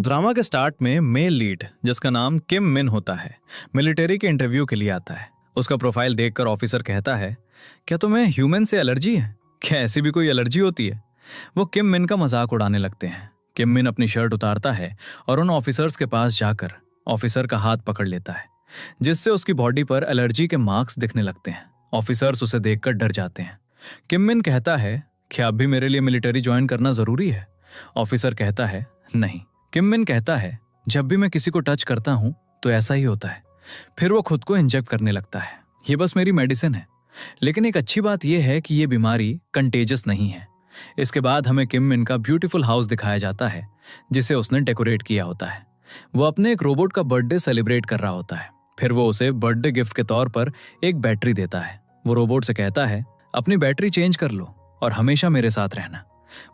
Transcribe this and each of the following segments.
Drama के start में male lead जिसका नाम किम मिन होता है मिलिट्री के इंटरव्यू के लिए आता है। उसका प्रोफाइल देखकर ऑफिसर कहता है, क्या तुम्हें ह्यूमन से एलर्जी है? क्या ऐसी भी कोई एलर्जी होती है? वो किम मिन का मजाक उड़ाने लगते हैं। किम मिन अपनी शर्ट उतारता है और उन ऑफिसर्स के पास जाकर ऑफिसर का हाथ पकड़ लेता है, जिससे उसकी बॉडी पर एलर्जी के मार्क्स दिखने लगते हैं। ऑफिसर्स उसे देखकर डर जाते हैं। किम मिन कहता है, क्या अब भी मेरे लिए मिलिट्री ज्वाइन करना जरूरी है? ऑफिसर कहता है, नहीं। किम मिन कहता है, जब भी मैं किसी को टच करता हूं तो ऐसा ही होता है। फिर वो खुद को इंजेक्ट करने लगता है। ये बस मेरी मेडिसिन है। लेकिन एक अच्छी बात यह है कि ये बीमारी कंटेजियस नहीं है। इसके बाद हमें किम मिन का ब्यूटीफुल हाउस दिखाया जाता है, जिसे उसने डेकोरेट किया होता है। वो अपने एक रोबोट का बर्थडे सेलिब्रेट कर रहा होता है। फिर वो उसे बर्थडे गिफ्ट के तौर पर एक बैटरी देता है। वो रोबोट से कहता है, अपनी बैटरी चेंज कर लो और हमेशा मेरे साथ रहना।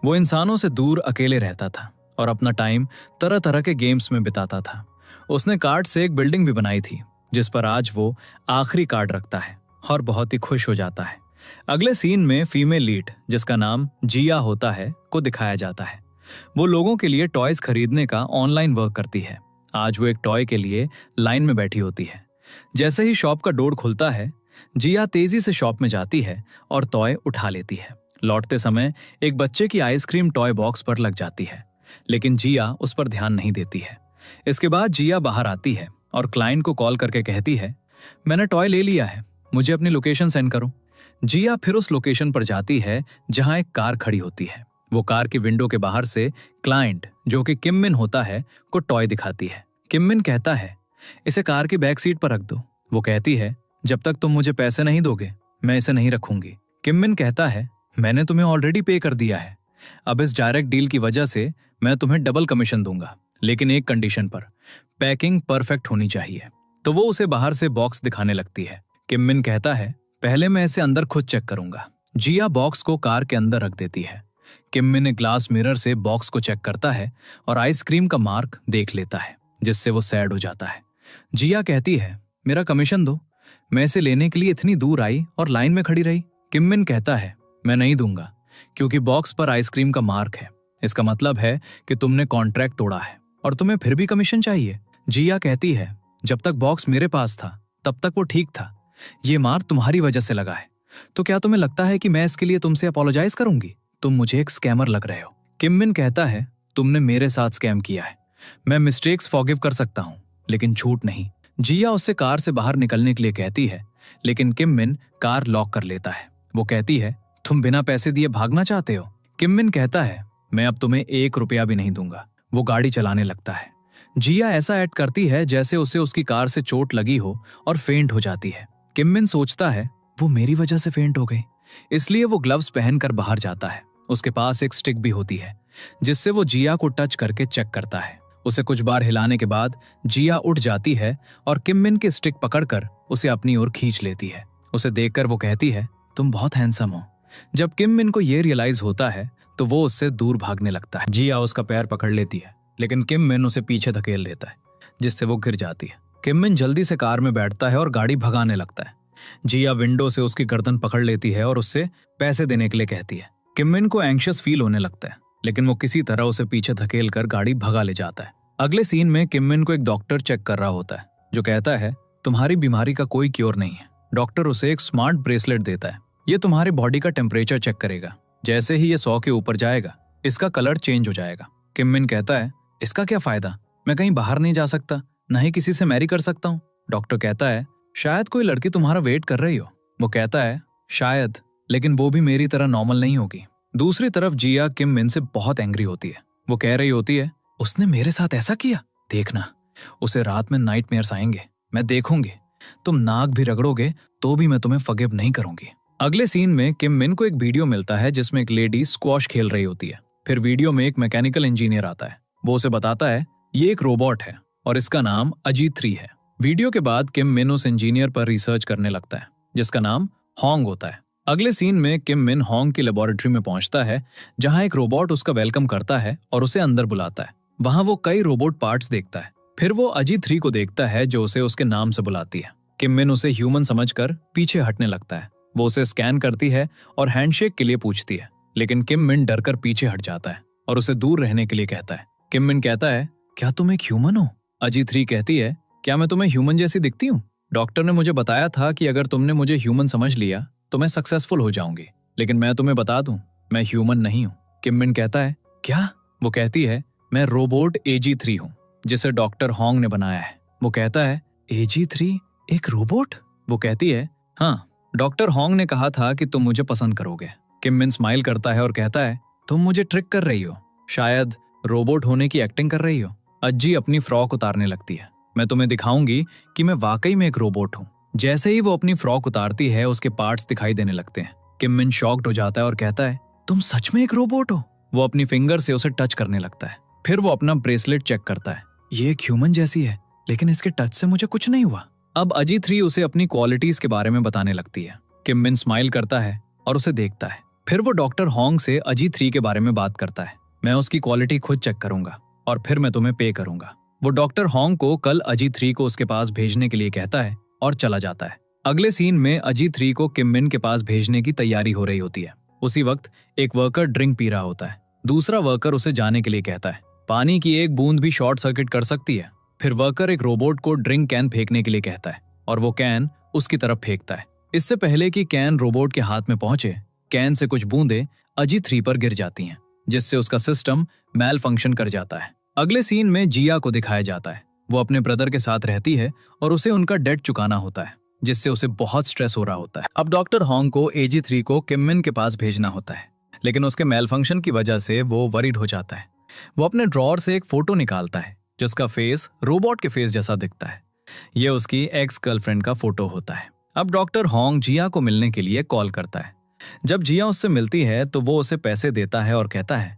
वो इंसानों से दूर अकेले रहता था और अपना टाइम तरह तरह के गेम्स में बिताता था। उसने कार्ड से एक बिल्डिंग भी बनाई थी, जिस पर आज वो आखिरी कार्ड रखता है और बहुत ही खुश हो जाता है। अगले सीन में फीमेल लीड जिसका नाम जिया होता है को दिखाया जाता है। वो लोगों के लिए टॉयज खरीदने का ऑनलाइन वर्क करती है। आज वो एक टॉय के लिए लाइन में बैठी होती है। जैसे ही शॉप का डोर खुलता है, जिया तेजी से शॉप में जाती है और टॉय उठा लेती है। लौटते समय एक बच्चे की आइसक्रीम टॉय बॉक्स पर लग जाती है, लेकिन जिया उस पर ध्यान नहीं देती है। इसके बाद जिया बाहर आती है और क्लाइंट को कॉल करके कहती है, मैंने टॉय ले लिया है, मुझे अपनी लोकेशन सेंड करो। जिया फिर उस लोकेशन पर जाती है जहां एक कार खड़ी होती है। वो कार की विंडो के बाहर से क्लाइंट, जो कि किम मिन होता है, को टॉय दिखाती है। किम मिन कहता है, इसे कार की बैक सीट पर रख दो। वो कहती है, जब तक तुम मुझे पैसे नहीं दोगे मैं इसे नहीं रखूंगी। किम मिन कहता है, मैंने तुम्हें ऑलरेडी पे कर दिया है। अब इस डायरेक्ट डील की वजह से मैं तुम्हें डबल कमीशन दूंगा, लेकिन एक कंडीशन पर, पैकिंग परफेक्ट होनी चाहिए। तो वो उसे बाहर से बॉक्स दिखाने लगती है। किम मिन कहता है, पहले मैं इसे अंदर खुद चेक करूंगा। जिया बॉक्स को कार के अंदर रख देती है। किम मिन एक ग्लास मिरर से बॉक्स को चेक करता है और आइसक्रीम का मार्क देख लेता है, जिससे वो सैड हो जाता है। जिया कहती है, मेरा कमीशन दो, मैं इसे लेने के लिए इतनी दूर आई और लाइन में खड़ी रही। किम मिन कहता है, मैं नहीं दूंगा, क्योंकि बॉक्स पर आइसक्रीम का मार्क है। इसका मतलब है कि तुमने कॉन्ट्रैक्ट तोड़ा है और तुम्हें फिर भी कमीशन चाहिए। जिया कहती है, जब तक बॉक्स मेरे पास था तब तक वो ठीक था। ये मार तुम्हारी वजह से लगा है, तो क्या तुम्हें लगता है कि मैं इसके लिए तुमसे अपोलोजाइज करूंगी? तुम मुझे एक स्कैमर लग रहे हो। किम मिन कहता है, तुमने मेरे साथ स्कैम किया है। मैं मिस्टेक्स फॉरगिव कर सकता हूं, लेकिन झूठ नहीं। जिया उससे कार से बाहर निकलने के लिए कहती है, लेकिन किम मिन कार लॉक कर लेता है। वो कहती है, तुम बिना पैसे दिए भागना चाहते हो? किम मिन कहता है, मैं अब तुम्हें 1 रुपया भी नहीं दूंगा। वो गाड़ी चलाने लगता है। जिया ऐसा एक्ट करती है जैसे उसे उसकी कार से चोट लगी हो और फेंट हो जाती है। किम मिन सोचता है, वो मेरी वजह से फेंट हो गई, इसलिए वो ग्लव्स पहनकर बाहर जाता है। उसके पास एक स्टिक भी होती है, जिससे वो जिया को टच करके चेक करता है। उसे कुछ बार हिलाने के बाद जिया उठ जाती है और किम मिन की स्टिक पकड़कर उसे अपनी ओर खींच लेती है। उसे देखकर वो कहती है, तुम बहुत हैंडसम हो। जब किम मिन को ये रियलाइज होता है तो वो उससे दूर भागने लगता है। जिया उसका पैर पकड़ लेती है, लेकिन किम मिन उसे पीछे धकेल देता है, जिससे वो गिर जाती है। किम मिन जल्दी से कार में बैठता है और गाड़ी भगाने लगता है। जिया विंडो से उसकी गर्दन पकड़ लेती है और उससे पैसे देने के लिए कहती है। किम मिन को एंग्शियस फील होने लगता है, लेकिन वो किसी तरह उसे पीछे धकेल कर गाड़ी भगा ले जाता है। अगले सीन में किम मिन को एक डॉक्टर चेक कर रहा होता है, जो कहता है, तुम्हारी बीमारी का कोई क्योर नहीं है। डॉक्टर उसे एक स्मार्ट ब्रेसलेट देता है। ये तुम्हारी बॉडी का टेम्परेचर चेक करेगा। जैसे ही ये 100 के ऊपर जाएगा, इसका कलर चेंज हो जाएगा। किम मिन कहता है, इसका क्या फायदा? मैं कहीं बाहर नहीं जा सकता, न ही किसी से मैरी कर सकता हूँ। डॉक्टर कहता है, शायद कोई लड़की तुम्हारा वेट कर रही हो। वो कहता है, शायद, लेकिन वो भी मेरी तरह नॉर्मल नहीं होगी। दूसरी तरफ जिया किम मिन से बहुत एंग्री होती है। वो कह रही होती है, उसने मेरे साथ ऐसा किया, देखना उसे रात में नाइटमेयर्स आएंगे, मैं देखूंगी। तुम नाक भी रगड़ोगे तो भी मैं तुम्हें फॉरगिव नहीं करूंगी। अगले सीन में किम मिन को एक वीडियो मिलता है जिसमें एक लेडी स्क्वॉश खेल रही होती है। फिर वीडियो में एक मैकेनिकल इंजीनियर आता है। वो उसे बताता है, ये एक रोबोट है और इसका नाम अजीत 3 है। वीडियो के बाद किम मिन उस इंजीनियर पर रिसर्च करने लगता है, जिसका नाम होंग होता है। अगले सीन में किम मिन होंग की लेबोरेटरी में पहुंचता है, जहां एक रोबोट उसका वेलकम करता है और उसे अंदर बुलाता है। वहां वो कई रोबोट पार्ट्स देखता है। फिर वो अजीत 3 को देखता है, जो उसे उसके नाम से बुलाती है। किम मिन उसे ह्यूमन समझकर पीछे हटने लगता है। वो उसे स्कैन करती है और हैंडशेक के लिए पूछती है, लेकिन किम मिन डरकर पीछे हट जाता है और उसे दूर रहने के लिए कहता है। किम मिन कहता है, क्या तुम एक ह्यूमन हो? अजी 3 कहती है, क्या मैं तुम्हें ह्यूमन जैसी दिखती हूँ? डॉक्टर ने मुझे बताया था कि अगर तुमने मुझे ह्यूमन समझ लिया तो मैं सक्सेसफुल हो जाऊंगी, लेकिन मैं तुम्हें बता दूं, मैं ह्यूमन नहीं हूँ। किम मिन कहता है, क्या? वो कहती है, मैं रोबोट AG3 हूँ, जिसे डॉक्टर होंग ने बनाया है। वो कहता है, AG3 एक रोबोट? वो कहती है, हाँ, डॉक्टर होंग ने कहा था कि तुम मुझे पसंद करोगे। किम मिन स्माइल करता है और कहता है, तुम मुझे ट्रिक कर रही हो, शायद रोबोट होने की एक्टिंग कर रही हो। अज्जी अपनी फ्रॉक उतारने लगती है। मैं तुम्हें दिखाऊंगी कि मैं वाकई में एक रोबोट हूँ। जैसे ही वो अपनी फ्रॉक उतारती है, उसके पार्ट्स दिखाई देने लगते हैं। किम मिन शॉक्ड हो जाता है और कहता है, तुम सच में एक रोबोट हो? वो अपनी फिंगर से उसे टच करने लगता है। फिर वो अपना ब्रेसलेट चेक करता है। ये एक ह्यूमन जैसी है, लेकिन इसके टच से मुझे कुछ नहीं हुआ। अब अजी 3 उसे अपनी क्वालिटीज के बारे में बताने लगती है। किम मिन स्माइल करता है और उसे देखता है। फिर वो डॉक्टर होंग से अजी 3 के बारे में बात करता है। मैं उसकी क्वालिटी खुद चेक करूंगा और फिर मैं तुम्हें पे करूंगा। वो डॉक्टर होंग को कल अजी 3 को उसके पास भेजने के लिए कहता है और चला जाता है। अगले सीन में अजी 3 को किम मिन के पास भेजने की तैयारी हो रही होती है। उसी वक्त एक वर्कर ड्रिंक पी रहा होता है। दूसरा वर्कर उसे जाने के लिए कहता है। पानी की एक बूंद भी शॉर्ट सर्किट कर सकती है। फिर वर्कर एक रोबोट को ड्रिंक कैन फेंकने के लिए कहता है और वो कैन उसकी तरफ फेंकता है। इससे पहले कि कैन रोबोट के हाथ में पहुंचे, कैन से कुछ बूंदें अजी 3 पर गिर जाती हैं, जिससे उसका सिस्टम मैल फंक्शन कर जाता है। अगले सीन में जिया को दिखाया जाता है। वो अपने ब्रदर के साथ रहती है और उसे उनका डेट चुकाना होता है, जिससे उसे बहुत स्ट्रेस हो रहा होता है। अब डॉक्टर होंग को AG3 को किम मिन के पास भेजना होता है, लेकिन उसके मेल फंक्शन की वजह से वो वरीड हो जाता है। वो अपने ड्रॉअर से एक फोटो निकालता है जिसका फेस रोबोट के फेस जैसा दिखता है। ये उसकी एक्स गर्लफ्रेंड का फोटो होता है। अब डॉक्टर होंग जिया को मिलने के लिए कॉल करता है। जब जिया उससे मिलती है तो वो उसे पैसे देता है और कहता है,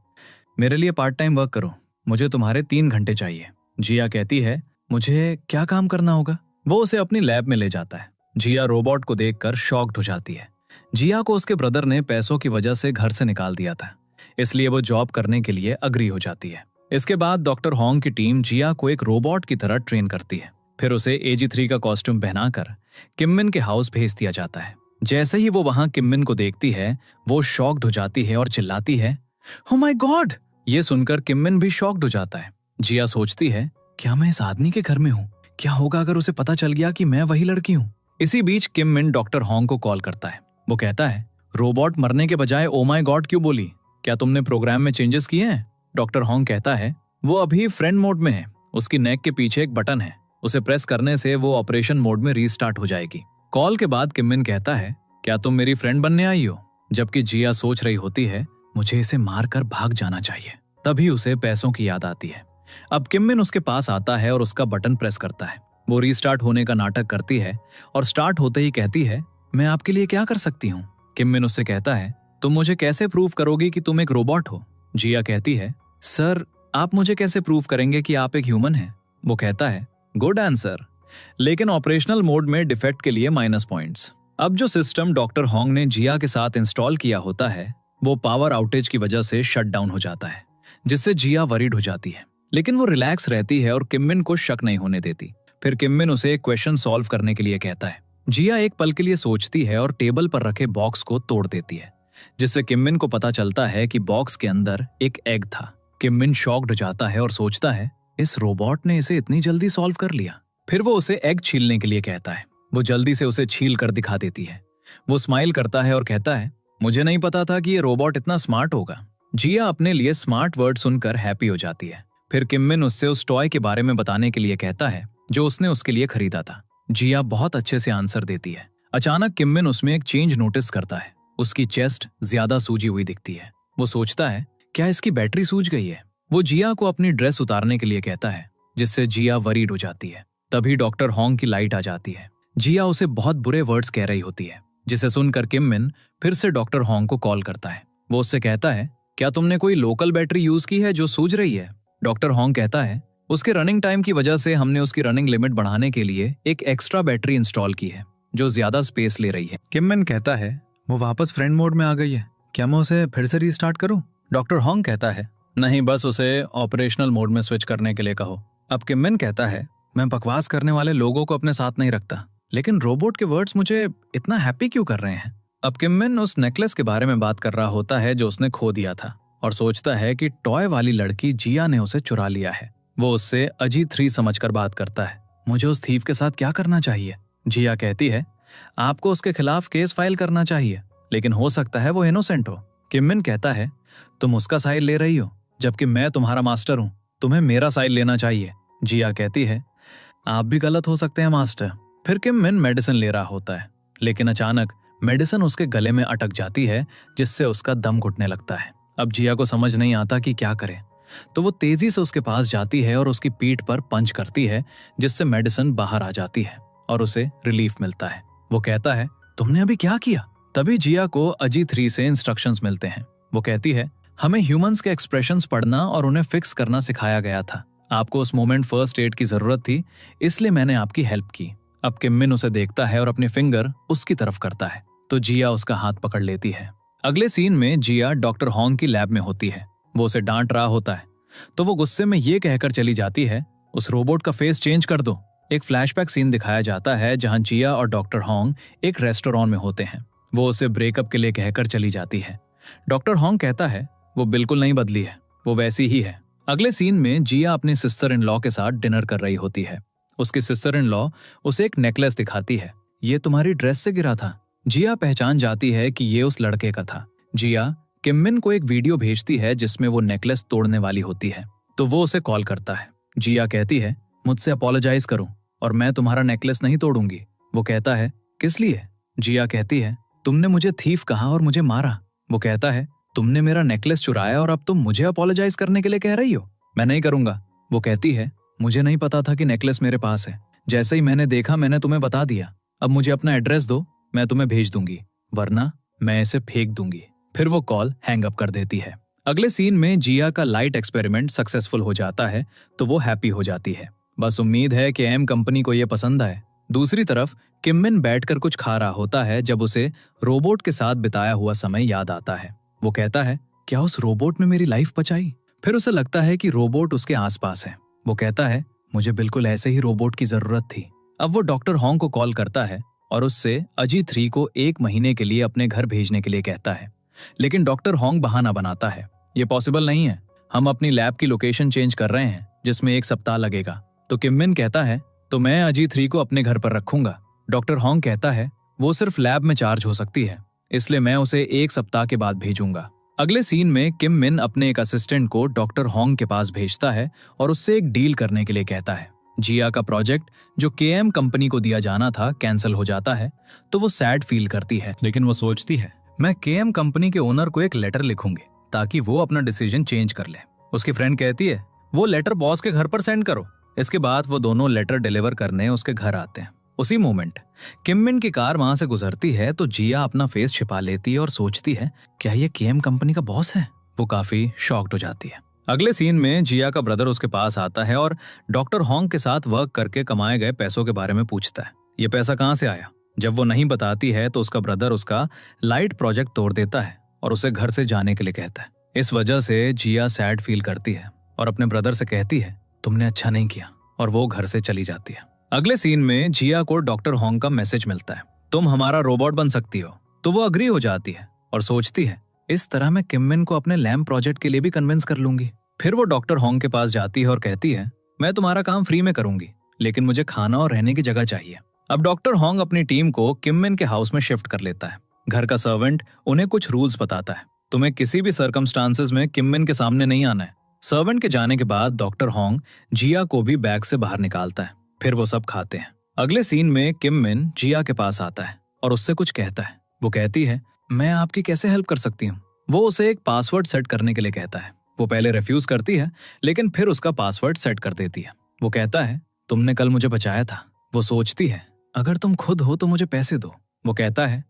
मेरे लिए पार्ट टाइम वर्क करो, मुझे तुम्हारे 3 घंटे चाहिए। जिया कहती है, मुझे क्या काम करना होगा? वो उसे अपनी लैब में ले जाता है। जिया रोबोट को देखकर शॉक्ड हो जाती है। जिया को उसके ब्रदर ने पैसों की वजह से घर से निकाल दिया था, इसलिए वो जॉब करने के लिए अग्री हो जाती है। इसके बाद डॉक्टर होंग की टीम जिया को एक रोबोट की तरह ट्रेन करती है। फिर उसे AG3 का कॉस्ट्यूम पहनाकर किम मिन के हाउस भेज दिया जाता है। जैसे ही वो वहां किम मिन को देखती है, वो शॉक्ड हो जाती है और चिल्लाती है, ओह माय गॉड! ये सुनकर किम मिन भी शॉक्ड हो जाता है। जिया सोचती है, क्या मैं इस आदमी के घर में हूँ? क्या होगा अगर उसे पता चल गया कि मैं वही लड़की हूँ? इसी बीच किम मिन डॉक्टर होंग को कॉल करता है। वो कहता है, रोबोट मरने के बजाय ओ माय गॉड क्यों बोली? क्या तुमने प्रोग्राम में चेंजेस किए हैं? डॉक्टर होंग कहता है, वो अभी फ्रेंड मोड में है। उसकी नेक के पीछे एक बटन है, उसे प्रेस करने से वो ऑपरेशन मोड में रीस्टार्ट हो जाएगी। कॉल के बाद किम मिन कहता है, क्या तुम मेरी फ्रेंड बनने आई हो? जबकि जिया सोच रही होती है, मुझे इसे मारकर भाग जाना चाहिए। तभी उसे पैसों की याद आती है। अब किम मिन उसके पास आता है और उसका बटन प्रेस करता है। वो रीस्टार्ट होने का नाटक करती है और स्टार्ट होते ही कहती है, मैं आपके लिए क्या कर सकती हूँ? किम मिन उससे कहता है, तुम मुझे कैसे प्रूव करोगी कि तुम एक रोबोट हो? जिया कहती है, सर आप मुझे कैसे प्रूव करेंगे कि आप एक ह्यूमन हैं? वो कहता है, गुड आंसर, लेकिन ऑपरेशनल मोड में डिफेक्ट के लिए माइनस पॉइंट्स। अब जो सिस्टम डॉक्टर होंग ने जिया के साथ इंस्टॉल किया होता है, वो पावर आउटेज की वजह से शट डाउन हो जाता है, जिससे जिया वरीड हो जाती है। लेकिन वो रिलैक्स रहती है और किम मिन को शक नहीं होने देती। फिर किम मिन उसे एक क्वेश्चन सॉल्व करने के लिए कहता है। जिया एक पल के लिए सोचती है और टेबल पर रखे बॉक्स को तोड़ देती है, जिससे किम मिन को पता चलता है कि बॉक्स के अंदर एक एग था। किम मिन शॉक्ड हो जाता है और सोचता है, इस रोबोट ने इसे इतनी जल्दी सॉल्व कर लिया। फिर वो उसे एग छीलने के लिए कहता है। वो जल्दी से उसे छील कर दिखा देती है। वो स्माइल करता है और कहता है, मुझे नहीं पता था कि ये रोबोट इतना स्मार्ट होगा। जिया अपने लिए स्मार्ट वर्ड सुनकर हैप्पी हो जाती है। फिर किम मिन उससे उस टॉय के बारे में बताने के लिए कहता है जो उसने उसके लिए खरीदा था। जिया बहुत अच्छे से आंसर देती है। अचानक किम मिन उसमें एक चेंज नोटिस करता है। उसकी चेस्ट ज्यादा सूजी हुई दिखती है। वो सोचता है, क्या इसकी बैटरी सूज गई है? वो जिया को अपनी ड्रेस उतारने के लिए कहता है, जिससे जिया वरीड हो जाती है। तभी डॉक्टर होंग की लाइट आ जाती है। जिया उसे बहुत बुरे वर्ड्स कह रही होती है, जिसे सुनकर किम मिन फिर से डॉक्टर होंग को कॉल करता है। वो उससे कहता है, क्या तुमने कोई लोकल बैटरी यूज की है जो सूज रही है? डॉक्टर होंग कहता है, उसके रनिंग टाइम की वजह से हमने उसकी रनिंग लिमिट बढ़ाने के लिए एक एक्स्ट्रा बैटरी इंस्टॉल की है जो ज्यादा स्पेस ले रही है। किम मिन कहता है, वो वापस फ्रेंड मोड में आ गई है, क्या मैं उसे फिर से रीस्टार्ट करूं? डॉक्टर होंग कहता है, नहीं, बस उसे ऑपरेशनल मोड में स्विच करने के लिए कहो। अब किम मिन कहता है, मैं बकवास करने वाले लोगों को अपने साथ नहीं रखता, लेकिन रोबोट के वर्ड्स मुझे इतना हैप्पी क्यों कर रहे हैं? अब किम मिन उस नेकलेस के बारे में बात कर रहा होता है जो उसने खो दिया था और सोचता है कि टॉय वाली लड़की जिया ने उसे चुरा लिया है। वो उससे अजी 3 समझकर बात करता है। मुझे उस थीफ के साथ क्या करना चाहिए? जिया कहती है, आपको उसके खिलाफ केस फाइल करना चाहिए, लेकिन हो सकता है वो इनोसेंट हो। किम मिन कहता है, तुम उसका साइड ले रही हो, जबकि मैं तुम्हारा मास्टर हूं, तुम्हें मेरा साइड लेना चाहिए। जिया कहती है, आप भी गलत हो सकते हैं मास्टर। फिर किम मिन मेडिसिन ले रहा होता है, लेकिन अचानक मेडिसिन उसके गले में अटक जाती है, जिससे उसका दम घुटने लगता है। अब जिया को समझ नहीं आता कि क्या करे, तो वो तेजी से उसके पास जाती है और उसकी पीठ पर पंच करती है, जिससे मेडिसिन बाहर आ जाती है और उसे रिलीफ मिलता है। वो कहता है, तुमने अभी क्या किया? तभी जिया को अजी 3 से इंस्ट्रक्शंस मिलते हैं। वो कहती है, हमें ह्यूमंस के एक्सप्रेशंस पढ़ना और उन्हें फिक्स करना सिखाया गया था। आपको उस मोमेंट फर्स्ट एड की जरूरत थी, इसलिए मैंने आपकी हेल्प की। अब किम मिन उसे देखता है और अपनी फिंगर उसकी तरफ करता है, तो जिया उसका हाथ पकड़ लेती है। अगले सीन में जिया डॉक्टर हॉन्ग की लैब में होती है। वो उसे डांट रहा होता है, तो वो गुस्से में ये कहकर चली जाती है, उस रोबोट का फेस चेंज कर दो। एक फ्लैशबैक सीन दिखाया जाता है जहां जिया और डॉक्टर हॉन्ग एक रेस्टोरेंट में होते हैं। वो उसे ब्रेकअप के लिए कहकर चली जाती है। डॉक्टर हॉन्ग कहता है, वो बिल्कुल नहीं बदली है, वो वैसी ही है। अगले सीन में जिया अपनी सिस्टर इन लॉ के साथ डिनर कर रही होती है। उसकी सिस्टर इन लॉ उसे एक नेकलेस दिखाती है। ये तुम्हारी ड्रेस से गिरा था। जिया पहचान जाती है कि ये उस लड़के का था। जिया किम मिन को एक वीडियो भेजती है जिसमें वो नेकलेस तोड़ने वाली होती है, तो वो उसे कॉल करता है। जिया कहती है, मुझसे अपोलोजाइज करो और मैं तुम्हारा नेकलेस नहीं तोड़ूंगी। वो कहता है, किस लिए? जिया कहती है, तुमने मुझे थीफ कहा और मुझे मारा। वो कहता है, तुमने मेरा नेकलेस चुराया और अब तुम मुझे अपोलोजाइज करने के लिए कह रही हो? मैं नहीं करूंगा। वो कहती है, मुझे नहीं पता था कि नेकलेस मेरे पास है। जैसे ही मैंने देखा मैंने तुम्हें बता दिया। अब मुझे अपना एड्रेस दो, मैं तुम्हें भेज दूंगी, वरना मैं इसे फेंक दूंगी। फिर वो कॉल हैंग अप कर देती है। अगले सीन में जिया का लाइट एक्सपेरिमेंट सक्सेसफुल हो जाता है, तो वो हैप्पी हो जाती है। बस उम्मीद है कि एम कंपनी को ये पसंद आए। दूसरी तरफ किम मिन बैठकर कुछ खा रहा होता है जब उसे रोबोट के साथ बिताया हुआ समय याद आता है। वो कहता है, क्या उस रोबोट ने मेरी लाइफ बचाई? फिर उसे लगता है कि रोबोट उसके आसपास है। वो कहता है, मुझे बिल्कुल ऐसे ही रोबोट की जरूरत थी। अब वो डॉक्टर हॉन्ग को कॉल करता है और उससे अजी 3 को 1 महीने के लिए अपने घर भेजने के लिए कहता है, लेकिन डॉक्टर हॉन्ग बहाना बनाता है, ये पॉसिबल नहीं है, हम अपनी लैब की लोकेशन चेंज कर रहे हैं जिसमें 1 सप्ताह लगेगा। तो किम मिन कहता है, तो मैं अजी 3 को अपने घर पर रखूंगा। डॉक्टर हॉन्ग कहता है, वो सिर्फ लैब में चार्ज हो सकती है, इसलिए मैं उसे 1 सप्ताह के बाद भेजूंगा। अगले सीन में किम मिन अपने एक असिस्टेंट को डॉक्टर हॉन्ग के पास भेजता है और उससे एक डील करने के लिए कहता है। जिया का प्रोजेक्ट जो केएम कंपनी को दिया जाना था कैंसिल हो जाता है, तो वो सैड फील करती है, लेकिन वो सोचती है, मैं केएम कंपनी के ओनर को एक लेटर लिखूंगी ताकि वो अपना डिसीजन चेंज कर ले। उसकी फ्रेंड कहती है, वो लेटर बॉस के घर पर सेंड करो। इसके बाद वो दोनों लेटर डिलीवर करने उसके घर आते हैं। उसी मोमेंट किम मिन की कार वहां से गुजरती है, तो जिया अपना फेस छिपा लेती है और सोचती है, क्या ये केएम कंपनी का बॉस है? वो काफी शॉक्ड हो जाती है। अगले सीन में जिया का ब्रदर उसके पास आता है और डॉक्टर हॉन्ग के साथ वर्क करके कमाए गए पैसों के बारे में पूछता है, ये पैसा कहाँ से आया? जब वो नहीं बताती है तो उसका ब्रदर उसका लाइट प्रोजेक्ट तोड़ देता है और उसे घर से जाने के लिए कहता है। इस वजह से जिया सैड फील करती है और अपने ब्रदर से कहती है, तुमने अच्छा नहीं किया, और वो घर से चली जाती है। अगले सीन में जिया को डॉक्टर हॉन्ग का मैसेज मिलता है, तुम हमारा रोबोट बन सकती हो। तो वो अग्री हो जाती है और सोचती है, इस तरह मैं किम मिन को अपने लैम्प प्रोजेक्ट के लिए भी कन्विंस कर लूंगी। फिर वो डॉक्टर हॉन्ग के पास जाती है और कहती है, मैं तुम्हारा काम फ्री में करूंगी, लेकिन मुझे खाना और रहने की जगह चाहिए। अब डॉक्टर हॉन्ग अपनी टीम को किम मिन के हाउस में शिफ्ट कर लेता है। घर का सर्वेंट उन्हें कुछ रूल्स बताता है, तुम्हें किसी भी सर्कमस्टांसेस में किम मिन के सामने नहीं आना है। सर्वेंट के जाने के बाद डॉक्टर हॉन्ग जिया को भी बैग से बाहर निकालता है। फिर वो सब खाते हैं। अगले सीन में किम मिन जिया के पास आता है और उससे कुछ कहता है। वो कहती है, मैं आपकी कैसे हेल्प कर सकती हूँ? वो उसे एक पासवर्ड सेट करने के लिए कहता है। वो पहले रिफ्यूज करती है, लेकिन फिर उसका पासवर्ड सेट कर देती है। वो कहता है, तुमने कल मुझे बचाया था। वो सोचती है, अगर तुम खुद हो तो मुझे पैसे दो। वो कहता है,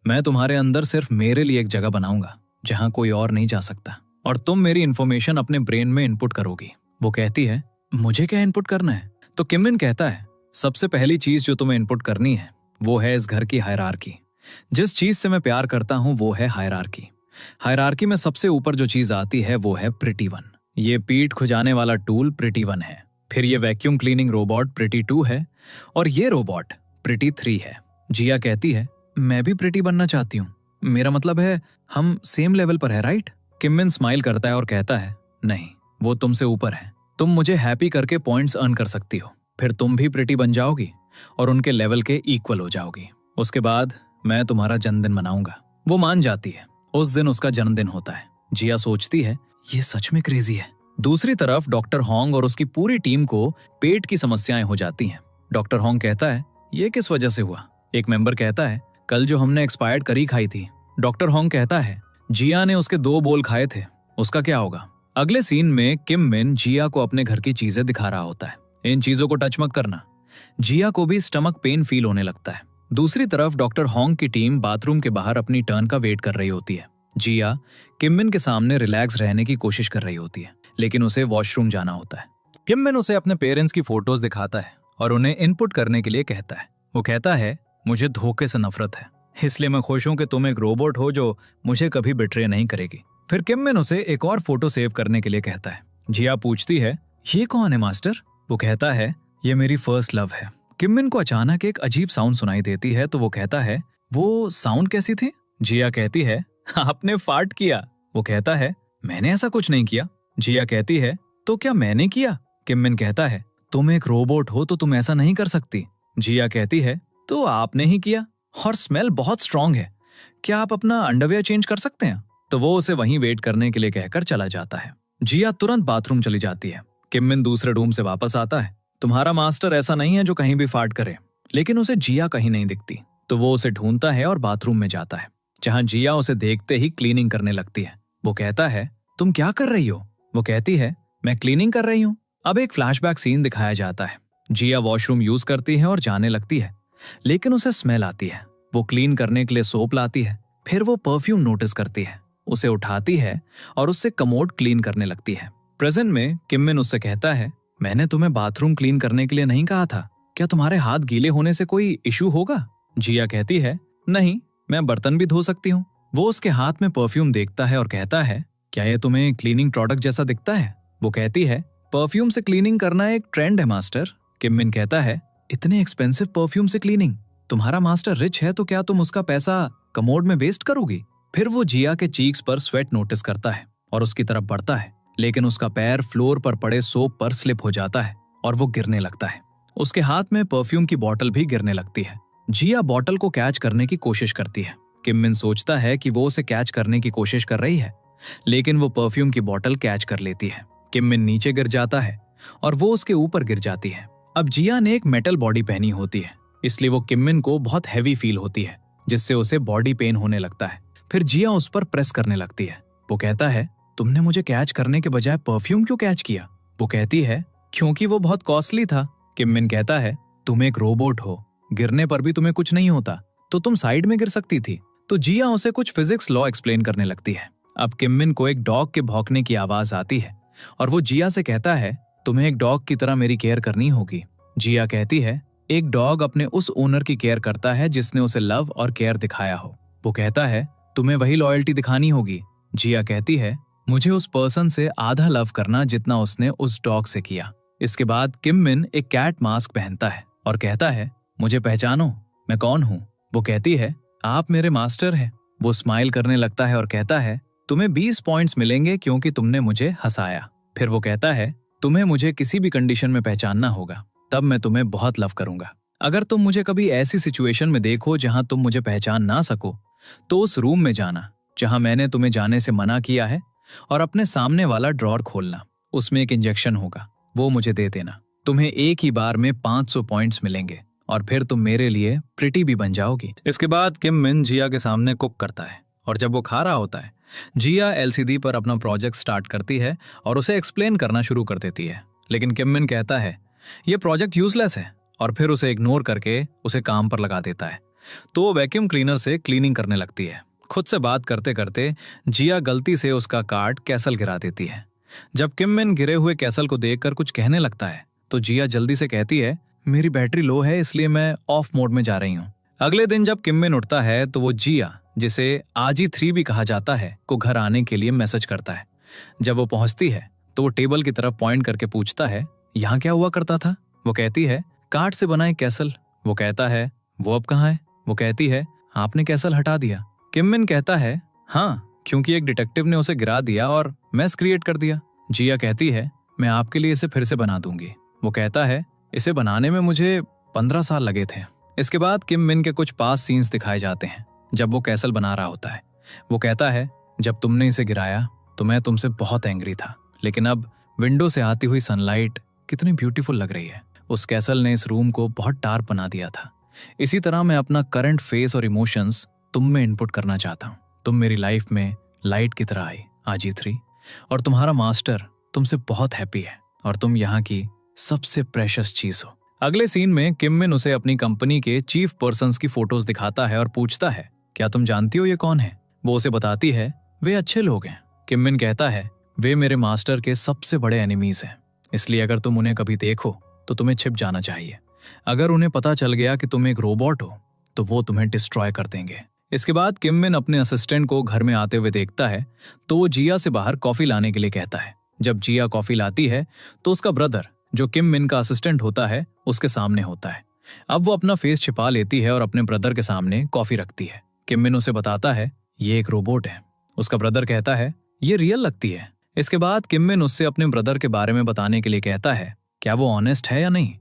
मैं तुम्हारे अंदर सिर्फ मेरे लिए एक जगह बनाऊंगा जहां कोई और नहीं जा सकता, और तुम मेरी इन्फॉर्मेशन अपने ब्रेन में इनपुट करोगी। वो कहती है, मुझे क्या इनपुट करना है? तो किम मिन कहता है, सबसे पहली चीज जो तुम्हें इनपुट करनी है वो है इस घर की हायरार्की। जिस चीज से मैं प्यार करता हूं वो है हायरार्की। हायरार्की में सबसे ऊपर जो चीज आती है वो है प्रिटी वन। ये पीठ खुजाने वाला टूल प्रिटी वन है। फिर ये वैक्यूम क्लीनिंग रोबोट प्रिटी 2 है, और ये रोबोट प्रिटी 3 है। जिया कहती है, मैं भी प्रिटी बनना चाहती हूँ। मेरा मतलब है हम सेम लेवल पर है, राइट? किम मिन स्माइल करता है और कहता है, नहीं, वो तुमसे ऊपर है। तुम मुझे हैप्पी करके पॉइंट्स अर्न कर सकती हो, फिर तुम भी प्रिटी बन जाओगी और उनके लेवल के इक्वल हो जाओगी। उसके बाद मैं तुम्हारा जन्मदिन मनाऊंगा। वो मान जाती है। उस दिन उसका जन्मदिन होता है। जिया सोचती है ये सच में क्रेजी है। दूसरी तरफ डॉक्टर होंग और उसकी पूरी टीम को पेट की समस्याएं हो जाती हैं। डॉक्टर होंग कहता है ये किस वजह से हुआ? एक मेंबर कहता है कल जो हमने एक्सपायर्ड करी खाई थी। डॉक्टर होंग कहता है जिया ने उसके 2 बोल खाए थे, उसका क्या होगा? अगले सीन में किम मिन जिया को अपने घर की चीजें दिखा रहा होता है। इन चीजों को टच मत करना। जिया को भी स्टमक पेन फील होने लगता है। दूसरी तरफ डॉक्टर होंग की टीम बाथरूम के बाहर अपनी टर्न का वेट कर रही होती है। जिया किम मिन के सामने रिलैक्स रहने की कोशिश कर रही होती है, लेकिन उसे वॉशरूम जाना होता है। किम मिन उसे अपने पेरेंट्स की फोटोज दिखाता है और उन्हें इनपुट करने के लिए कहता है। वो कहता है मुझे धोखे से नफरत है, इसलिए मैं खुश हूं कि तुम एक रोबोट हो जो मुझे कभी बिट्रे नहीं करेगी। फिर किम मिन उसे एक और फोटो सेव करने के लिए कहता है। जिया पूछती है ये कौन है मास्टर? वो कहता है ये मेरी फर्स्ट लव है। किम मिन को अचानक एक अजीब साउंड सुनाई देती है, तो वो कहता है वो साउंड कैसी थी? जिया कहती है आपने फार्ट किया। वो कहता है मैंने ऐसा कुछ नहीं किया। जिया कहती है तो क्या मैंने किया? किम मिन कहता है तुम एक रोबोट हो तो तुम ऐसा नहीं कर सकती। जिया कहती है तो आपने ही किया, और स्मेल बहुत स्ट्रांग है, क्या आप अपना अंडरवियर चेंज कर सकते हैं? तो वो उसे वहीं वेट करने के लिए कहकर चला जाता है। जिया तुरंत बाथरूम चली जाती है। किम मिन दूसरे रूम से वापस आता है। तुम्हारा मास्टर ऐसा नहीं है जो कहीं भी फार्ट करे। लेकिन उसे जिया कहीं नहीं दिखती, तो वो उसे ढूंढता है और बाथरूम में जाता है, जहां जिया उसे देखते ही क्लीनिंग करने लगती है। वो कहता है तुम क्या कर रही हो? वो कहती है मैं क्लीनिंग कर रही हूँ। अब एक फ्लैशबैक सीन दिखाया जाता है। जिया वॉशरूम यूज करती है और जाने लगती है, लेकिन उसे स्मेल आती है। वो क्लीन करने के लिए सोप लाती है। फिर वो परफ्यूम नोटिस करती है, उसे उठाती है और उससे कमोड क्लीन करने लगती है। प्रेजेंट में किम मिन उससे कहता है मैंने तुम्हें बाथरूम क्लीन करने के लिए नहीं कहा था, क्या तुम्हारे हाथ गीले होने से कोई इशू होगा? जिया कहती है नहीं, मैं बर्तन भी धो सकती हूँ। वो उसके हाथ में परफ्यूम देखता है और कहता है क्या ये तुम्हें क्लीनिंग प्रोडक्ट जैसा दिखता है? वो कहती है परफ्यूम से क्लीनिंग करना एक ट्रेंड है मास्टर। किम मिन कहता है इतने एक्सपेंसिव परफ्यूम से क्लीनिंग? तुम्हारा मास्टर रिच है तो क्या तुम उसका पैसा कमोड में वेस्ट करोगी? फिर वो जिया के चीक्स पर स्वेट नोटिस करता है और उसकी तरफ बढ़ता है, लेकिन उसका पैर फ्लोर पर पड़े सोप पर स्लिप हो जाता है और वो गिरने लगता है। उसके हाथ में परफ्यूम की बोतल भी गिरने लगती है। जिया बोतल को कैच करने की कोशिश करती है। किम मिन सोचता है कि वो उसे कैच करने की कोशिश कर रही है, लेकिन वो परफ्यूम की बोतल कैच कर लेती है। किम मिन नीचे गिर जाता है और वो उसके ऊपर गिर जाती है। अब जिया ने एक मेटल बॉडी पहनी होती है, इसलिए वो किम मिन को बहुत हैवी फील होती है, जिससे उसे बॉडी पेन होने लगता है। फिर जिया उस पर प्रेस करने लगती है। वो कहता है तुमने मुझे कैच करने के बजाय परफ्यूम क्यों कैच किया? वो कहती है क्योंकि वो बहुत कॉस्टली था। किम मिन कहता है तुम एक रोबोट हो, गिरने पर भी तुम्हें कुछ नहीं होता, तो तुम साइड में गिर सकती थी। तो जिया उसे कुछ फिजिक्स लॉ एक्सप्लेन करने लगती है। अब किम मिन को एक डॉग के भौंकने की आवाज आती है और वो जिया से कहता है तुम्हें एक डॉग की तरह मेरी केयर करनी होगी। जिया कहती है एक डॉग अपने उस ओनर की केयर करता है जिसने उसे लव और केयर दिखाया हो। वो कहता है तुम्हें वही लॉयल्टी दिखानी होगी। जिया कहती है मुझे उस पर्सन से आधा लव करना जितना उसने उस डॉग से किया। इसके बाद किम मिन एक कैट मास्क पहनता है और कहता है मुझे पहचानो, मैं कौन हूँ? वो कहती है आप मेरे मास्टर हैं। वो स्माइल करने लगता है और कहता है तुम्हें 20 पॉइंट्स मिलेंगे क्योंकि तुमने मुझे हंसाया। फिर वो कहता है तुम्हें मुझे किसी भी कंडीशन में पहचानना होगा, तब मैं तुम्हें बहुत लव करूंगा। अगर तुम मुझे कभी ऐसी सिचुएशन में देखो जहां तुम मुझे पहचान ना सको, तो उस रूम में जाना जहां मैंने तुम्हें जाने से मना किया है और अपने सामने वाला ड्रॉर खोलना। उसमें एक इंजेक्शन होगा, वो मुझे दे देना। तुम्हें एक ही बार में 500 पॉइंट्स मिलेंगे और फिर तुम मेरे लिए प्रिटी भी बन जाओगी। इसके बाद किम मिन जिया के सामने कुक करता है और जब वो खा रहा होता है, जिया एलसीडी पर अपना प्रोजेक्ट स्टार्ट करती है और उसे एक्सप्लेन करना शुरू कर देती है। लेकिन किम मिन कहता है ये प्रोजेक्ट यूजलेस है और फिर उसे इग्नोर करके उसे काम पर लगा देता है। तो वो वैक्यूम क्लीनर से क्लीनिंग करने लगती है। खुद से बात करते करते जिया गलती से उसका कार्ड कैसल गिरा देती है। जब किम मिन गिरे हुए कैसल को देखकर कुछ कहने लगता है तो जिया जल्दी से कहती है मेरी बैटरी लो है इसलिए मैं ऑफ मोड में जा रही हूँ। अगले दिन जब किम मिन उठता है तो वो जिया, जिसे आजी 3 भी कहा जाता है, को घर आने के लिए मैसेज करता है। जब वो पहुंचती है तो वो टेबल की तरफ पॉइंट करके पूछता है यहाँ क्या हुआ करता था? वो कहती है काठ से बना एक कैसल। वो कहता है वो अब कहाँ है? वो कहती है आपने कैसल हटा दिया। किम मिन कहता है हाँ, क्योंकि एक डिटेक्टिव ने उसे गिरा दिया और मैस क्रिएट कर दिया। जिया कहती है मैं आपके लिए इसे फिर से बना दूंगी। वो कहता है, इसे बनाने में मुझे 15 साल लगे थे। इसके बाद किम मिन के कुछ पास सीन्स दिखाए जाते हैं जब वो कैसल बना रहा होता है। वो कहता है, जब तुमने इसे गिराया तो मैं तुमसे बहुत एंग्री था, लेकिन अब विंडो से आती हुई सनलाइट कितनी ब्यूटीफुल लग रही है। उस कैसल ने इस रूम को बहुत डार्क बना दिया था। इसी तरह मैं अपना करंट फेस और इमोशंस तुम में इनपुट करना चाहता हूँ। तुम मेरी लाइफ में लाइट की तरह आई आजी3, और तुम्हारा मास्टर तुमसे बहुत हैप्पी है और तुम यहाँ की सबसे प्रेशियस चीज हो। अगले सीन में किम मिन उसे अपनी कंपनी के चीफ पर्सन्स की फोटोज दिखाता है और पूछता है, क्या तुम जानती हो ये कौन है? वो उसे बताती है, वे अच्छे लोग हैं। किम मिन कहता है, वे मेरे मास्टर के सबसे बड़े एनिमीज हैं, इसलिए अगर तुम उन्हें कभी देखो तो तुम्हें छिप जाना चाहिए। अगर उन्हें पता चल गया कि तुम एक रोबोट हो तो वो तुम्हें डिस्ट्रॉय कर देंगे। इसके बाद किम मिन अपने असिस्टेंट को घर में आते हुए देखता है तो वो जिया से बाहर कॉफी लाने के लिए कहता है। जब जिया कॉफी लाती है तो उसका ब्रदर, जो किम मिन का असिस्टेंट होता है, उसके सामने होता है। अब वो अपना फेस छिपा लेती है और अपने ब्रदर के सामने कॉफी रखती है। किम मिन उसे बताता है, ये एक रोबोट है। उसका ब्रदर कहता है, ये रियल लगती है। इसके बाद किम मिन उससे अपने ब्रदर के बारे में बताने के लिए कहता है, क्या वो ऑनेस्ट है या नहीं।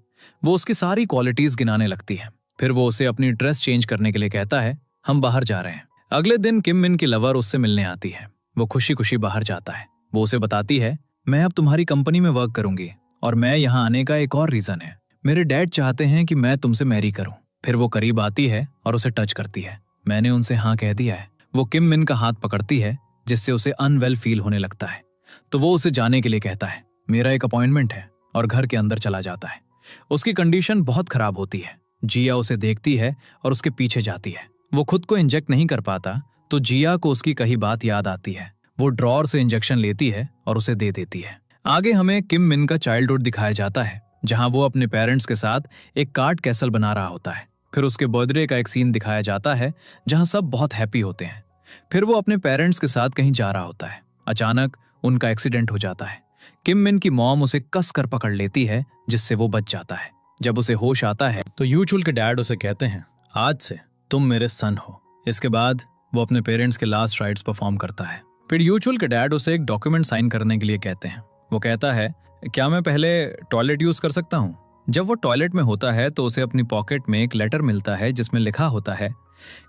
वो उसकी सारी क्वालिटीज गिनाने लगती है। फिर वो उसे अपनी ड्रेस चेंज करने के लिए कहता है, हम बाहर जा रहे हैं। अगले दिन किम मिन की लवर उससे मिलने आती है। वो खुशी खुशी बाहर जाता है। वो उसे बताती है, मैं अब तुम्हारी कंपनी में वर्क करूंगी और मैं यहाँ आने का एक और रीजन है, मेरे डैड चाहते हैं कि मैं तुमसे मैरी करूं। फिर वो करीब आती है और उसे टच करती है। मैंने उनसे हाँ कह दिया है। वो किम मिन का हाथ पकड़ती है जिससे उसे अनवेल फील होने लगता है, तो वो उसे जाने के लिए कहता है, मेरा एक अपॉइंटमेंट है, और घर के अंदर चला जाता है। उसकी कंडीशन बहुत खराब होती है। जिया उसे देखती है और उसके पीछे जाती है। वो खुद को इंजेक्ट नहीं कर पाता तो जिया को उसकी कही बात याद आती है। वो ड्रॉर से इंजेक्शन लेती है और उसे दे देती है। आगे हमें किम मिन का चाइल्डहुड दिखाया जाता है जहां वो अपने पेरेंट्स के साथ एक कार्ड कैसल बना रहा होता है। फिर उसके बर्थडे का एक सीन दिखाया जाता है जहां सब बहुत हैप्पी होते हैं। फिर वो अपने पेरेंट्स के साथ कहीं जा रहा होता है। अचानक उनका एक्सीडेंट हो जाता है। किम मिन की मॉम उसे कस कर पकड़ लेती है जिससे वो बच जाता है। जब उसे होश आता है तो यूचुल के डैड उसे कहते हैं, आज से तुम मेरे सन हो। इसके बाद वो अपने पेरेंट्स के लास्ट राइट्स परफॉर्म करता है। फिर यूचुल के डैड उसे एक डॉक्यूमेंट साइन करने के लिए कहते हैं। वो कहता है, क्या मैं पहले टॉयलेट यूज कर सकता हूँ? जब वो टॉयलेट में होता है तो उसे अपनी पॉकेट में एक लेटर मिलता है जिसमें लिखा होता है,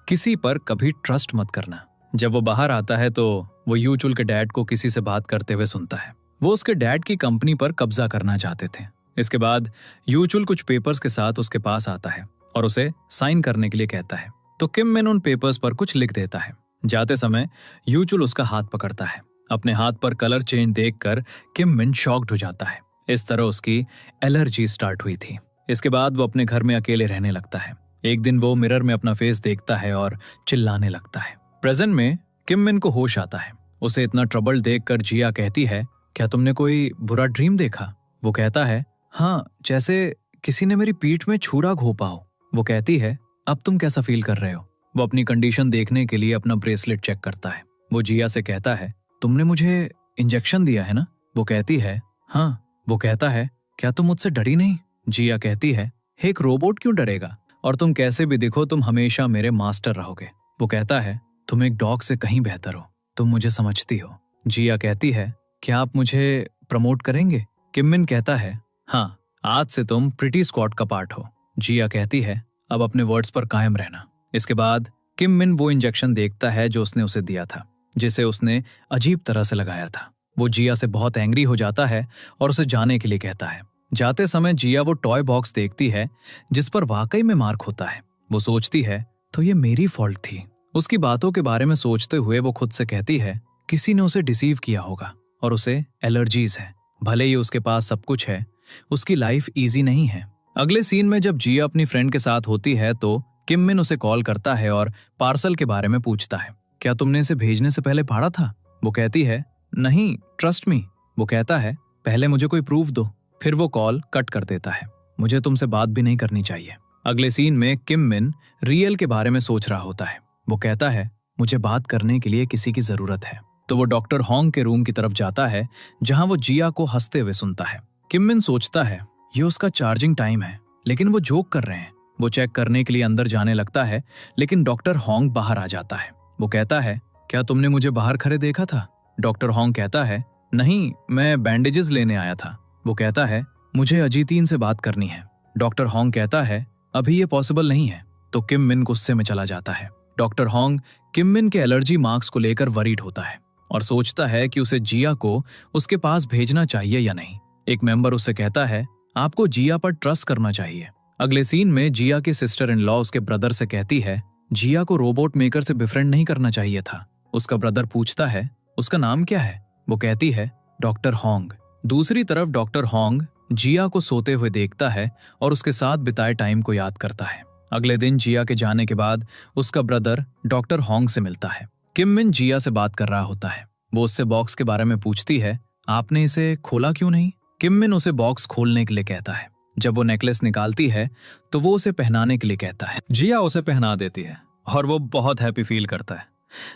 किसी पर कभी ट्रस्ट मत करना। जब वो बाहर आता है तो वो यूचुल के डैड को किसी से बात करते हुए सुनता है। वो उसके डैड की कंपनी पर कब्जा करना चाहते थे। इसके बाद यूचुल कुछ पेपर्स के साथ उसके पास आता है और उसे साइन करने के लिए कहता है, तो किम मिन उन पेपर्स पर कुछ लिख देता है। जाते समय यूचुल उसका हाथ पकड़ता है। अपने हाथ पर कलर चेंज देखकर किम मिन शॉक्ड हो जाता है। इस तरह उसकी एलर्जी स्टार्ट हुई थी। इसके बाद वो अपने घर में अकेले रहने लगता है। एक दिन वो मिरर में अपना फेस देखता है और चिल्लाने लगता है। प्रेजेंट में किम मिन को होश आता है। उसे इतना ट्रबल देखकर जिया कहती है, क्या तुमने कोई बुरा ड्रीम देखा? वो कहता है, हाँ, जैसे किसी ने मेरी पीठ में छुरा घोंपा हो। वो कहती है, अब तुम कैसा फील कर रहे हो? वो अपनी कंडीशन देखने के लिए अपना ब्रेसलेट चेक करता है। वो जिया से कहता है, तुमने मुझे इंजेक्शन दिया है ना? वो कहती है, हाँ। वो कहता है, क्या तुम मुझसे डरी नहीं? जिया कहती है, एक रोबोट क्यों डरेगा, और तुम कैसे भी दिखो तुम हमेशा मेरे मास्टर रहोगे। वो कहता है, तुम एक डॉग से कहीं बेहतर हो, तुम मुझे समझती हो। जिया कहती है, क्या आप मुझे प्रमोट करेंगे? किम मिन कहता है, हाँ, आज से तुम प्रिटी स्क्वाड का पार्ट हो। जिया कहती है, अब अपने वर्ड्स पर कायम रहना। इसके बाद किम मिन वो इंजेक्शन देखता है जो उसने उसे दिया था, जिसे उसने अजीब तरह से लगाया था। वो जिया से बहुत एंग्री हो जाता है और उसे जाने के लिए कहता है। जाते समय जिया वो टॉय बॉक्स देखती है जिस पर वाकई में मार्क होता है। वो सोचती है, तो ये मेरी फॉल्ट थी। उसकी बातों के बारे में सोचते हुए वो खुद से कहती है, किसी ने उसे डिसीव किया होगा और उसे एलर्जीज है। भले ही उसके पास सब कुछ है, उसकी लाइफ इजी नहीं है। अगले सीन में जब जिया अपनी फ्रेंड के साथ होती है तो किम मिन उसे कॉल करता है और पार्सल के बारे में पूछता है, क्या तुमने इसे भेजने से पहले पढ़ा था? वो कहती है, नहीं, ट्रस्ट मी। वो कहता है, पहले मुझे कोई प्रूफ दो। फिर वो कॉल कट कर देता है। मुझे तुमसे बात भी नहीं करनी चाहिए। अगले सीन में किम मिन रियल के बारे में सोच रहा होता है। वो कहता है, मुझे बात करने के लिए किसी की जरूरत है। तो वो डॉक्टर हॉन्ग के रूम की तरफ जाता है जहां वो जिया को हंसते हुए सुनता है। किम मिन सोचता है, ये उसका चार्जिंग टाइम है, लेकिन वो जोक कर रहे हैं। वो चेक करने के लिए अंदर जाने लगता है, लेकिन डॉक्टर हॉन्ग बाहर आ जाता है। वो कहता है, क्या तुमने मुझे बाहर खड़े देखा था? डॉक्टर हॉन्ग कहता है, नहीं, मैं बैंडेजेस लेने आया था। वो कहता है, मुझे अजीतीन से बात करनी है। डॉक्टर हॉन्ग कहता है, अभी ये पॉसिबल नहीं है। तो किम मिन गुस्से में चला जाता है। डॉक्टर हॉन्ग किम मिन के एलर्जी मार्क्स को लेकर वरीड होता है और सोचता है कि उसे जिया को उसके पास भेजना चाहिए या नहीं। एक मेंबर उससे कहता है, आपको जिया पर ट्रस्ट करना चाहिए। अगले सीन में जिया की सिस्टर इन लॉ उसके ब्रदर से कहती है, जिया को रोबोट मेकर से बेफ्रेंड नहीं करना चाहिए था। उसका ब्रदर पूछता है, उसका नाम क्या है? वो कहती है, डॉक्टर हॉन्ग। दूसरी तरफ डॉक्टर हॉन्ग जिया को सोते हुए देखता है और उसके साथ बिताए टाइम को याद करता है। अगले दिन जिया के जाने के बाद उसका ब्रदर डॉक्टर हॉन्ग से मिलता है। किम मिन जिया से बात कर रहा होता है। वो उससे बॉक्स के बारे में पूछती है, आपने इसे खोला क्यों नहीं? किम मिन उसे बॉक्स खोलने के लिए कहता है। जब वो नेकलेस निकालती है तो वो उसे पहनाने के लिए कहता है। जिया उसे पहना देती है और वो बहुत हैप्पी फील करता है।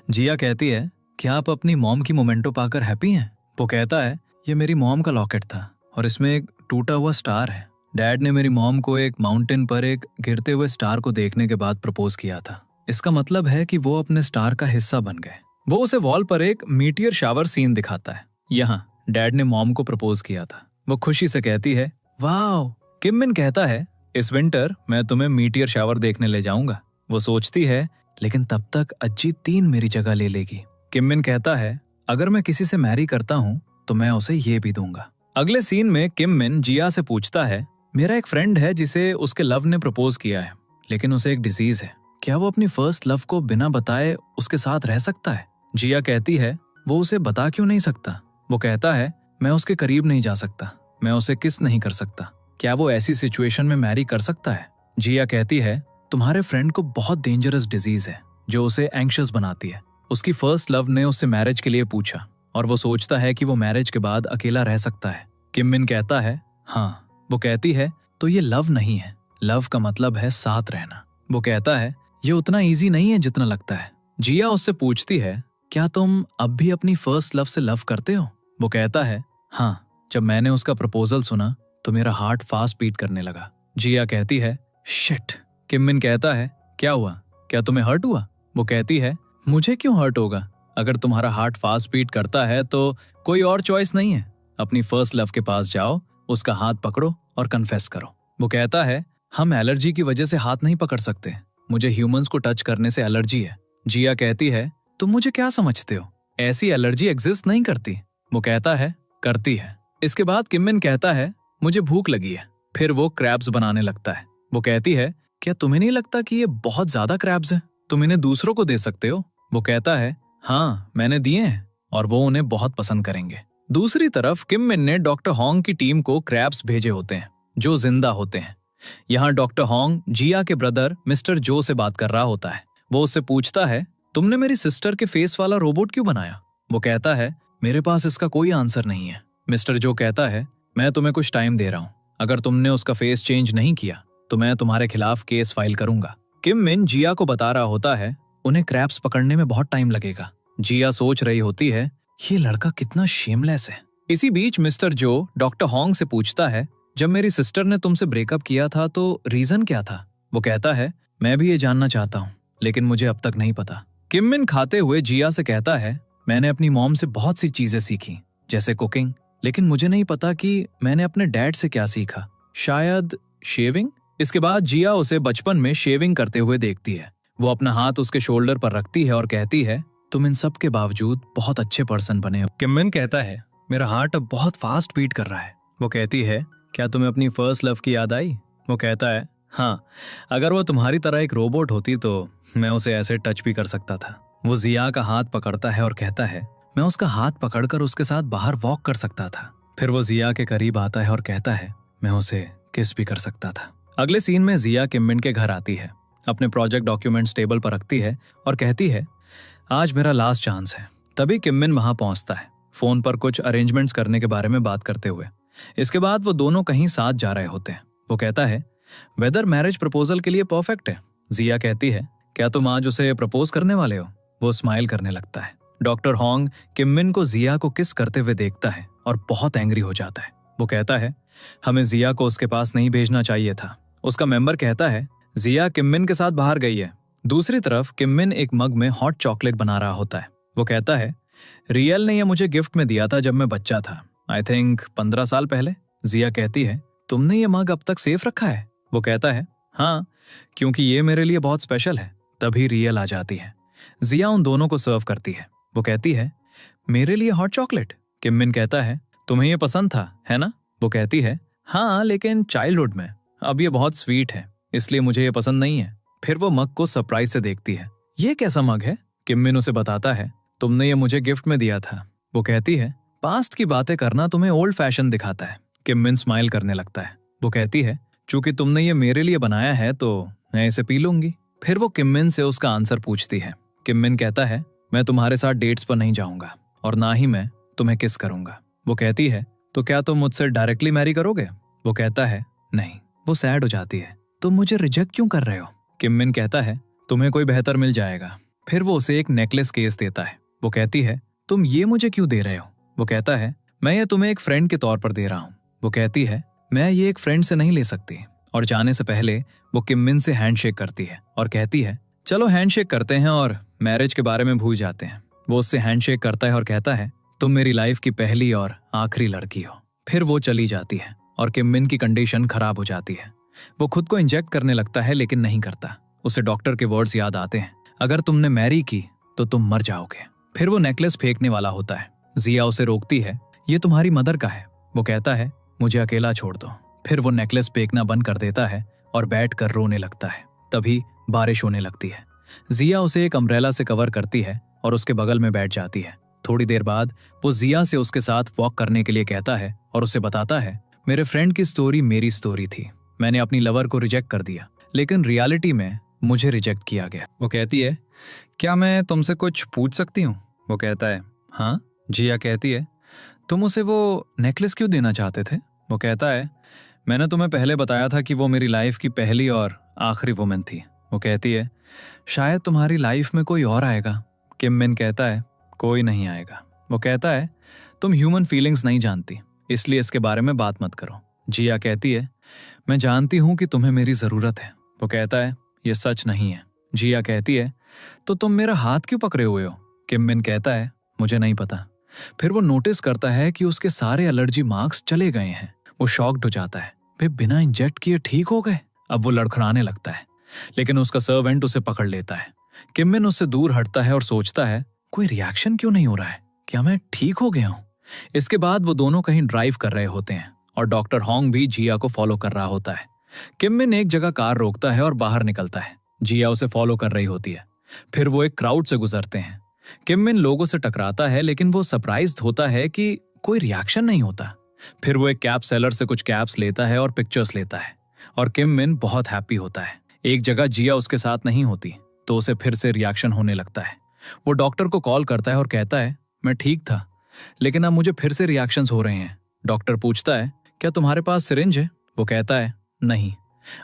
जिया कहती है, क्या आप अपनी मॉम की मोमेंटो पाकर हैप्पी हैं? वो कहता है, ये मेरी मॉम का लॉकेट था और इसमें एक टूटा हुआ स्टार है। डैड ने मेरी मॉम को एक माउंटेन पर एक गिरते हुए स्टार को देखने के बाद प्रपोज किया था। इसका मतलब है कि वो अपने स्टार का हिस्सा बन गए। वो उसे वॉल पर एक मीटियर शावर सीन दिखाता है। यहाँ डैड ने मॉम को प्रपोज किया था। वो खुशी से कहती है, वाह। किम मिन कहता है, इस विंटर मैं तुम्हें मीटियर शावर देखने ले जाऊंगा। वो सोचती है, लेकिन तब तक अजीतीन मेरी जगह ले लेगी। किम मिन कहता है, अगर मैं किसी से मैरी करता हूँ तो मैं उसे ये भी दूंगा। अगले सीन में किम मिन जिया से पूछता है, मेरा एक फ्रेंड है जिसे उसके लव ने प्रपोज किया है, लेकिन उसे एक डिजीज है। क्या वो अपनी फर्स्ट लव को बिना बताए उसके साथ रह सकता है? जिया कहती है, वो उसे बता क्यों नहीं सकता? वो कहता है, मैं उसके करीब नहीं जा सकता, मैं उसे किस नहीं कर सकता। क्या वो ऐसी सिचुएशन में मैरी कर सकता है? जिया कहती है, तुम्हारे फ्रेंड को बहुत डेंजरस डिजीज है जो उसे एंग्शियस बनाती है। उसकी फर्स्ट लव ने उससे मैरिज के लिए पूछा और वो सोचता है कि वो मैरिज के बाद अकेला रह सकता है। किम मिन कहता है, हाँ। वो कहती है, तो ये लव नहीं है, लव का मतलब है साथ रहना। वो कहता है, ये उतना इजी नहीं है जितना लगता है। जिया उससे पूछती है, क्या तुम अब भी अपनी फर्स्ट लव से लव करते हो? वो कहता है, हाँ। जब मैंने उसका प्रपोजल सुना तो मेरा हार्ट फास्ट बीट करने लगा। जिया कहती है, शिट। किम मिन कहता है, क्या हुआ? क्या तुम्हें हर्ट हुआ? वो कहती है, मुझे क्यों हर्ट होगा? अगर तुम्हारा हार्ट फास्ट बीट करता है तो कोई और चॉइस नहीं है। अपनी फर्स्ट लव के पास जाओ, उसका हाथ पकड़ो और कन्फेस करो। वो कहता है, हम एलर्जी की वजह से हाथ नहीं पकड़ सकते, मुझे ह्यूमंस को टच करने से एलर्जी है। जिया कहती है, तुम मुझे क्या समझते हो? ऐसी एलर्जी एग्जिस्ट नहीं करती। वो कहता है, करती है। इसके बाद किम मिन कहता है, मुझे भूख लगी है। फिर वो क्रैब्स बनाने लगता है। वो कहती है, क्या तुम्हें नहीं लगता कि ये बहुत ज्यादा क्रैब्स हैं? तुम इन्हें दूसरों को दे सकते हो? वो कहता है, हाँ, मैंने दिए हैं और वो उन्हें बहुत पसंद करेंगे। दूसरी तरफ किम मिन ने डॉक्टर हॉन्ग की टीम को क्रैब्स भेजे होते हैं जो जिंदा होते हैं। यहाँ डॉक्टर हॉन्ग जिया के ब्रदर मिस्टर जो से बात कर रहा होता है। वो उससे पूछता है, तुमने मेरी सिस्टर के फेस वाला रोबोट क्यों बनाया? वो कहता है, मेरे पास इसका कोई आंसर नहीं है। मिस्टर जो कहता है, मैं तुम्हें कुछ टाइम दे रहा हूँ, अगर तुमने उसका फेस चेंज नहीं किया तो मैं तुम्हारे खिलाफ केस फाइल करूंगा। किम मिन जिया को बता रहा होता है, उन्हें क्रैब्स पकड़ने में बहुत टाइम लगेगा। जिया सोच रही होती है, ये लड़का कितना शेमलेस है। इसी बीच मिस्टर जो डॉक्टर हॉन्ग से पूछता है, जब मेरी सिस्टर ने तुमसे ब्रेकअप किया था तो रीजन क्या था? वो कहता है, मैं भी ये जानना चाहता हूँ, लेकिन मुझे अब तक नहीं पता। किम मिन खाते हुए जिया से कहता है, मैंने अपनी मॉम से बहुत सी चीजें सीखी, जैसे कुकिंग, लेकिन मुझे नहीं पता कि मैंने अपने डैड से क्या सीखा। शायद शेविंग। इसके बाद जिया उसे बचपन में शेविंग करते हुए देखती है। वो अपना हाथ उसके शोल्डर पर रखती है और कहती है, तुम इन सब के बावजूद बहुत अच्छे पर्सन बने हो। किम मिन कहता है, मेरा हार्ट अब बहुत फास्ट बीट कर रहा है। वो कहती है, क्या तुम्हें अपनी फर्स्ट लव की याद आई? वो कहता है, हाँ, अगर वो तुम्हारी तरह एक रोबोट होती तो मैं उसे ऐसे टच भी कर सकता था। वो जिया का हाथ पकड़ता है और कहता है, मैं उसका हाथ पकड़कर उसके साथ बाहर वॉक कर सकता था। फिर वो जिया के करीब आता है और कहता है, मैं उसे किस भी कर सकता था। अगले सीन में जिया किम मिन के घर आती है, अपने प्रोजेक्ट डॉक्यूमेंट्स टेबल पर रखती है और कहती है, आज मेरा लास्ट चांस है। तभी किम मिन वहां पहुंचता है, फोन पर कुछ अरेंजमेंट्स करने के बारे में बात करते हुए। इसके बाद वो दोनों कहीं साथ जा रहे होते हैं। वो कहता है, वेदर मैरिज प्रपोजल के लिए परफेक्ट है। जिया कहती है, क्या तुम आज उसे प्रपोज करने वाले हो? वो स्माइल करने लगता है। डॉक्टर हॉन्ग किम मिन को जिया को किस करते हुए देखता है और बहुत एंग्री हो जाता है। वो कहता है, हमें जिया को उसके पास नहीं भेजना चाहिए था। उसका मेंबर कहता है, जिया किम मिन के साथ बाहर गई है। दूसरी तरफ किम मिन एक मग में हॉट चॉकलेट बना रहा होता है। वो कहता है, रियल ने ये मुझे गिफ्ट में दिया था जब मैं बच्चा था, आई थिंक 15 साल पहले। जिया कहती है, तुमने ये मग अब तक सेफ रखा है? वो कहता है, हाँ, क्योंकि ये मेरे लिए बहुत स्पेशल है। तभी रियल आ जाती है। जिया उन दोनों को सर्व करती है। वो कहती है, मेरे लिए हॉट चॉकलेट। किम मिन कहता है, तुम्हें ये पसंद था, है ना? वो कहती है, हाँ, लेकिन चाइल्डहुड में। अब ये बहुत स्वीट है, इसलिए मुझे ये पसंद नहीं है। फिर वो मग को सरप्राइज से देखती है। ये कैसा मग है? किम मिन उसे बताता है, तुमने ये मुझे गिफ्ट में दिया था। वो कहती है, पास्ट की बातें करना तुम्हें ओल्ड फैशन दिखाता है। किम मिन स्माइल करने लगता है। वो कहती है, चूंकि तुमने ये मेरे लिए बनाया है तो मैं इसे पी लूंगी। फिर वो किम मिन से उसका आंसर पूछती है। किम मिन कहता है, मैं तुम्हारे साथ डेट्स पर नहीं जाऊंगा और ना ही मैं तुम्हें किस करूंगा। वो कहती है, तो क्या तुम मुझसे डायरेक्टली मैरी करोगे? वो कहता है, नहीं। वो सैड हो जाती है, तुम मुझे रिजेक्ट क्यों कर रहे हो? किम मिन कहता है, तुम्हें कोई बेहतर मिल जाएगा। फिर वो उसे एक नेकलेस केस देता है। वो कहती है, तुम ये मुझे क्यों दे रहे हो? वो कहता है, मैं ये तुम्हें एक फ्रेंड के तौर पर दे रहा हूँ। वो कहती है, मैं ये एक फ्रेंड से नहीं ले सकती। और जाने से पहले वो किम मिन से हैंडशेक करती है और कहती है, चलो हैंडशेक करते हैं और मैरिज के बारे में भूल जाते हैं। वो उससे हैंडशेक करता है और कहता है, तुम मेरी लाइफ की पहली और आखिरी लड़की हो। फिर वो चली जाती है और किम मिन की कंडीशन खराब हो जाती है। वो खुद को इंजेक्ट करने लगता है लेकिन नहीं करता। उसे डॉक्टर के वर्ड्स याद आते हैं, अगर तुमने मैरी की तो तुम मर जाओगे। फिर वो नेकलेस फेंकने वाला होता है। जिया उसे रोकती है, ये तुम्हारी मदर का है। वो कहता है, मुझे अकेला छोड़ दो। फिर वो नेकलेस फेंकना बंद कर देता है और बैठ कर रोने लगता है। तभी बारिश होने लगती है। जिया उसे एक अम्ब्रेला से कवर करती है और उसके बगल में बैठ जाती है। थोड़ी देर बाद वो जिया से उसके साथ वॉक करने के लिए कहता है और उसे बताता है, मेरे फ्रेंड की स्टोरी मेरी स्टोरी थी। मैंने अपनी लवर को रिजेक्ट कर दिया, लेकिन रियलिटी में मुझे रिजेक्ट किया गया। वो कहती है, क्या मैं तुमसे कुछ पूछ सकती हूँ? वो कहता है, हाँ। जिया कहती है, तुम उसे वो नेकलेस क्यों देना चाहते थे? वो कहता है, मैंने तुम्हें पहले बताया था कि वो मेरी लाइफ की पहली और आखिरी वुमेन थी। वो कहती है, शायद तुम्हारी लाइफ में कोई और आएगा। किम मिन कहता है, कोई नहीं आएगा। वो कहता है, तुम ह्यूमन फीलिंग्स नहीं जानती, इसलिए इसके बारे में बात मत करो। जिया कहती है, मैं जानती हूं कि तुम्हें मेरी जरूरत है। वो कहता है, ये सच नहीं है। जिया कहती है, तो तुम मेरा हाथ क्यों पकड़े हुए हो? किम मिन कहता है, मुझे नहीं पता। फिर वो नोटिस करता है कि उसके सारे एलर्जी मार्क्स चले गए हैं। वो शॉक्ड हो जाता है, वे बिना इंजेक्ट किए ठीक हो गए। अब वो लड़खड़ाने लगता है, लेकिन उसका सर्वेंट उसे पकड़ लेता है। किम मिन उससे दूर हटता है और सोचता है, कोई रिएक्शन क्यों नहीं हो रहा है? क्या मैं ठीक हो गया हूँ? इसके बाद वो दोनों कहीं ड्राइव कर रहे होते हैं और डॉक्टर होंग भी जिया को फॉलो कर रहा होता है। किम मिन एक जगह कार रोकता है और बाहर निकलता है। जिया उसे फॉलो कर रही होती है। फिर वो एक क्राउड से गुजरते हैं। किम मिन लोगों से टकराता है, लेकिन वो सरप्राइज्ड होता है कि कोई रिएक्शन नहीं होता। फिर वो एक कैप सेलर से कुछ कैप्स लेता है और पिक्चर्स लेता है और किम मिन बहुत हैप्पी होता है। एक जगह जिया उसके साथ नहीं होती तो उसे फिर से रिएक्शन होने लगता है। वो डॉक्टर को कॉल करता है और कहता है, मैं ठीक था, लेकिन अब मुझे फिर से रिएक्शंस हो रहे हैं। डॉक्टर पूछता है, क्या तुम्हारे पास सिरिंज है? वो कहता है, नहीं।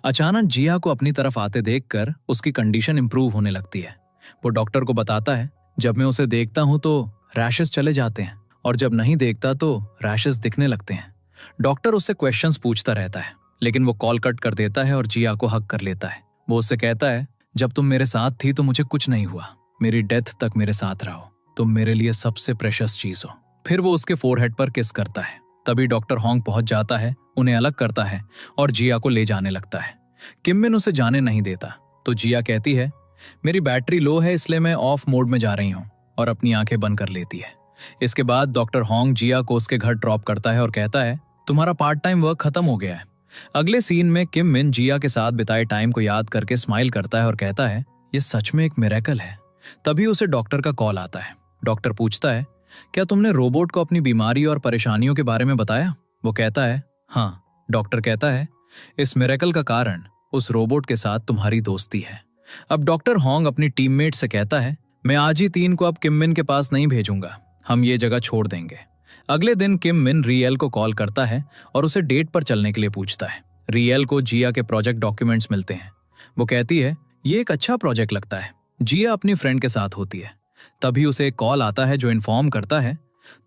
अचानक जिया को अपनी तरफ आते देखकर उसकी कंडीशन इंप्रूव होने लगती है। वो डॉक्टर को बताता है, जब मैं उसे देखता हूं तो रैशेस चले जाते हैं और जब नहीं देखता तो रैशेस दिखने लगते हैं। डॉक्टर उससे क्वेश्चंस पूछता रहता है, लेकिन वो कॉल कट कर देता है और जिया को हक कर लेता है। वो उससे कहता है, जब तुम मेरे साथ थी तो मुझे कुछ नहीं हुआ, मेरी डेथ तक मेरे साथ रहो, तुम मेरे लिए सबसे प्रेशियस चीज हो। फिर वो उसके फोरहेड पर किस करता है। तभी डॉक्टर होंग पहुंच जाता है, उन्हें अलग करता है और जिया को ले जाने लगता है। किम मिन उसे जाने नहीं देता तो जिया कहती है, मेरी बैटरी लो है इसलिए मैं ऑफ मोड में जा रही हूँ, और अपनी आंखें बंद कर लेती है। इसके बाद डॉक्टर होंग जिया को उसके घर ड्रॉप करता है और कहता है, तुम्हारा पार्ट टाइम वर्क खत्म हो गया है। अगले सीन में किम मिन जिया के साथ बिताए टाइम को याद करके स्माइल करता है और कहता है, ये सच में एक मिरेकल है। तभी उसे डॉक्टर का कॉल आता है। डॉक्टर पूछता है, क्या तुमने रोबोट को अपनी बीमारी और परेशानियों के बारे में बताया? वो कहता है, हाँ। डॉक्टर कहता है, इस मिरेकल का कारण उस रोबोट के साथ तुम्हारी दोस्ती है। अब डॉक्टर होंग अपनी टीममेट से कहता है, मैं आज ही 3 को अब किम मिन के पास नहीं भेजूंगा, हम ये जगह छोड़ देंगे। अगले दिन किम मिन रियल को कॉल करता है और उसे डेट पर चलने के लिए पूछता है। रियल को जिया के प्रोजेक्ट डॉक्यूमेंट्स मिलते हैं। वो कहती है, ये एक अच्छा प्रोजेक्ट लगता है। जिया अपनी फ्रेंड के साथ होती है। तभी उसे एक कॉल आता है जो इन्फॉर्म करता है,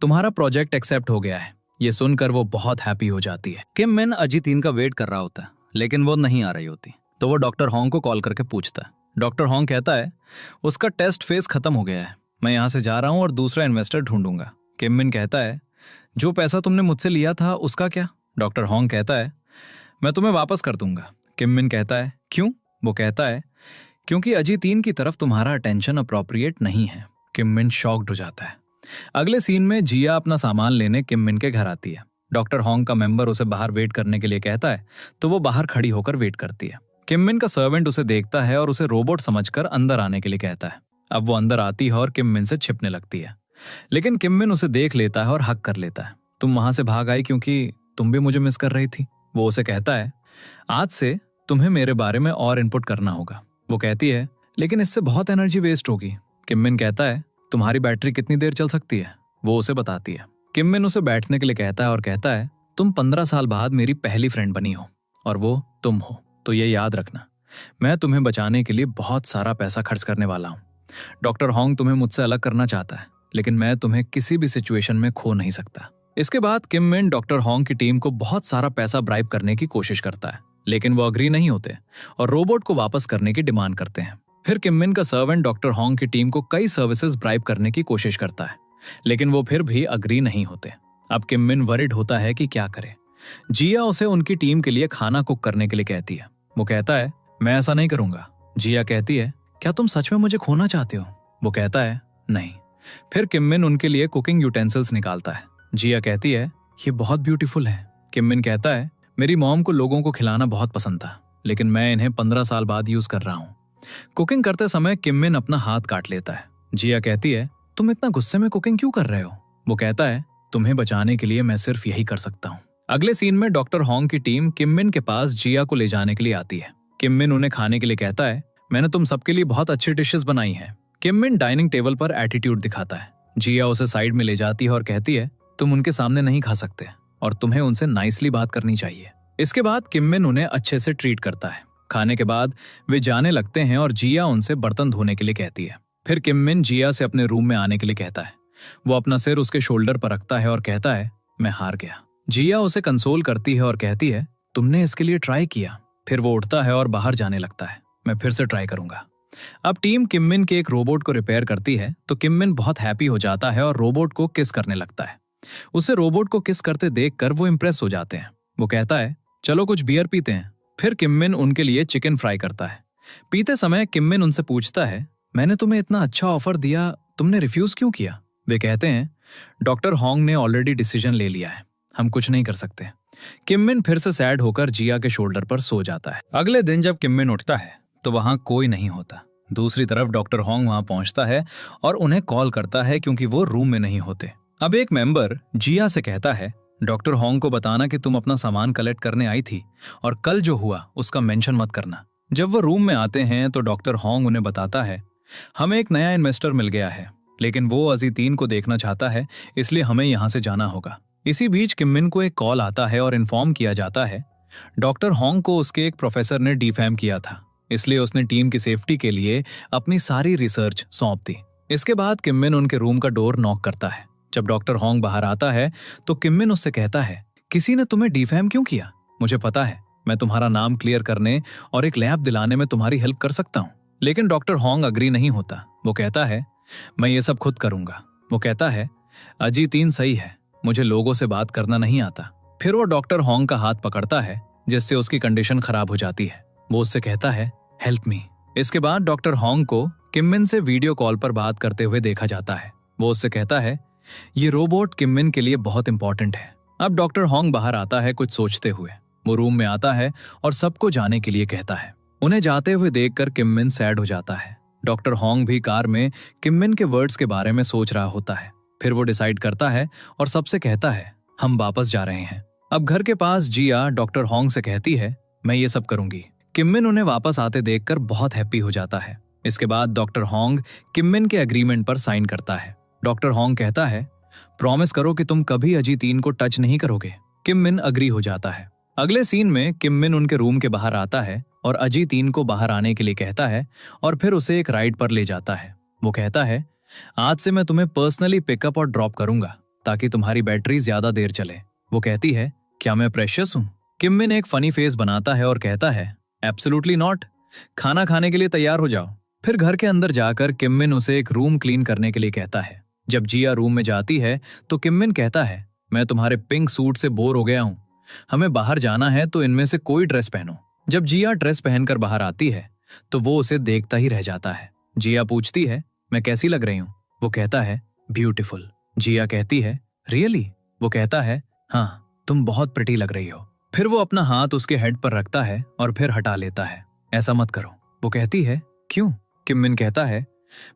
तुम्हारा प्रोजेक्ट एक्सेप्ट हो गया है। ये सुनकर वो बहुत हैप्पी हो जाती है। किम मिन अजी 3 का वेट कर रहा होता है, लेकिन वो नहीं आ रही होती, तो वो डॉक्टर होंग को कॉल करके पूछता है। डॉक्टर होंग कहता है, उसका टेस्ट फेज खत्म हो गया है, मैं यहाँ से जा रहा हूँ और दूसरा इन्वेस्टर ढूंढूंगा। किम मिन कहता है, जो पैसा तुमने मुझसे लिया था उसका क्या? डॉक्टर हॉन्ग कहता है, मैं तुम्हें वापस कर दूंगा। किम मिन कहता है, क्यों? वो कहता है, क्योंकि अजी 3 की तरफ तुम्हारा अटेंशन अप्रोप्रिएट नहीं है। किम मिन शॉक्ड हो जाता है। अगले सीन में जिया अपना सामान लेने किम मिन के घर आती है। डॉक्टर हॉन्ग का मेंबर उसे बाहर वेट करने के लिए कहता है, तो वो बाहर खड़ी होकर वेट करती है। किम मिन का सर्वेंट उसे देखता है और उसे रोबोट समझकर अंदर आने के लिए कहता है। अब वो अंदर आती है और किम मिन से छिपने लगती है, लेकिन किम मिन उसे देख लेता है और हक कर लेता है। तुम वहां से भाग आई क्योंकि तुम भी मुझे मिस कर रही थी। वो उसे कहता है, आज से तुम्हें मेरे बारे में और इनपुट करना होगा। वो कहती है, लेकिन इससे बहुत एनर्जी वेस्ट होगी। किम मिन कहता है, तुम्हारी बैटरी कितनी देर चल सकती है? वो उसे बताती है। किम मिन उसे बैठने के लिए कहता है और कहता है, तुम 15 साल बाद मेरी पहली फ्रेंड बनी हो और वो तुम हो, तो ये याद रखना, मैं तुम्हें बचाने के लिए बहुत सारा पैसा खर्च करने वाला हूँ। डॉक्टर हॉन्ग तुम्हें मुझसे अलग करना चाहता है, लेकिन मैं तुम्हें किसी भी सिचुएशन में खो नहीं सकता। इसके बाद किम मिन डॉक्टर हॉन्ग की टीम को बहुत सारा पैसा ब्राइब करने की कोशिश करता है, लेकिन वो अग्री नहीं होते और रोबोट को वापस करने की डिमांड करते हैं। फिर किम मिन का सर्वेंट डॉक्टर हॉन्ग की टीम को कई सर्विसेज ब्राइब करने की कोशिश करता है, लेकिन वो फिर भी अग्री नहीं होते। अब किम मिन वरिड होता है कि क्या करे। जिया उसे उनकी टीम के लिए खाना कुक करने के लिए कहती है। वो कहता है, मैं ऐसा नहीं करूंगा। जिया कहती है, क्या तुम सच में मुझे खोना चाहते हो? वो कहता है, नहीं। फिर किम मिन उनके लिए कुकिंग यूटेंसिल्स निकालता है। जिया कहती है, ये बहुत ब्यूटीफुल है। किम मिन कहता है, मेरी मॉम को लोगों को खिलाना बहुत पसंद था, लेकिन मैं इन्हें 15 साल बाद यूज कर रहा हूँ। कुकिंग करते समय किम मिन अपना हाथ काट लेता है। जिया कहती है, तुम इतना गुस्से में कुकिंग क्यों कर रहे हो? वो कहता है, तुम्हें बचाने के लिए मैं सिर्फ यही कर सकता हूँ। अगले सीन में डॉक्टर हॉन्ग की टीम किम मिन के पास जिया को ले जाने के लिए आती है। किम मिन उन्हें खाने के लिए कहता है, मैंने तुम सबके लिए बहुत अच्छी डिशेस बनाई हैं। किम मिन डाइनिंग टेबल पर एटीट्यूड दिखाता है। जिया उसे साइड में ले जाती है और कहती है, तुम उनके सामने नहीं खा सकते और तुम्हें उनसे नाइसली बात करनी चाहिए। इसके बाद किम मिन उन्हें अच्छे से ट्रीट करता है। खाने के बाद वे जाने लगते हैं और जिया उनसे बर्तन धोने के लिए कहती है। फिर किम मिन जिया से अपने रूम में आने के लिए कहता है। वो अपना सिर उसके शोल्डर पर रखता है और कहता है, मैं हार गया। जिया उसे कंसोल करती है और कहती है, तुमने इसके लिए ट्राई किया। फिर वो उठता है और बाहर जाने लगता है। मैं फिर से ट्राई करूंगा। अब टीम किम मिन के एक रोबोट को रिपेयर करती है, तो किम मिन बहुत हैप्पी हो जाता है और रोबोट को किस करने लगता है। उसे रोबोट को किस करते देखकर वो इम्प्रेस हो जाते हैं। वो कहता है, चलो कुछ बियर पीते हैं। फिर किम मिन उनके लिए चिकन फ्राई करता है। पीते समय किम मिन उनसे पूछता है, मैंने तुम्हें इतना अच्छा ऑफर दिया, तुमने रिफ्यूज क्यों किया? वे कहते हैं, डॉक्टर हॉन्ग ने ऑलरेडी डिसीजन ले लिया है, हम कुछ नहीं कर सकते। किम मिन फिर से सैड होकर जिया के शोल्डर पर सो जाता है। अगले दिन जब किम मिन उठता है तो वहां कोई नहीं होता। दूसरी तरफ डॉक्टर हॉन्ग वहां पहुंचता है और उन्हें कॉल करता है क्योंकि वो रूम में नहीं होते। अब एक मेंबर जिया से कहता है, डॉक्टर हॉन्ग को बताना कि तुम अपना सामान कलेक्ट करने आई थी और कल जो हुआ उसका मेंशन मत करना। जब वो रूम में आते हैं तो डॉक्टर हॉन्ग उन्हें बताता है, हमें एक नया इन्वेस्टर मिल गया है, लेकिन वो अजी 3 को देखना चाहता है, इसलिए हमें यहाँ से जाना होगा। इसी बीच किम मिन को एक कॉल आता है और इन्फॉर्म किया जाता है, डॉक्टर हॉन्ग को उसके एक प्रोफेसर ने डिफेम किया था, इसलिए उसने टीम की सेफ्टी के लिए अपनी सारी रिसर्च सौंप दी। इसके बाद किम मिन उनके रूम का डोर नॉक करता है। जब डॉक्टर हॉन्ग बाहर आता है तो किम मिन उससे कहता है, किसी ने तुम्हें डिफेम क्यों किया? मुझे पता है, मैं तुम्हारा नाम क्लियर करने और एक लैब दिलाने में तुम्हारी हेल्प कर सकता हूँ। लेकिन डॉक्टर हॉन्ग अग्री नहीं होता। वो कहता है, मैं ये सब खुद करूंगा। वो कहता है, अजी 3 सही है, मुझे लोगों से बात करना नहीं आता। फिर वो डॉक्टर हॉन्ग का हाथ पकड़ता है, जिससे उसकी कंडीशन खराब हो जाती है। वो उससे कहता है, हेल्प मी। इसके बाद डॉक्टर हॉन्ग को किम मिन से वीडियो कॉल पर बात करते हुए देखा जाता है। वो उससे कहता है, ये रोबोट किम मिन के लिए बहुत इंपॉर्टेंट है। अब डॉक्टर हॉन्ग बाहर आता है कुछ सोचते हुए। वो रूम में आता है और सबको जाने के लिए कहता है। उन्हें जाते हुए देखकर किम मिन सैड हो जाता है। डॉक्टर हॉन्ग भी कार में किम मिन के वर्ड्स के बारे में सोच रहा होता है। फिर वो डिसाइड करता है और सबसे कहता है, हम वापस जा रहे हैं। अब घर के पास जिया डॉक्टर हॉन्ग से कहती है, मैं ये सब करूंगी। किम मिन उन्हें वापस आते देखकर बहुत हैप्पी हो जाता है। इसके बाद डॉक्टर हॉन्ग किम मिन के एग्रीमेंट पर साइन करता है। डॉक्टर हॉन्ग कहता है, प्रॉमिस करो कि तुम कभी अजी 3 को टच नहीं करोगे। किम मिन अग्री हो जाता है। अगले सीन में किम मिन उनके रूम के बाहर आता है और अजी 3 को बाहर आने के लिए कहता है और फिर उसे एक राइड पर ले जाता है। वो कहता है, आज से मैं तुम्हें पर्सनली पिकअप और ड्रॉप करूंगा ताकि तुम्हारी बैटरी ज्यादा देर चले। वो कहती है, क्या मैं प्रेशियस हूँ? किम मिन एक फनी फेस बनाता है और कहता है, एब्सोल्युटली नॉट। खाना खाने के लिए तैयार हो जाओ। फिर घर के अंदर जाकर किम मिन उसे एक रूम क्लीन करने के लिए कहता है। जब जिया रूम में जाती है तो किम मिन कहता है, मैं तुम्हारे पिंक सूट से बोर हो गया हूं, हमें बाहर जाना है तो इनमें से कोई ड्रेस पहनो। जब जिया ड्रेस पहनकर बाहर आती है तो वो उसे देखता ही रह जाता है। जिया पूछती है, मैं कैसी लग रही हूं? वो कहता है, ब्यूटीफुल। जिया कहती है, रियली? वो कहता है, हाँ, तुम बहुत प्रिटी लग रही हो। फिर वो अपना हाथ उसके हेड पर रखता है और फिर हटा लेता है। ऐसा मत करो। वो कहती है, क्यों? किम मिन कहता है,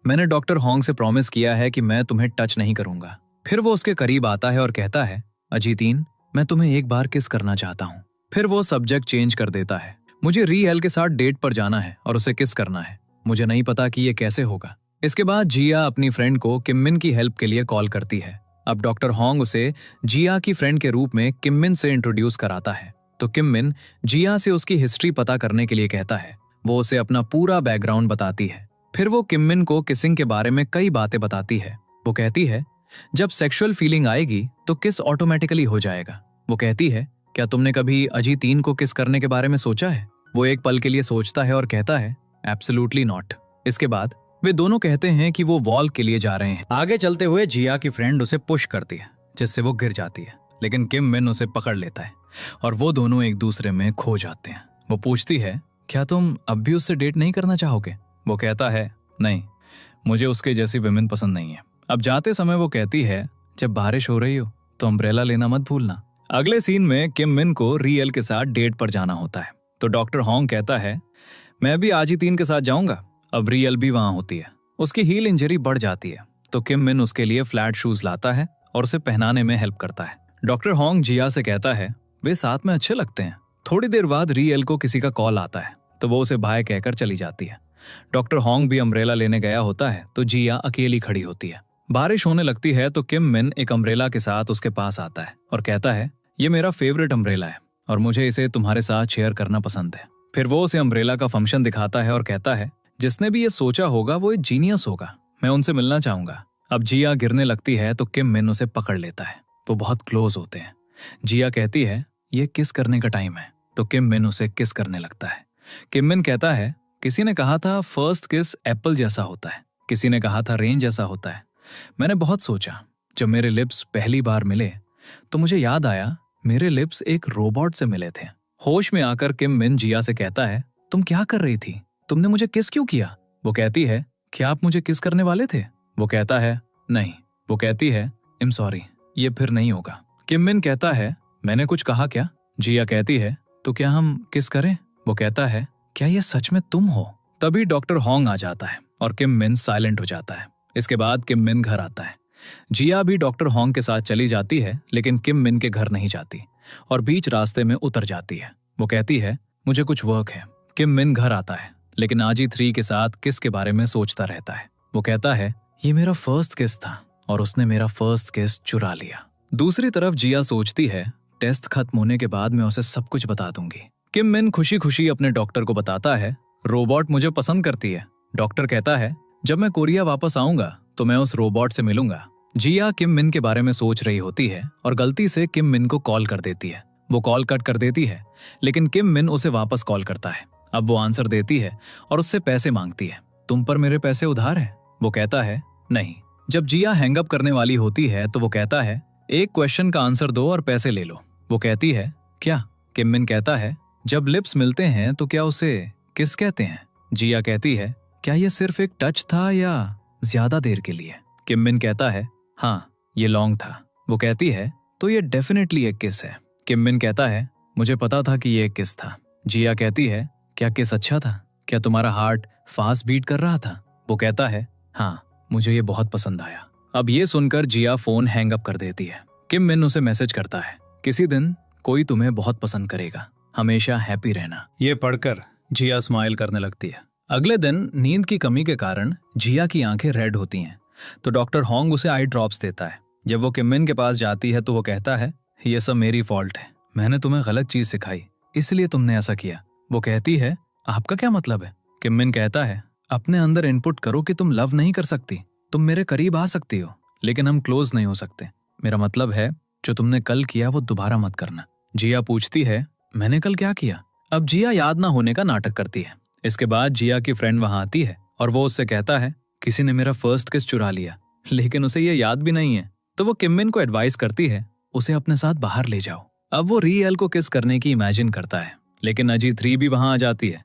मैंने डॉक्टर होंग से प्रॉमिस किया है कि मैं तुम्हें टच नहीं करूंगा। फिर वो उसके करीब आता है और कहता है, अजीतीन, मैं तुम्हें एक बार किस करना चाहता हूँ। फिर वो सब्जेक्ट चेंज कर देता है। मुझे री एल के साथ डेट पर जाना है और उसे किस करना है। मुझे नहीं पता कि ये कैसे होगा। इसके बाद जिया अपनी फ्रेंड को किम मिन की हेल्प के लिए कॉल करती है। अब डॉक्टर होंग उसे जिया की फ्रेंड के रूप में किम मिन से इंट्रोड्यूस कराता है। तो किम मिन जिया से उसकी हिस्ट्री पता करने के लिए कहता है। वो उसे अपना पूरा बैकग्राउंड बताती है। फिर वो किम मिन को किसिंग के बारे में कई बातें बताती है। वो कहती है, जब सेक्सुअल फीलिंग आएगी तो किस ऑटोमेटिकली हो जाएगा। वो कहती है, क्या तुमने कभी अजीतीन को किस करने के बारे में सोचा है? वो एक पल के लिए सोचता है और कहता है, एब्सोल्युटली नॉट। इसके बाद वे दोनों कहते हैं कि वो वॉल के लिए जा रहे हैं। आगे चलते हुए जिया की फ्रेंड उसे पुश करती है जिससे वो गिर जाती है, लेकिन किम मिन उसे पकड़ लेता है और वो दोनों एक दूसरे में खो जाते हैं। वो पूछती है, क्या तुम अब भी उससे डेट नहीं करना चाहोगे? वो कहता है, नहीं, मुझे उसके जैसी विमेन पसंद नहीं है। अब जाते समय वो कहती है, जब बारिश हो रही हो तो अम्ब्रेला लेना मत भूलना। अगले सीन में किम मिन को रियल के साथ डेट पर जाना होता है तो डॉक्टर होंग कहता है, मैं भी अजीतीन के साथ जाऊंगा। अब रियल भी वहां होती है। उसकी हील इंजरी बढ़ जाती है तो किम मिन उसके लिए फ्लैट शूज लाता है और उसे पहनाने में हेल्प करता है। डॉक्टर होंग जिया से कहता है, वे साथ में अच्छे लगते हैं। थोड़ी देर बाद रियल को किसी का कॉल आता है तो वो उसे बाय कहकर चली जाती है। डॉक्टर होंग भी अम्ब्रेला लेने गया होता है तो जिया अकेली खड़ी होती है। बारिश होने लगती है तो किम मिन एक अम्ब्रेला के साथ उसके पास आता है और कहता है, ये मेरा फेवरेट अम्ब्रेला है और मुझे इसे तुम्हारे साथ शेयर करना पसंद है। फिर वो उसे अम्ब्रेला का फंक्शन दिखाता है और कहता है, जिसने भी ये सोचा होगा वो एक जीनियस होगा, मैं उनसे मिलना चाहूंगा। अब जिया गिरने लगती है तो किम मिन उसे पकड़ लेता है। वो बहुत क्लोज होते हैं। जिया कहती है, ये किस करने का टाइम है, तो किम मिन उसे किस करने लगता है। किम मिन कहता है, किसी ने कहा था फर्स्ट किस एप्पल जैसा होता है, किसी ने कहा था रेन जैसा होता है। मैंने बहुत सोचा। जब मेरे लिप्स पहली बार मिले तो मुझे याद आया मेरे लिप्स एक रोबोट से मिले थे। होश में आकर किम मिन जिया से कहता है, तुम क्या कर रही थी? तुमने मुझे किस क्यों किया? वो कहती है, क्या आप मुझे किस करने वाले थे? वो कहता है, नहीं। वो कहती है, आई एम सॉरी, ये फिर नहीं होगा। किम मिन कहता है, मैंने कुछ कहा क्या? जिया कहती है, तो क्या हम किस करें? वो कहता है, क्या ये सच में तुम हो? तभी डॉक्टर होंग आ जाता है और किम मिन साइलेंट हो जाता है। इसके बाद किम मिन घर आता है। जिया भी डॉक्टर होंग के साथ चली जाती है लेकिन किम मिन के घर नहीं जाती और बीच रास्ते में उतर जाती है। वो कहती है, मुझे कुछ वर्क है। किम मिन घर आता है लेकिन आजी 3 के साथ किस के बारे में सोचता रहता है। वो कहता है, ये मेरा फर्स्ट किस था और उसने मेरा फर्स्ट किस चुरा लिया। दूसरी तरफ जिया सोचती है, टेस्ट खत्म होने के बाद मैं उसे सब कुछ बता दूंगी। किम मिन खुशी खुशी अपने डॉक्टर को बताता है, रोबोट मुझे पसंद करती है। डॉक्टर कहता है, जब मैं कोरिया वापस आऊंगा तो मैं उस रोबोट से मिलूंगा। जिया किम मिन के बारे में सोच रही होती है और गलती से किम मिन को कॉल कर देती है। वो कॉल कट कर देती है लेकिन किम मिन उसे वापस कॉल करता है। अब वो आंसर देती है और उससे पैसे मांगती है। तुम पर मेरे पैसे उधार है? वो कहता है, नहीं। जब जिया हैंगअप करने वाली होती है तो वो कहता है, एक क्वेश्चन का आंसर दो और पैसे ले लो। वो कहती है, क्या? किम मिन कहता है, जब लिप्स मिलते हैं तो क्या उसे किस कहते हैं? जिया कहती है, क्या ये सिर्फ एक टच था या ज्यादा देर के लिए? किम मिन कहता है, हाँ, ये लॉन्ग था। वो कहती है, तो ये डेफिनेटली एक किस है। किम मिन कहता है, मुझे पता था कि ये एक किस था। जिया कहती है, क्या किस अच्छा था? क्या तुम्हारा हार्ट फास्ट बीट कर रहा था? वो कहता है, हाँ, मुझे ये बहुत पसंद आया। अब ये सुनकर जिया फोन हैंग अप कर देती है। किम मिन उसे मैसेज करता है, किसी दिन कोई तुम्हें बहुत पसंद करेगा, हमेशा हैप्पी रहना। ये पढ़कर जिया स्माइल करने लगती है। अगले दिन नींद की कमी के कारण जिया की आंखें रेड होती हैं तो डॉक्टर होंग उसे आई ड्रॉप्स देता है। जब वो किम मिन के पास जाती है तो वो कहता है, ये सब मेरी फॉल्ट है, मैंने तुम्हें गलत चीज सिखाई इसलिए तुमने ऐसा किया। वो कहती है, आपका क्या मतलब है? किम मिन कहता है, अपने अंदर इनपुट करो कि तुम लव नहीं कर सकती। तुम मेरे करीब आ सकती हो लेकिन हम क्लोज नहीं हो सकते। मेरा मतलब है, जो तुमने कल किया वो दोबारा मत करना। जिया पूछती है, मैंने कल क्या किया? अब जिया याद ना होने का नाटक करती है। इसके बाद जिया की फ्रेंड वहां आती है और वो उससे कहता है किसी ने मेरा फर्स्ट किस चुरा लिया, लेकिन उसे ये याद भी नहीं है। तो वो किम मिन को एडवाइस करती है उसे अपने साथ बाहर ले जाओ। अब वो री एल को किस करने की इमेजिन करता है, लेकिन अजी 3 भी वहां आ जाती है।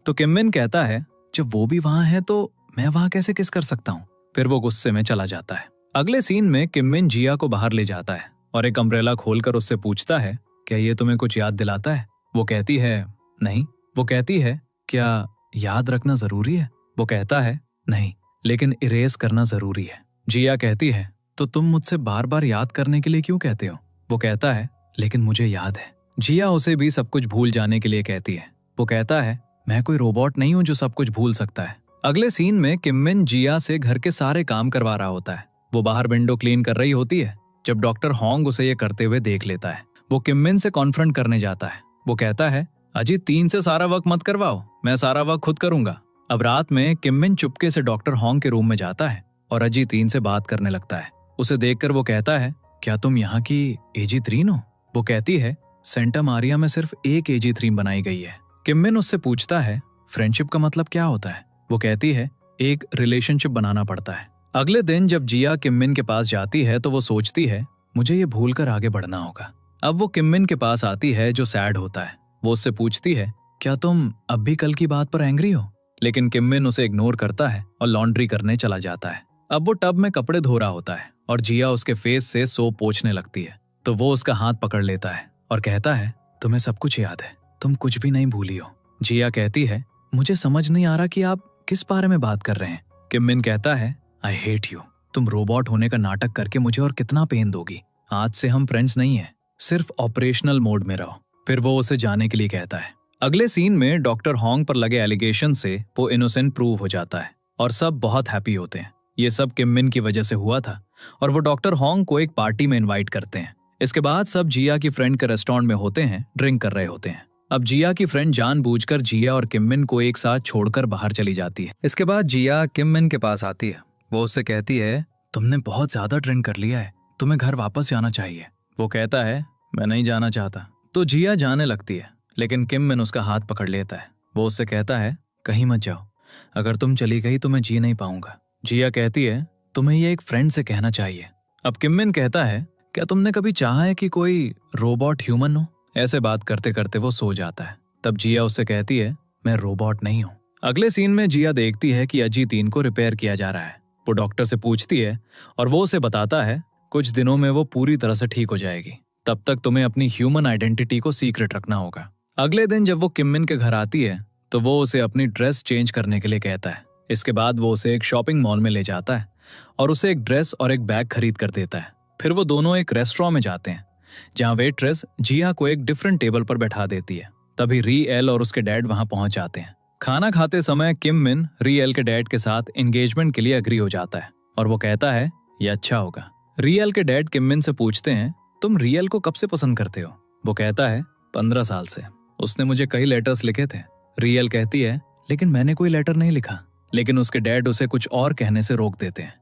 तो किम मिन कहता है जब वो भी वहां है तो मैं वहां कैसे किस कर सकता हूँ। फिर वो गुस्से में चला जाता है। अगले सीन में किम मिन जिया को बाहर ले जाता है और एक अम्ब्रेला खोलकर उससे पूछता है क्या ये तुम्हें कुछ याद दिलाता है। वो कहती है नहीं। वो कहती है क्या याद रखना जरूरी है। वो कहता है नहीं, लेकिन इरेज करना जरूरी है। जिया कहती है तो तुम मुझसे बार बार याद करने के लिए क्यों कहते हो। वो कहता है लेकिन मुझे याद है। जिया उसे भी सब कुछ भूल जाने के लिए कहती है। वो कहता है मैं कोई रोबोट नहीं हूं जो सब कुछ भूल सकता है। अगले सीन में किम मिन जिया से घर के सारे काम करवा रहा होता है। वो बाहर विंडो क्लीन कर रही होती है जब डॉक्टर होंग उसे ये करते हुए देख लेता है। वो किम मिन से कॉन्फ्रंट करने जाता है। वो कहता है अजी 3 से सारा वर्क मत करवाओ, मैं सारा वर्क खुद करूंगा। अब रात में किम मिन चुपके से डॉक्टर होंग के रूम में जाता है और अजी 3 से बात करने लगता है। उसे देखकर वो कहता है क्या तुम यहाँ की एजी 3 हो। वो कहती है सेंटा मारिया में सिर्फ एक एजी 3 बनाई गई है। किम मिन उससे पूछता है फ्रेंडशिप का मतलब क्या होता है। वो कहती है एक रिलेशनशिप बनाना पड़ता है। अगले दिन जब जिया किम मिन के पास जाती है तो वो सोचती है मुझे ये भूलकर आगे बढ़ना होगा। अब वो किम मिन के पास आती है जो सैड होता है। वो उससे पूछती है क्या तुम अब भी कल की बात पर एंग्री हो। लेकिन किम मिन उसे इग्नोर करता है और लॉन्ड्री करने चला जाता है। अब वो टब में कपड़े धो रहा होता है और जिया उसके फेस से सोप पोंछने लगती है। तो वो उसका हाथ पकड़ लेता है और कहता है तुम्हें सब कुछ याद है, तुम कुछ भी नहीं भूली हो। जिया कहती है मुझे समझ नहीं आ रहा कि आप किस बारे में बात कर रहे हैं। किम मिन कहता है आई हेट यू, तुम रोबोट होने का नाटक करके मुझे और कितना पेन दोगी। आज से हम फ्रेंड्स नहीं है, सिर्फ ऑपरेशनल मोड में रहो। फिर वो उसे जाने के लिए कहता है। अगले सीन में डॉक्टर होंग पर लगे एलिगेशन से वो इनोसेंट प्रूव हो जाता है और सब बहुत हैप्पी होते हैं। ये सब किम मिन की वजह से हुआ था और वो डॉक्टर होंग को एक पार्टी में इनवाइट करते हैं। इसके बाद सब जिया की फ्रेंड के रेस्टोरेंट में होते हैं, ड्रिंक कर रहे होते हैं। अब जिया की फ्रेंड जानबूझकर जिया और किम मिन को एक साथ छोड़कर बाहर चली जाती है। इसके बाद जिया किम मिन के पास आती है। वो उससे कहती है तुमने बहुत ज्यादा ड्रिंक कर लिया है, तुम्हें घर वापस जाना चाहिए। वो कहता है मैं नहीं जाना चाहता। तो जिया जाने लगती है, लेकिन किम मिन उसका हाथ पकड़ लेता है। वो उससे कहता है कहीं मत जाओ, अगर तुम चली गई तो मैं जी नहीं पाऊंगा। जिया कहती है तुम्हें ये एक फ्रेंड से कहना चाहिए। अब किम मिन कहता है क्या तुमने कभी चाहा है कि कोई रोबोट ह्यूमन हो। ऐसे बात करते करते वो सो जाता है। तब जिया उससे कहती है मैं रोबोट नहीं हूँ। अगले सीन में जिया देखती है कि अजी 3 को रिपेयर किया जा रहा है। वो डॉक्टर से पूछती है और वो उसे बताता है कुछ दिनों में वो पूरी तरह से ठीक हो जाएगी, तब तक तुम्हें अपनी ह्यूमन आइडेंटिटी को सीक्रेट रखना होगा। अगले दिन जब वो किम मिन के घर आती है तो वो उसे अपनी ड्रेस चेंज करने के लिए कहता है। इसके बाद वो उसे एक शॉपिंग मॉल में ले जाता है और उसे एक ड्रेस और एक बैग खरीद कर देता है। फिर वो दोनों एक रेस्टोरेंट में जाते हैं जहाँ वेट्रेस जिया को एक डिफरेंट टेबल पर बैठा देती है। तभी री एल और उसके डैड वहां पहुंच जाते हैं। खाना खाते समय किम मिन री एल के डैड के साथ एंगेजमेंट के लिए अग्री हो जाता है और वो कहता है ये अच्छा होगा। री एल के डैड किम मिन से पूछते हैं तुम री एल को कब से पसंद करते हो। वो कहता है 15 साल से, उसने मुझे कई लेटर्स लिखे थे। री एल कहती है लेकिन मैंने कोई लेटर नहीं लिखा। लेकिन उसके डैड उसे कुछ और कहने से रोक देते हैं।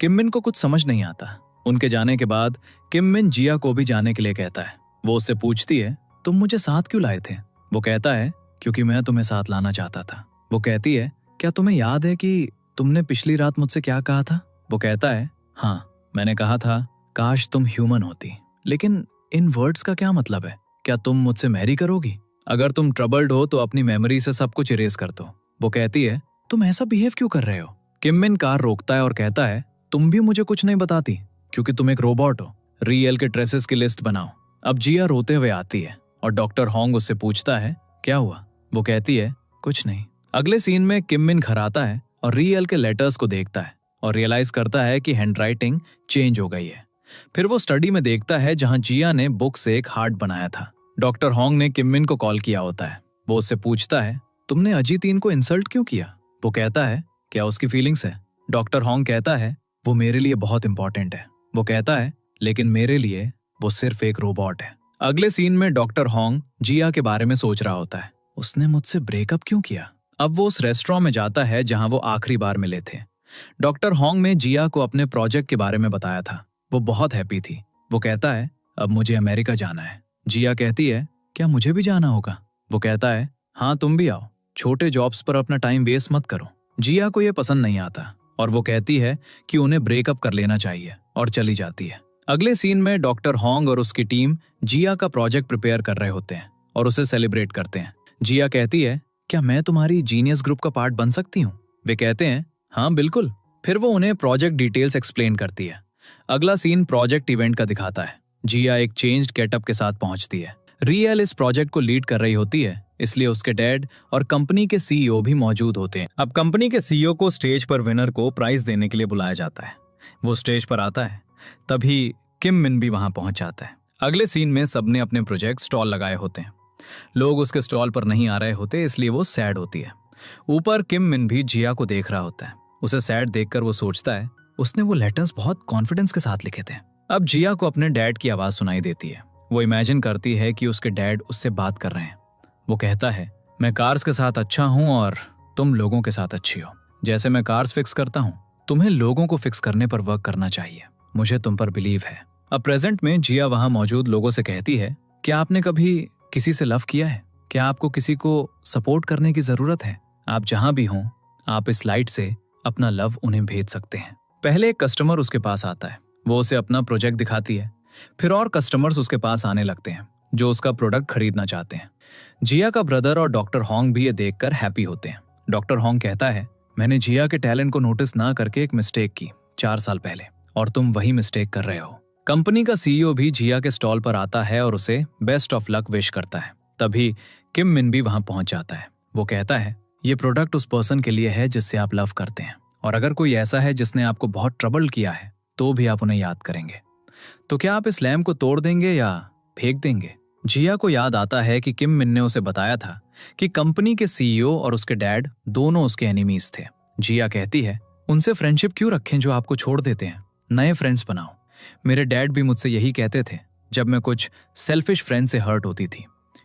किम मिन को कुछ समझ नहीं आता। उनके जाने के बाद किम मिन जिया को भी जाने के लिए कहता है। वो उससे पूछती है तुम मुझे साथ क्यों लाए थे। वो कहता है क्योंकि मैं तुम्हें साथ लाना चाहता था। वो कहती है क्या तुम्हें याद है कि तुमने पिछली रात मुझसे क्या कहा था। वो कहता है हाँ, मैंने कहा था काश तुम ह्यूमन होती। लेकिन इन वर्ड्स का क्या मतलब है। क्या तुम मुझसे मैरी करोगी। अगर तुम ट्रबल्ड हो तो अपनी मेमोरी से सब कुछ इरेज कर दो। वो कहती है तुम ऐसा बिहेव क्यों कर रहे हो। किम मिन कार रोकता है और कहता है तुम भी मुझे कुछ नहीं बताती क्योंकि तुम एक रोबोट हो। री एल के ड्रेसेस की लिस्ट बनाओ। अब जिया रोते हुए आती है और डॉक्टर होंग उससे पूछता है क्या हुआ। वो कहती है कुछ नहीं। अगले सीन में किम मिन घर आता है और री एल के लेटर्स को देखता है और रियलाइज करता है कि हैंडराइटिंग चेंज हो गई है। फिर वो स्टडी में देखता है जहां जिया ने बुक से एक हार्ट बनाया था। डॉक्टर होंग ने किम मिन को कॉल किया होता है। वो उससे पूछता है तुमने अजी 3 को इंसल्ट क्यों किया। वो कहता है क्या उसकी फीलिंग्स है। डॉक्टर होंग कहता है वो मेरे लिए बहुत इंपॉर्टेंट है। वो कहता है लेकिन मेरे लिए वो सिर्फ एक रोबोट है। अगले सीन में डॉक्टर होंग जिया के बारे में सोच रहा होता है। उसने मुझसे ब्रेकअप क्यों किया। अब वो उस रेस्टोरेंट में जाता है जहां वो आखिरी बार मिले थे। डॉक्टर होंग ने जिया को अपने प्रोजेक्ट के बारे में बताया था। वो बहुत हैप्पी थी। वो कहता है अब मुझे अमेरिका जाना है। जिया कहती है क्या मुझे भी जाना होगा। वो कहता है हाँ, तुम भी आओ, छोटे जॉब्स पर अपना टाइम वेस्ट मत करो। जिया को यह पसंद नहीं आता और वो कहती है कि उन्हें ब्रेकअप कर लेना चाहिए और चली जाती है। अगले सीन में डॉक्टर होंग और उसकी टीम जिया का प्रोजेक्ट प्रिपेयर कर रहे होते हैं और उसे सेलिब्रेट करते हैं। जिया कहती है, क्या मैं तुम्हारी जीनियस ग्रुप का पार्ट बन सकती हूँ? वे कहते हैं, हाँ बिल्कुल। फिर वो उन्हें प्रोजेक्ट डिटेल्स एक्सप्लेन करती है। अगला सीन प्रोजेक्ट इवेंट का दिखाता है। जिया एक चेंज्ड गेटअप के साथ पहुंचती है। रियल इस प्रोजेक्ट को लीड कर रही होती है, इसलिए उसके डैड और कंपनी के सीईओ भी मौजूद होते हैं। अब कंपनी के सीईओ को स्टेज पर विनर को प्राइज देने के लिए बुलाया जाता है। वो स्टेज पर आता है, तभी किम मिन भी वहां पहुंच जाता है। अगले सीन में सबने अपने प्रोजेक्ट स्टॉल लगाए होते हैं। लोग उसके स्टॉल पर नहीं आ रहे होते, इसलिए वो सैड होती है। ऊपर किम मिन भी जिया को देख रहा होता है। उसे सैड देखकर वो सोचता है, उसने वो लेटर्स बहुत कॉन्फिडेंस के साथ लिखे थे। अब जिया को अपने डैड की आवाज सुनाई देती है। वो इमेजिन करती है कि उसके डैड उससे बात कर रहे हैं। वो कहता है, मैं कार्स के साथ अच्छा हूं और तुम लोगों के साथ अच्छी हो। जैसे मैं कार्स फिक्स करता हूं, तुम्हें लोगों को फिक्स करने पर वर्क करना चाहिए। मुझे तुम पर बिलीव है। अब प्रेजेंट में जिया वहां मौजूद लोगों से कहती है, क्या आपने कभी किसी से लव किया है? क्या आपको किसी को सपोर्ट करने की जरूरत है? आप जहां भी हों, आप इस लाइट से अपना लव उन्हें भेज सकते हैं। पहले एक कस्टमर उसके पास आता है। वो उसे अपना प्रोजेक्ट दिखाती है। फिर और कस्टमर्स उसके पास आने लगते हैं जो उसका प्रोडक्ट खरीदना चाहते हैं। जिया का ब्रदर और डॉक्टर होंग भी ये देखकर हैप्पी होते हैं। डॉक्टर होंग कहता है, मैंने जिया के टैलेंट को नोटिस ना करके एक मिस्टेक की 4 साल पहले, और तुम वही मिस्टेक कर रहे हो। कंपनी का सीईओ भी जिया के स्टॉल पर आता है और उसे बेस्ट ऑफ लक विश करता है। तभी किम मिन भी वहां पहुंच जाता है। वो कहता है, ये प्रोडक्ट उस पर्सन के लिए है जिससे आप लव करते हैं, और अगर कोई ऐसा है जिसने आपको बहुत ट्रबल किया है तो भी आप उन्हें याद करेंगे। तो क्या आप इस लैम्प को तोड़ देंगे या फेंक देंगे? जिया को याद आता है कि किम मिन ने उसे बताया था कि कंपनी के सीईओ और उसके डैड दोनों उसके एनिमीज थे। जिया कहती है, उनसे फ्रेंडशिप क्यों रखें जो आपको छोड़ देते हैं? नए फ्रेंड्स बनाओ। मेरे डैड भी मुझसे यही कहते थे जब मैं कुछ सेल्फिश फ्रेंड से हर्ट होती थी,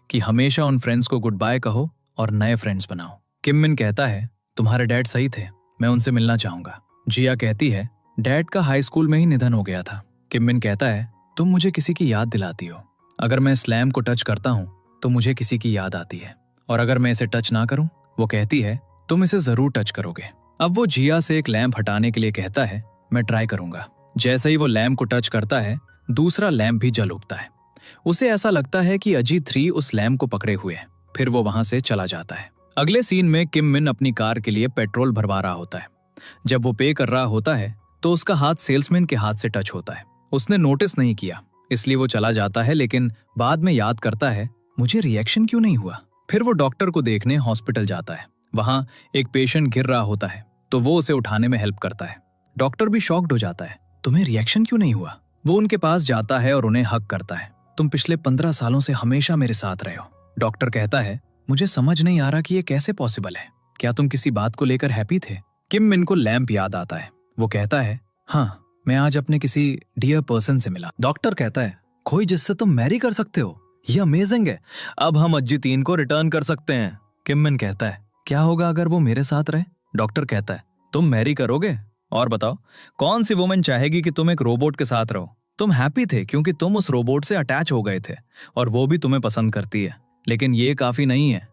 कि हमेशा उन फ्रेंड्स को गुड बाय कहो और नए फ्रेंड्स बनाओ। किम मिन कहता है, तुम्हारे डैड सही थे, मैं उनसे मिलना चाहूंगा। जिया कहती है, डैड का हाई स्कूल में ही निधन हो गया था। किम मिन कहता है, तुम मुझे किसी की याद दिलाती हो। अगर मैं इस लैम्प को टच करता हूं तो मुझे किसी की याद आती है, और अगर मैं इसे टच ना करूं, वो कहती है, तुम इसे जरूर टच करोगे। अब वो जिया से एक लैम्प हटाने के लिए कहता है, मैं ट्राई करूंगा। जैसे ही वो लैम्प को टच करता है, दूसरा लैम्प भी जल उठता है। उसे ऐसा लगता है कि अजीत 3 उस लैम्प को पकड़े हुए है। फिर वो वहां से चला जाता है। अगले सीन में किम मिन अपनी कार के लिए पेट्रोल भरवा रहा होता है। जब वो पे कर रहा होता है तो उसका हाथ सेल्समैन के हाथ से टच होता है। उसने नोटिस नहीं किया, इसलिए वो चला जाता है, लेकिन बाद में याद करता है, मुझे रिएक्शन क्यों नहीं हुआ। फिर वो डॉक्टर को देखने हॉस्पिटल जाता है। वहां एक पेशेंट गिर रहा होता है तो वो उसे उठाने में हेल्प करता है। डॉक्टर भी शॉक्ड हो जाता है, तुम्हें रिएक्शन क्यों नहीं हुआ? वो उनके पास जाता है और उन्हें हक करता है। तुम पिछले 15 सालों से हमेशा मेरे साथ रहे हो। डॉक्टर कहता है, मुझे समझ नहीं आ रहा कि ये कैसे पॉसिबल है। क्या तुम किसी बात को लेकर हैप्पी थे? किम मिन को लैम्प याद आता है। वो कहता है, हाँ, मैं आज अपने किसी डियर पर्सन से मिला। डॉक्टर कहता है, कोई जिससे तुम मैरी कर सकते हो? ये अमेजिंग है। अब हम अज्जी 3 को रिटर्न कर सकते हैं। किम मिन कहता है, क्या होगा अगर वो मेरे साथ रहे? डॉक्टर कहता है, तुम मैरी करोगे? और बताओ, कौन सी वुमन चाहेगी कि तुम एक रोबोट के साथ रहो? तुम हैप्पी थे क्योंकि तुम उस रोबोट से अटैच हो गए थे और वो भी तुम्हें पसंद करती है। लेकिन ये काफी नहीं है।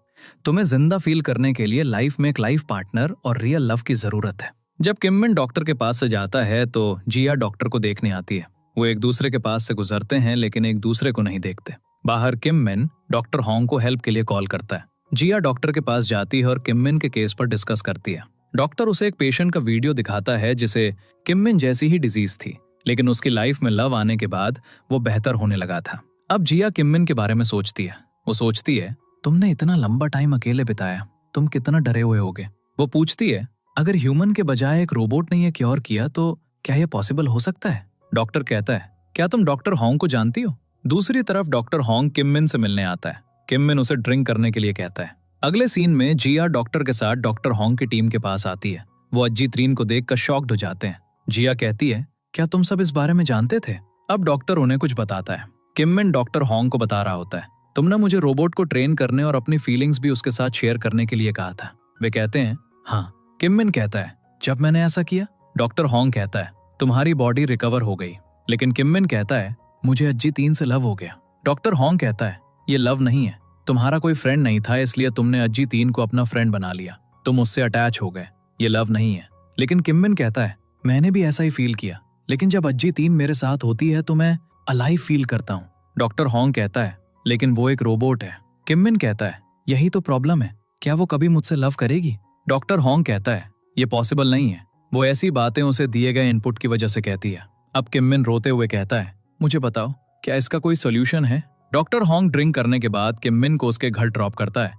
तुम्हें जिंदा फील करने के लिए लाइफ में एक लाइफ पार्टनर और रियल लव की जरूरत है। जब किम मिन डॉक्टर के पास से जाता है तो जिया डॉक्टर को देखने आती है। वो एक दूसरे के पास से गुजरते हैं लेकिन एक दूसरे को नहीं देखते। बाहर किम मिन डॉक्टर होंग को हेल्प के लिए कॉल करता है। जिया डॉक्टर के पास जाती है और किम मिन के केस पर डिस्कस करती है। डॉक्टर उसे एक पेशेंट का वीडियो दिखाता है जिसे किम मिन जैसी ही डिजीज थी, लेकिन उसकी लाइफ में लव आने के बाद वो बेहतर होने लगा था। अब जिया किम मिन के बारे में सोचती है। वो सोचती है, तुमने इतना लंबा टाइम अकेले बिताया, तुम कितना डरे हुए होगे। वो पूछती है, अगर ह्यूमन के बजाय एक रोबोट ने यह क्योर किया तो क्या यह पॉसिबल हो सकता है? डॉक्टर कहता है, क्या तुम डॉक्टर होंग को जानती हो? दूसरी तरफ डॉक्टर होंग किम मिन से मिलने आता है। किम मिन उसे ड्रिंक करने के लिए कहता है। अगले सीन में जिया डॉक्टर के साथ डॉक्टर होंग की टीम के पास आती है। वो अज्जी 3 को देखकर शॉक्ड हो जाते हैं। जिया कहती है, क्या तुम सब इस बारे में जानते थे? अब डॉक्टर उन्हें कुछ बताता है। किम मिन डॉक्टर होंग को बता रहा होता है, तुमने मुझे रोबोट को ट्रेन करने और अपनी फीलिंग्स भी उसके साथ शेयर करने के लिए कहा था। वे कहते हैं, हाँ। किम मिन कहता है, जब मैंने ऐसा किया? डॉक्टर होंग कहता है, तुम्हारी बॉडी रिकवर हो गई। लेकिन किम मिन कहता है, मुझे अज्जी 3 से लव हो गया। डॉक्टर होंग कहता है, ये लव नहीं है, तुम्हारा कोई फ्रेंड नहीं था इसलिए तुमने अज्जी 3 को अपना फ्रेंड बना लिया। तुम उससे अटैच हो गए। ये लव नहीं है। लेकिन किम मिन कहता है, मैंने भी ऐसा ही फील किया, लेकिन जब अज्जी 3 मेरे साथ होती है तो मैं अलाइव फील करता हूँ। डॉक्टर हॉन्ग कहता है, लेकिन वो एक रोबोट है। किम मिन कहता है, यही तो प्रॉब्लम है, क्या वो कभी मुझसे लव करेगी? डॉक्टर हॉन्ग कहता है, ये पॉसिबल नहीं है, वो ऐसी बातें उसे दिए गए इनपुट की वजह से कहती है। अब किम मिन रोते हुए कहता है, मुझे बताओ, क्या इसका कोई सोल्यूशन है? डॉक्टर हॉन्ग ड्रिंक करने के बाद किम मिन को उसके घर ड्रॉप करता है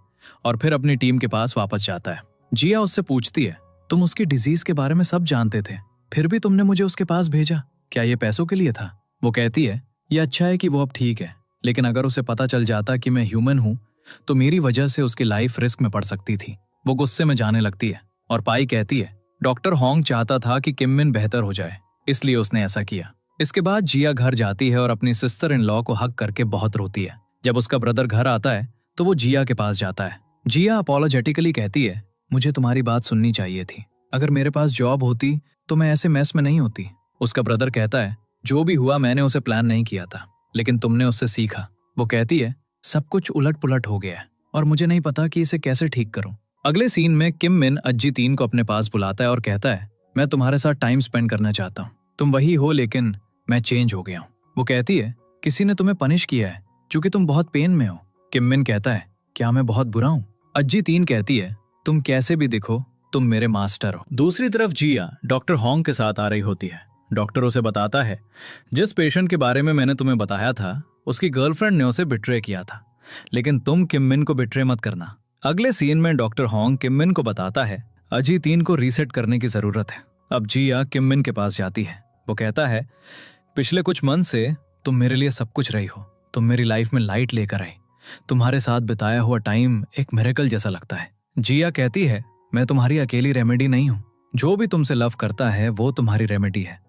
और फिर अपनी टीम के पास वापस जाता है। जिया उससे पूछती है, तुम उसकी डिजीज के बारे में सब जानते थे, फिर भी तुमने मुझे उसके पास भेजा, क्या ये पैसों के लिए था? वो कहती है, ये अच्छा है कि वो अब ठीक है, लेकिन अगर उसे पता चल जाता कि मैं ह्यूमन हूँ तो मेरी वजह से उसकी लाइफ रिस्क में पड़ सकती थी। वो गुस्से में जाने लगती है और पाई कहती है, डॉक्टर हॉन्ग चाहता था कि किम मिन बेहतर हो जाए, इसलिए उसने ऐसा किया। इसके बाद जिया घर जाती है और अपनी सिस्टर इन लॉ को हक करके बहुत रोती है। जब उसका ब्रदर घर आता है तो वो जिया के पास जाता है। जिया अपॉलोजेटिकली कहती है, मुझे तुम्हारी बात सुननी चाहिए थी, अगर मेरे पास जॉब होती तो मैं ऐसे मैस में नहीं होती। उसका ब्रदर कहता है, जो भी हुआ मैंने उसे प्लान नहीं किया था, लेकिन तुमने उससे सीखा। वो कहती है, सब कुछ उलट पुलट हो गया है और मुझे नहीं पता कि इसे कैसे ठीक करूं। अगले सीन में किम मिन अज्जी 3 को अपने पास बुलाता है और कहता है, मैं तुम्हारे साथ टाइम स्पेंड करना चाहता हूँ, तुम वही हो लेकिन मैं चेंज हो गया हूँ। वो कहती है, किसी ने तुम्हें पनिश किया है क्योंकि तुम बहुत पेन में हो। किम मिन कहता है, क्या मैं बहुत बुरा हूँ? अज्जी 3 कहती है, तुम कैसे भी दिखो तुम मेरे मास्टर हो। दूसरी तरफ जिया डॉक्टर हॉन्ग के साथ आ रही होती है। डॉक्टर उसे बताता है, जिस पेशेंट के बारे में मैंने तुम्हें बताया था उसकी गर्लफ्रेंड ने उसे बिट्रे किया था, लेकिन तुम किम मिन को बिट्रे मत करना। अगले सीन में डॉक्टर हॉन्ग किम मिन को बताता है, अजी 3 को रीसेट करने की जरूरत है। अब जिया किम मिन के पास जाती है। वो कहता है, पिछले कुछ मंथ से तुम मेरे लिए सब कुछ रही हो, तुम मेरी लाइफ में लाइट लेकर आई, तुम्हारे साथ बिताया हुआ टाइम एक मिरेकल जैसा लगता है। जिया कहती है, मैं तुम्हारी अकेली रेमेडी नहीं हूँ, जो भी तुमसे लव करता है वो तुम्हारी रेमेडी है,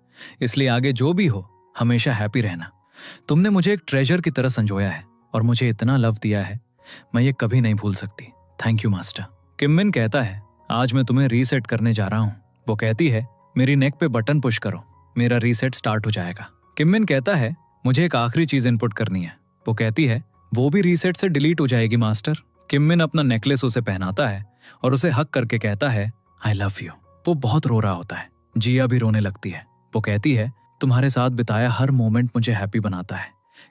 इसलिए आगे जो भी हो हमेशा हैप्पी रहना। तुमने मुझे एक ट्रेजर की तरह संजोया है और मुझे इतना लव दिया है, मैं ये कभी नहीं भूल सकती। Thank you master. Kim Min कहता है, आज मैं तुम्हें रीसेट करने जा रहा हूँ। वो कहती है, मेरी नेक पे बटन पुश करो, मेरा रीसेट स्टार्ट हो जाएगा। किम मिन कहता है, मुझे एक आखिरी चीज इनपुट करनी है। वो कहती है, वो भी रीसेट से डिलीट हो जाएगी मास्टर। किम मिन अपना नेकलेस उसे पहनाता है और उसे हक करके कहता है, आई लव यू। वो बहुत रो रहा होता है। जिया भी रोने लगती है। वो कहती है, तुम्हारे साथ बिताया हर मोमेंट मुझे हैप्पी बनाता है।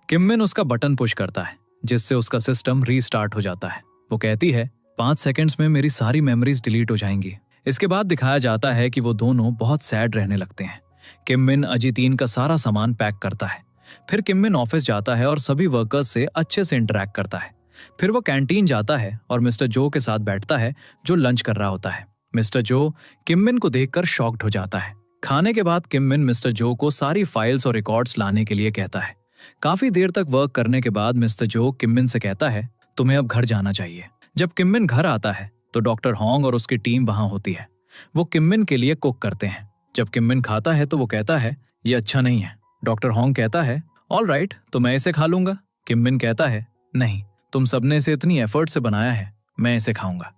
किम मिन उसका बटन पुश करता है जिससे उसका सिस्टम रीस्टार्ट हो जाता है। वो कहती है, 5 सेकंड्स में मेरी सारी मेमोरीज डिलीट हो जाएंगी। इसके बाद दिखाया जाता है कि वो दोनों बहुत सैड रहने लगते हैं। किम मिन अजी 3 का सारा सामान पैक करता है। फिर किम मिन ऑफिस जाता है और सभी वर्कर्स से अच्छे से इंटरेक्ट करता है। फिर वो कैंटीन जाता है और मिस्टर जो के साथ बैठता है जो लंच कर रहा होता है। मिस्टर जो किम मिन को देखकर शॉक्ड हो जाता है। खाने के बाद किम मिन मिस्टर जो को सारी फाइल्स और रिकॉर्ड्स लाने के लिए कहता है। काफी देर तक वर्क करने के बाद मिस्टर जो किम मिन से कहता है, तुम्हें अब घर जाना चाहिए। जब किम मिन घर आता है तो डॉक्टर हॉन्ग और उसकी टीम वहां होती है। वो किम मिन के लिए कुक करते हैं। जब किम मिन खाता है तो वो कहता है, ये अच्छा नहीं है। डॉक्टर हॉन्ग कहता है, ऑल राइट, तो मैं इसे खा लूंगा। किम मिन कहता है, नहीं, तुम सबने इसे इतनी एफर्ट से बनाया है, मैं इसे खाऊंगा।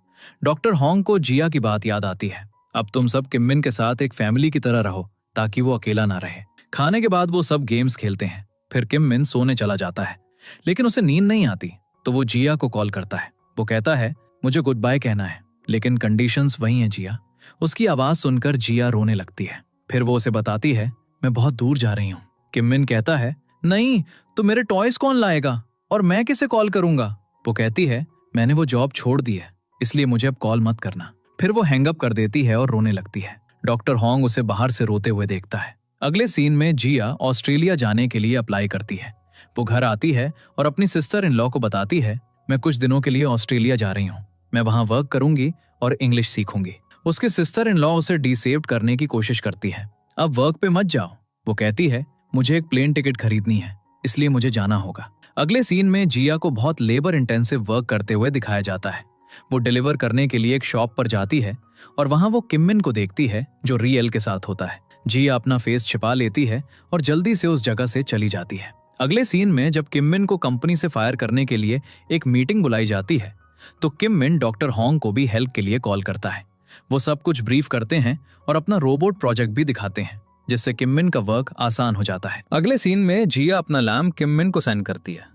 डॉक्टर हॉन्ग को जिया की बात याद आती है। अब तुम सब किम मिन के साथ एक फैमिली की तरह रहो ताकि वो अकेला ना रहे। खाने के बाद वो सब गेम्स खेलते हैं। फिर किम मिन सोने चला जाता है, लेकिन उसे नींद नहीं आती तो वो जिया को कॉल करता है। वो कहता है, मुझे गुड बाय कहना है, लेकिन कंडीशंस वही हैं जिया। उसकी आवाज सुनकर जिया रोने लगती है। फिर वो उसे बताती है, मैं बहुत दूर जा रही हूँ। किम मिन कहता है, नहीं, तो मेरे टॉयज कौन लाएगा और मैं किसे कॉल करूंगा? वो कहती है, मैंने वो जॉब छोड़ दी है, इसलिए मुझे अब कॉल मत करना। फिर वो हैंग अप कर देती है और रोने लगती है। डॉक्टर हॉन्ग उसे बाहर से रोते हुए देखता है। अगले सीन में जिया ऑस्ट्रेलिया जाने के लिए अप्लाई करती है। वो घर आती है और अपनी सिस्टर इन लॉ को बताती है, मैं कुछ दिनों के लिए ऑस्ट्रेलिया जा रही हूँ, मैं वहां वर्क करूंगी और इंग्लिश सीखूंगी। उसकी सिस्टर इन लॉ उसे डिसेव्ड करने की कोशिश करती है। अब वर्क पे मत जाओ। वो कहती है, मुझे एक प्लेन टिकट खरीदनी है, इसलिए मुझे जाना होगा। अगले सीन में जिया को बहुत लेबर इंटेंसिव वर्क करते हुए दिखाया जाता है। वो डिलीवर करने के लिए एक शॉप पर जाती है और वहां वो किम मिन को देखती है जो रियल के साथ होता है। जिया अपना फेस छिपा लेती है और जल्दी से उस जगह से चली जाती है। अगले सीन में जब किम मिन को कंपनी से फायर करने के लिए एक मीटिंग बुलाई जाती है तो किम मिन डॉक्टर हॉन्ग को भी हेल्प के लिए कॉल करता है। वो सब कुछ ब्रीफ करते हैं और अपना रोबोट प्रोजेक्ट भी दिखाते हैं, जिससे किम मिन का वर्क आसान हो जाता है। अगले सीन में जिया अपना लैम्प किम मिन को सेंड करती है।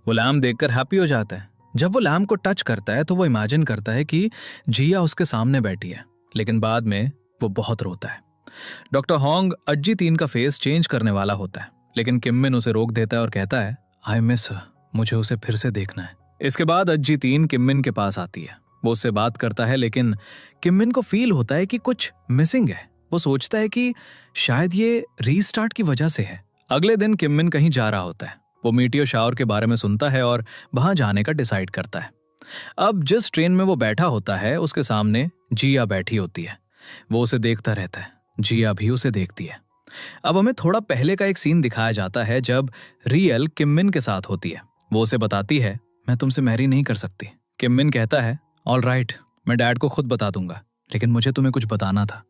वो लैम्प देखकर हैप्पी हो जाता है। जब वो लैम्प को टच करता है तो वो इमेजिन करता है कि जिया उसके सामने बैठी है। लेकिन बाद में वो बहुत रोता है। डॉक्टर होंग अज्जी तीन का फेस चेंज करने वाला होता है, लेकिन किम मिन उसे रोक देता है और कहता है, आई मिस हर, मुझे उसे फिर से देखना है। इसके बाद अज्जी तीन किम मिन के पास आती है। वो उससे बात करता है, लेकिन किम मिन को फील होता है कि कुछ मिसिंग है। वो सोचता है कि शायद ये रीस्टार्ट की वजह से है। अगले दिन किम मिन कहीं जा रहा होता है। वो मीटियो शावर के बारे में सुनता है और वहां जाने का डिसाइड करता है। अब जिस ट्रेन में वो बैठा होता है उसके सामने जिया बैठी होती है। वो उसे देखता रहता है, जिया भी उसे देखती है। अब हमें थोड़ा पहले का एक सीन दिखाया जाता है जब रियल किम मिन के साथ होती है। वो उसे बताती है, मैं तुमसे मैरी नहीं कर सकती। किम मिन कहता है, ऑल राइट, मैं डैड को खुद बता दूंगा, लेकिन मुझे तुम्हें कुछ बताना था।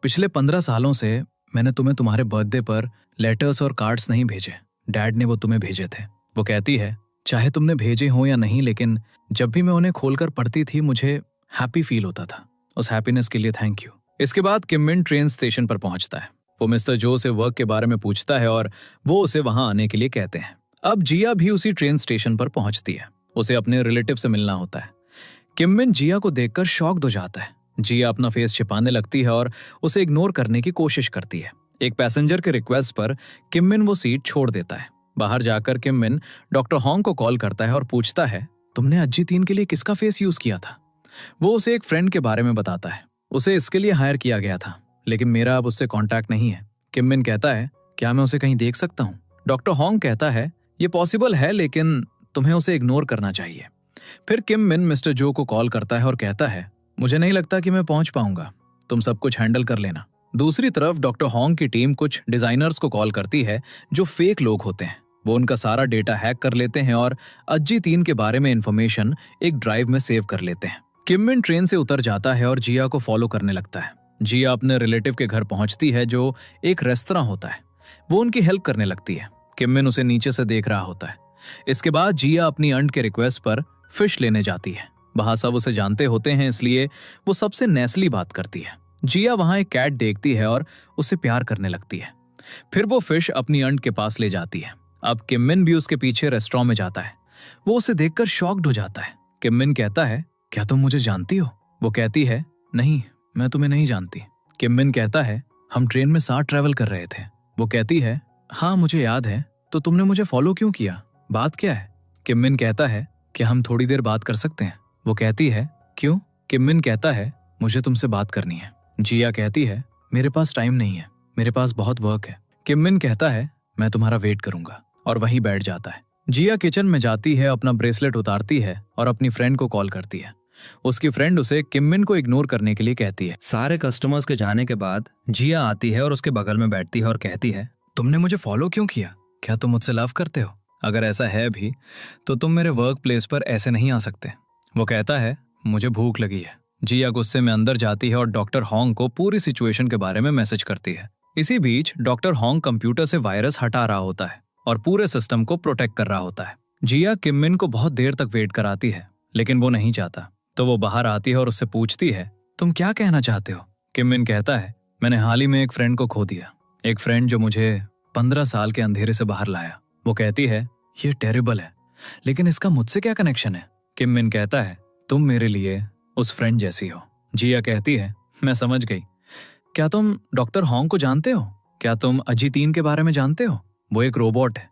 पिछले 15 सालों से मैंने तुम्हें तुम्हारे बर्थडे पर लेटर्स और कार्ड्स नहीं भेजे, डैड ने वो तुम्हें भेजे थे। वो कहती है, चाहे तुमने भेजे हो या नहीं, लेकिन जब भी मैं उन्हें खोलकर पढ़ती थी मुझे हैप्पी फील होता था। उस हैप्पीनेस के लिए थैंक यू। इसके बाद किम मिन ट्रेन स्टेशन पर पहुंचता है। वो मिस्टर जो से वर्क के बारे में पूछता है और वो उसे वहां आने के लिए कहते हैं। अब जिया भी उसी ट्रेन स्टेशन पर पहुंचती है। उसे अपने रिलेटिव से मिलना होता है। किम मिन जिया को देखकर शॉक्ड हो जाता है। जिया अपना फेस छिपाने लगती है और उसे इग्नोर करने की कोशिश करती है। एक पैसेंजर के रिक्वेस्ट पर किम मिन वो सीट छोड़ देता है। बाहर जाकर किम मिन डॉक्टर होंग को कॉल करता है और पूछता है, तुमने अज्जी तीन के लिए किसका फेस यूज किया था? वो उसे एक फ्रेंड के बारे में बताता है। उसे इसके लिए हायर किया गया था, लेकिन मेरा अब उससे कांटेक्ट नहीं है। किम मिन कहता है, क्या मैं उसे कहीं देख सकता हूँ? डॉक्टर होंग कहता है, ये पॉसिबल है, लेकिन तुम्हें उसे इग्नोर करना चाहिए। फिर किम मिन मिस्टर जो को कॉल करता है और कहता है, मुझे नहीं लगता कि मैं पहुंच पाऊंगा, तुम सब कुछ हैंडल कर लेना। दूसरी तरफ डॉक्टर होंग की टीम कुछ डिजाइनर्स को कॉल करती है जो फेक लोग होते हैं। वो उनका सारा डेटा हैक कर लेते हैं और अज्जी तीन के बारे में इंफॉर्मेशन एक ड्राइव में सेव कर लेते हैं। किम मिन ट्रेन से उतर जाता है और जिया को फॉलो करने लगता है। जिया अपने रिलेटिव के घर पहुंचती है जो एक रेस्तरां होता है। वो उनकी हेल्प करने लगती है। किम मिन उसे नीचे से देख रहा होता है। इसके बाद जिया अपनी आंट के रिक्वेस्ट पर फिश लेने जाती है। वहां सब उसे जानते होते हैं, इसलिए वो सबसे नेस्ली बात करती है। जिया वहां एक कैट देखती है और उससे प्यार करने लगती है। फिर वो फिश अपनी आंट के पास ले जाती है। अब किम मिन भी उसके पीछे रेस्टोरेंट में जाता है। वो उसे देखकर शॉक्ड हो जाता है। किम मिन कहता है, क्या तुम मुझे जानती हो? वो कहती है, नहीं, मैं तुम्हें नहीं जानती। किम मिन कहता है, हम ट्रेन में साथ ट्रैवल कर रहे थे। वो कहती है, हाँ मुझे याद है, तो तुमने मुझे फॉलो क्यों किया? बात क्या है? किम मिन कहता है, क्या हम थोड़ी देर बात कर सकते हैं? वो कहती है, क्यों? किम मिन कहता है, मुझे तुमसे बात करनी है। जिया कहती है, मेरे पास टाइम नहीं है, मेरे पास बहुत वर्क है। किम मिन कहता है, मैं तुम्हारा वेट करूंगा, और वहीं बैठ जाता है। जिया किचन में जाती है, अपना ब्रेसलेट उतारती है और अपनी फ्रेंड को कॉल करती है। उसकी फ्रेंड उसे किम मिन को इग्नोर करने के लिए कहती है। सारे कस्टमर्स के जाने के बाद जिया आती है और उसके बगल में बैठती है और कहती है, तुमने मुझे फॉलो क्यों किया? क्या तुम मुझसे लव करते हो? अगर ऐसा है भी तो तुम मेरे वर्क प्लेस पर ऐसे नहीं आ सकते। वो कहता है, मुझे भूख लगी है। जिया गुस्से में अंदर जाती है और डॉक्टर होंग को पूरी सिचुएशन के बारे में मैसेज करती है। इसी बीच डॉक्टर होंग कंप्यूटर से वायरस हटा रहा होता है और पूरे सिस्टम को प्रोटेक्ट कर रहा होता है। जिया किम मिन को बहुत देर तक वेट कराती है, लेकिन वो नहीं चाहता, तो वो बाहर आती है और उससे पूछती है, तुम क्या कहना चाहते हो? किम मिन कहता है, मैंने हाल ही में एक फ्रेंड को खो दिया, एक फ्रेंड जो मुझे 15 साल के अंधेरे से बाहर लाया। वो कहती है, ये टेरिबल है, लेकिन इसका मुझसे क्या कनेक्शन है? किम मिन कहता है, तुम मेरे लिए उस फ्रेंड जैसी हो। जिया कहती है, मैं समझ गई। क्या तुम डॉक्टर होंग को जानते हो? क्या तुम अजी तीन के बारे में जानते हो? वो एक रोबोट है।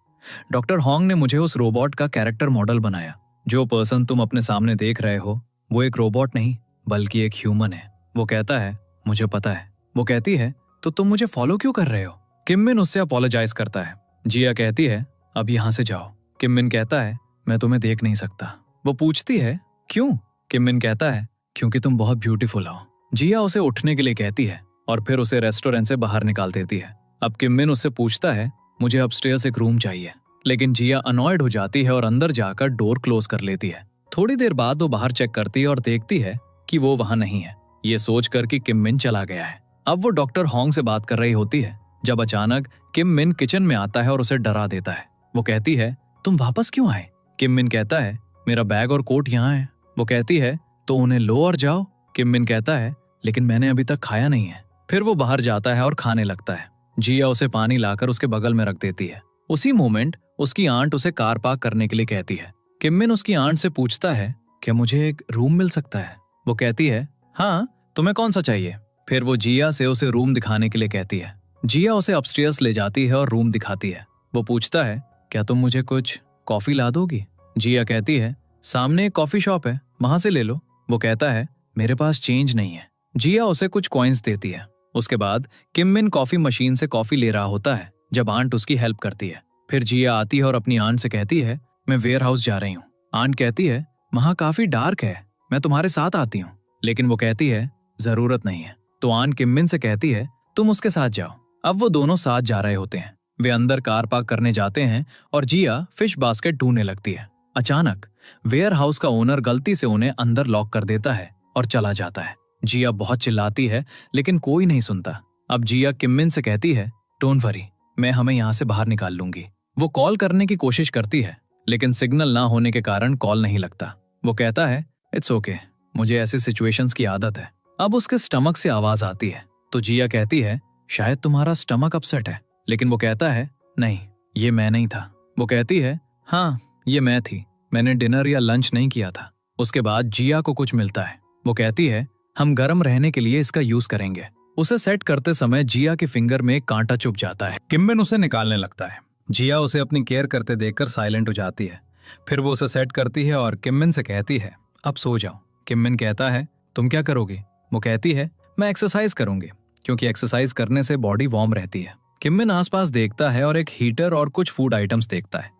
डॉक्टर होंग ने मुझे उस रोबोट का कैरेक्टर मॉडल बनाया। जो पर्सन तुम अपने सामने देख रहे हो वो एक रोबोट नहीं बल्कि एक ह्यूमन है। वो कहता है, मुझे पता है। वो कहती है, तो तुम मुझे फॉलो क्यों कर रहे हो? किम मिन उससे अपोलोजाइज करता है। जिया कहती है, अब यहाँ से जाओ। किम मिन कहता है, मैं तुम्हें देख नहीं सकता। वो पूछती है, क्यों? किम मिन कहता है, क्योंकि तुम बहुत ब्यूटीफुल हो। जिया उसे उठने के लिए कहती है और फिर उसे रेस्टोरेंट से बाहर निकाल देती है। अब किम मिन उससे पूछता है, मुझे अपस्टेयर्स एक रूम चाहिए, लेकिन जिया अनॉयड हो जाती है और अंदर जाकर डोर क्लोज कर लेती है। थोड़ी देर बाद वो बाहर चेक करती है और देखती है कि वो वहां नहीं है। ये सोचकर कि किम मिन चला गया है। अब वो डॉक्टर होंग से बात कर रही होती है जब अचानक किम मिन किचन में आता है और उसे डरा देता है। वो कहती है, तुम वापस क्यों आए? किम मिन कहता है, मेरा बैग और कोट यहाँ है। वो कहती है, तो उन्हें लो और जाओ। किम मिन कहता है, लेकिन मैंने अभी तक खाया नहीं है। फिर वो बाहर जाता है और खाने लगता है। जिया उसे पानी लाकर उसके बगल में रख देती है। उसी मोमेंट उसकी आंट उसे कार पार्क करने के लिए कहती है। किम मिन उसकी आंट से पूछता है, क्या मुझे एक रूम मिल सकता है? वो कहती है, हाँ, तुम्हें कौन सा चाहिए? फिर वो जिया से उसे रूम दिखाने के लिए कहती है। जिया उसे अपस्टेयर्स ले जाती है और रूम दिखाती है। वो पूछता है, क्या तुम मुझे कुछ कॉफी ला दोगी? जिया कहती है, सामने एक कॉफी शॉप है, वहां से ले लो। वो कहता है, मेरे पास चेंज नहीं है। जिया उसे कुछ कॉइन्स देती है। उसके बाद किम मिन कॉफी मशीन से कॉफी ले रहा होता है जब आंट उसकी हेल्प करती है। फिर जिया आती है और अपनी आंट से कहती है, मैं वेयर हाउस जा रही हूँ। आंट कहती है, वहां काफी डार्क है, मैं तुम्हारे साथ आती हूँ। लेकिन वो कहती है, जरूरत नहीं है। तो आंट किम मिन से कहती है, तुम उसके साथ जाओ। अब वो दोनों साथ जा रहे होते हैं। वे अंदर कार पार्क करने जाते हैं और जिया फिश बास्केट ढूंढने लगती है। अचानक वेयर हाउस का ओनर गलती से उन्हें अंदर लॉक कर देता है और चला जाता है। जिया बहुत चिल्लाती है लेकिन कोई नहीं सुनता। अब जिया किम मिन से कहती है, डोंट वरी, मैं हमें यहाँ से बाहर निकाल लूंगी। वो कॉल करने की कोशिश करती है लेकिन सिग्नल ना होने के कारण कॉल नहीं लगता। वो कहता है, इट्स ओके, मुझे ऐसी सिचुएशंस की आदत है। अब उसके स्टमक से आवाज आती है तो जिया कहती है, शायद तुम्हारा स्टमक अपसेट है। लेकिन वो कहता है, नहीं, ये मैं नहीं था। वो कहती है, हाँ, ये मैं थी, मैंने डिनर या लंच नहीं किया था। उसके बाद जिया को कुछ मिलता है। वो कहती है, हम गर्म रहने के लिए इसका यूज करेंगे। उसे सेट करते समय जिया के फिंगर में कांटा चुभ जाता है। किम मिन उसे निकालने लगता है। जिया उसे अपनी केयर करते देखकर साइलेंट हो जाती है। फिर वो उसे सेट करती है और किम मिन से कहती है, अब सो जाओ। किम मिन कहता है, तुम क्या करोगे? वो कहती है, मैं एक्सरसाइज करूंगी, क्योंकि एक्सरसाइज करने से बॉडी वार्म रहती है। किम मिन आसपास देखता है और एक हीटर और कुछ फूड आइटम्स देखता है।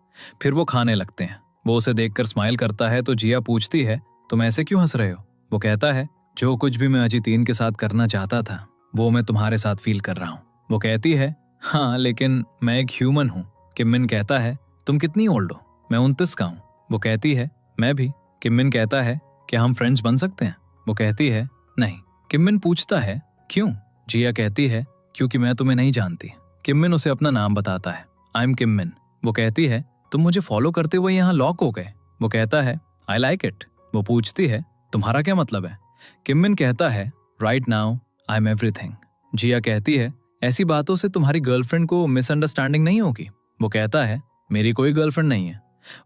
फिर वो खाने लगते हैं। वो उसे देखकर स्माइल करता है तो जिया पूछती है, तुम ऐसे क्यों हंस रहे हो? वो कहता है, जो कुछ भी मैं अजितीन के साथ करना चाहता था वो मैं तुम्हारे साथ फील कर रहा हूँ। वो कहती है, हाँ, लेकिन मैं एक ह्यूमन हूँ। किम मिन कहता है, तुम कितनी ओल्ड हो? मैं 29 का हूँ। वो कहती है, मैं भी। किम मिन कहता है, क्या हम फ्रेंड्स बन सकते हैं? वो कहती है, नहीं। किम मिन पूछता है, क्यों? जिया कहती है, क्योंकि मैं तुम्हें नहीं जानती। किम मिन उसे अपना नाम बताता है, आई एम किम मिन। वो कहती है, तुम मुझे फॉलो करते हुए यहाँ लॉक हो गए। वो कहता है, आई लाइक इट। वो पूछती है, तुम्हारा क्या मतलब है? किम मिन कहता है, right now I am everything. Jiya कहती है, ऐसी बातों से तुम्हारी गर्लफ्रेंड को मिसअंडरस्टैंडिंग नहीं होगी? वो कहता है, मेरी कोई गर्लफ्रेंड नहीं है।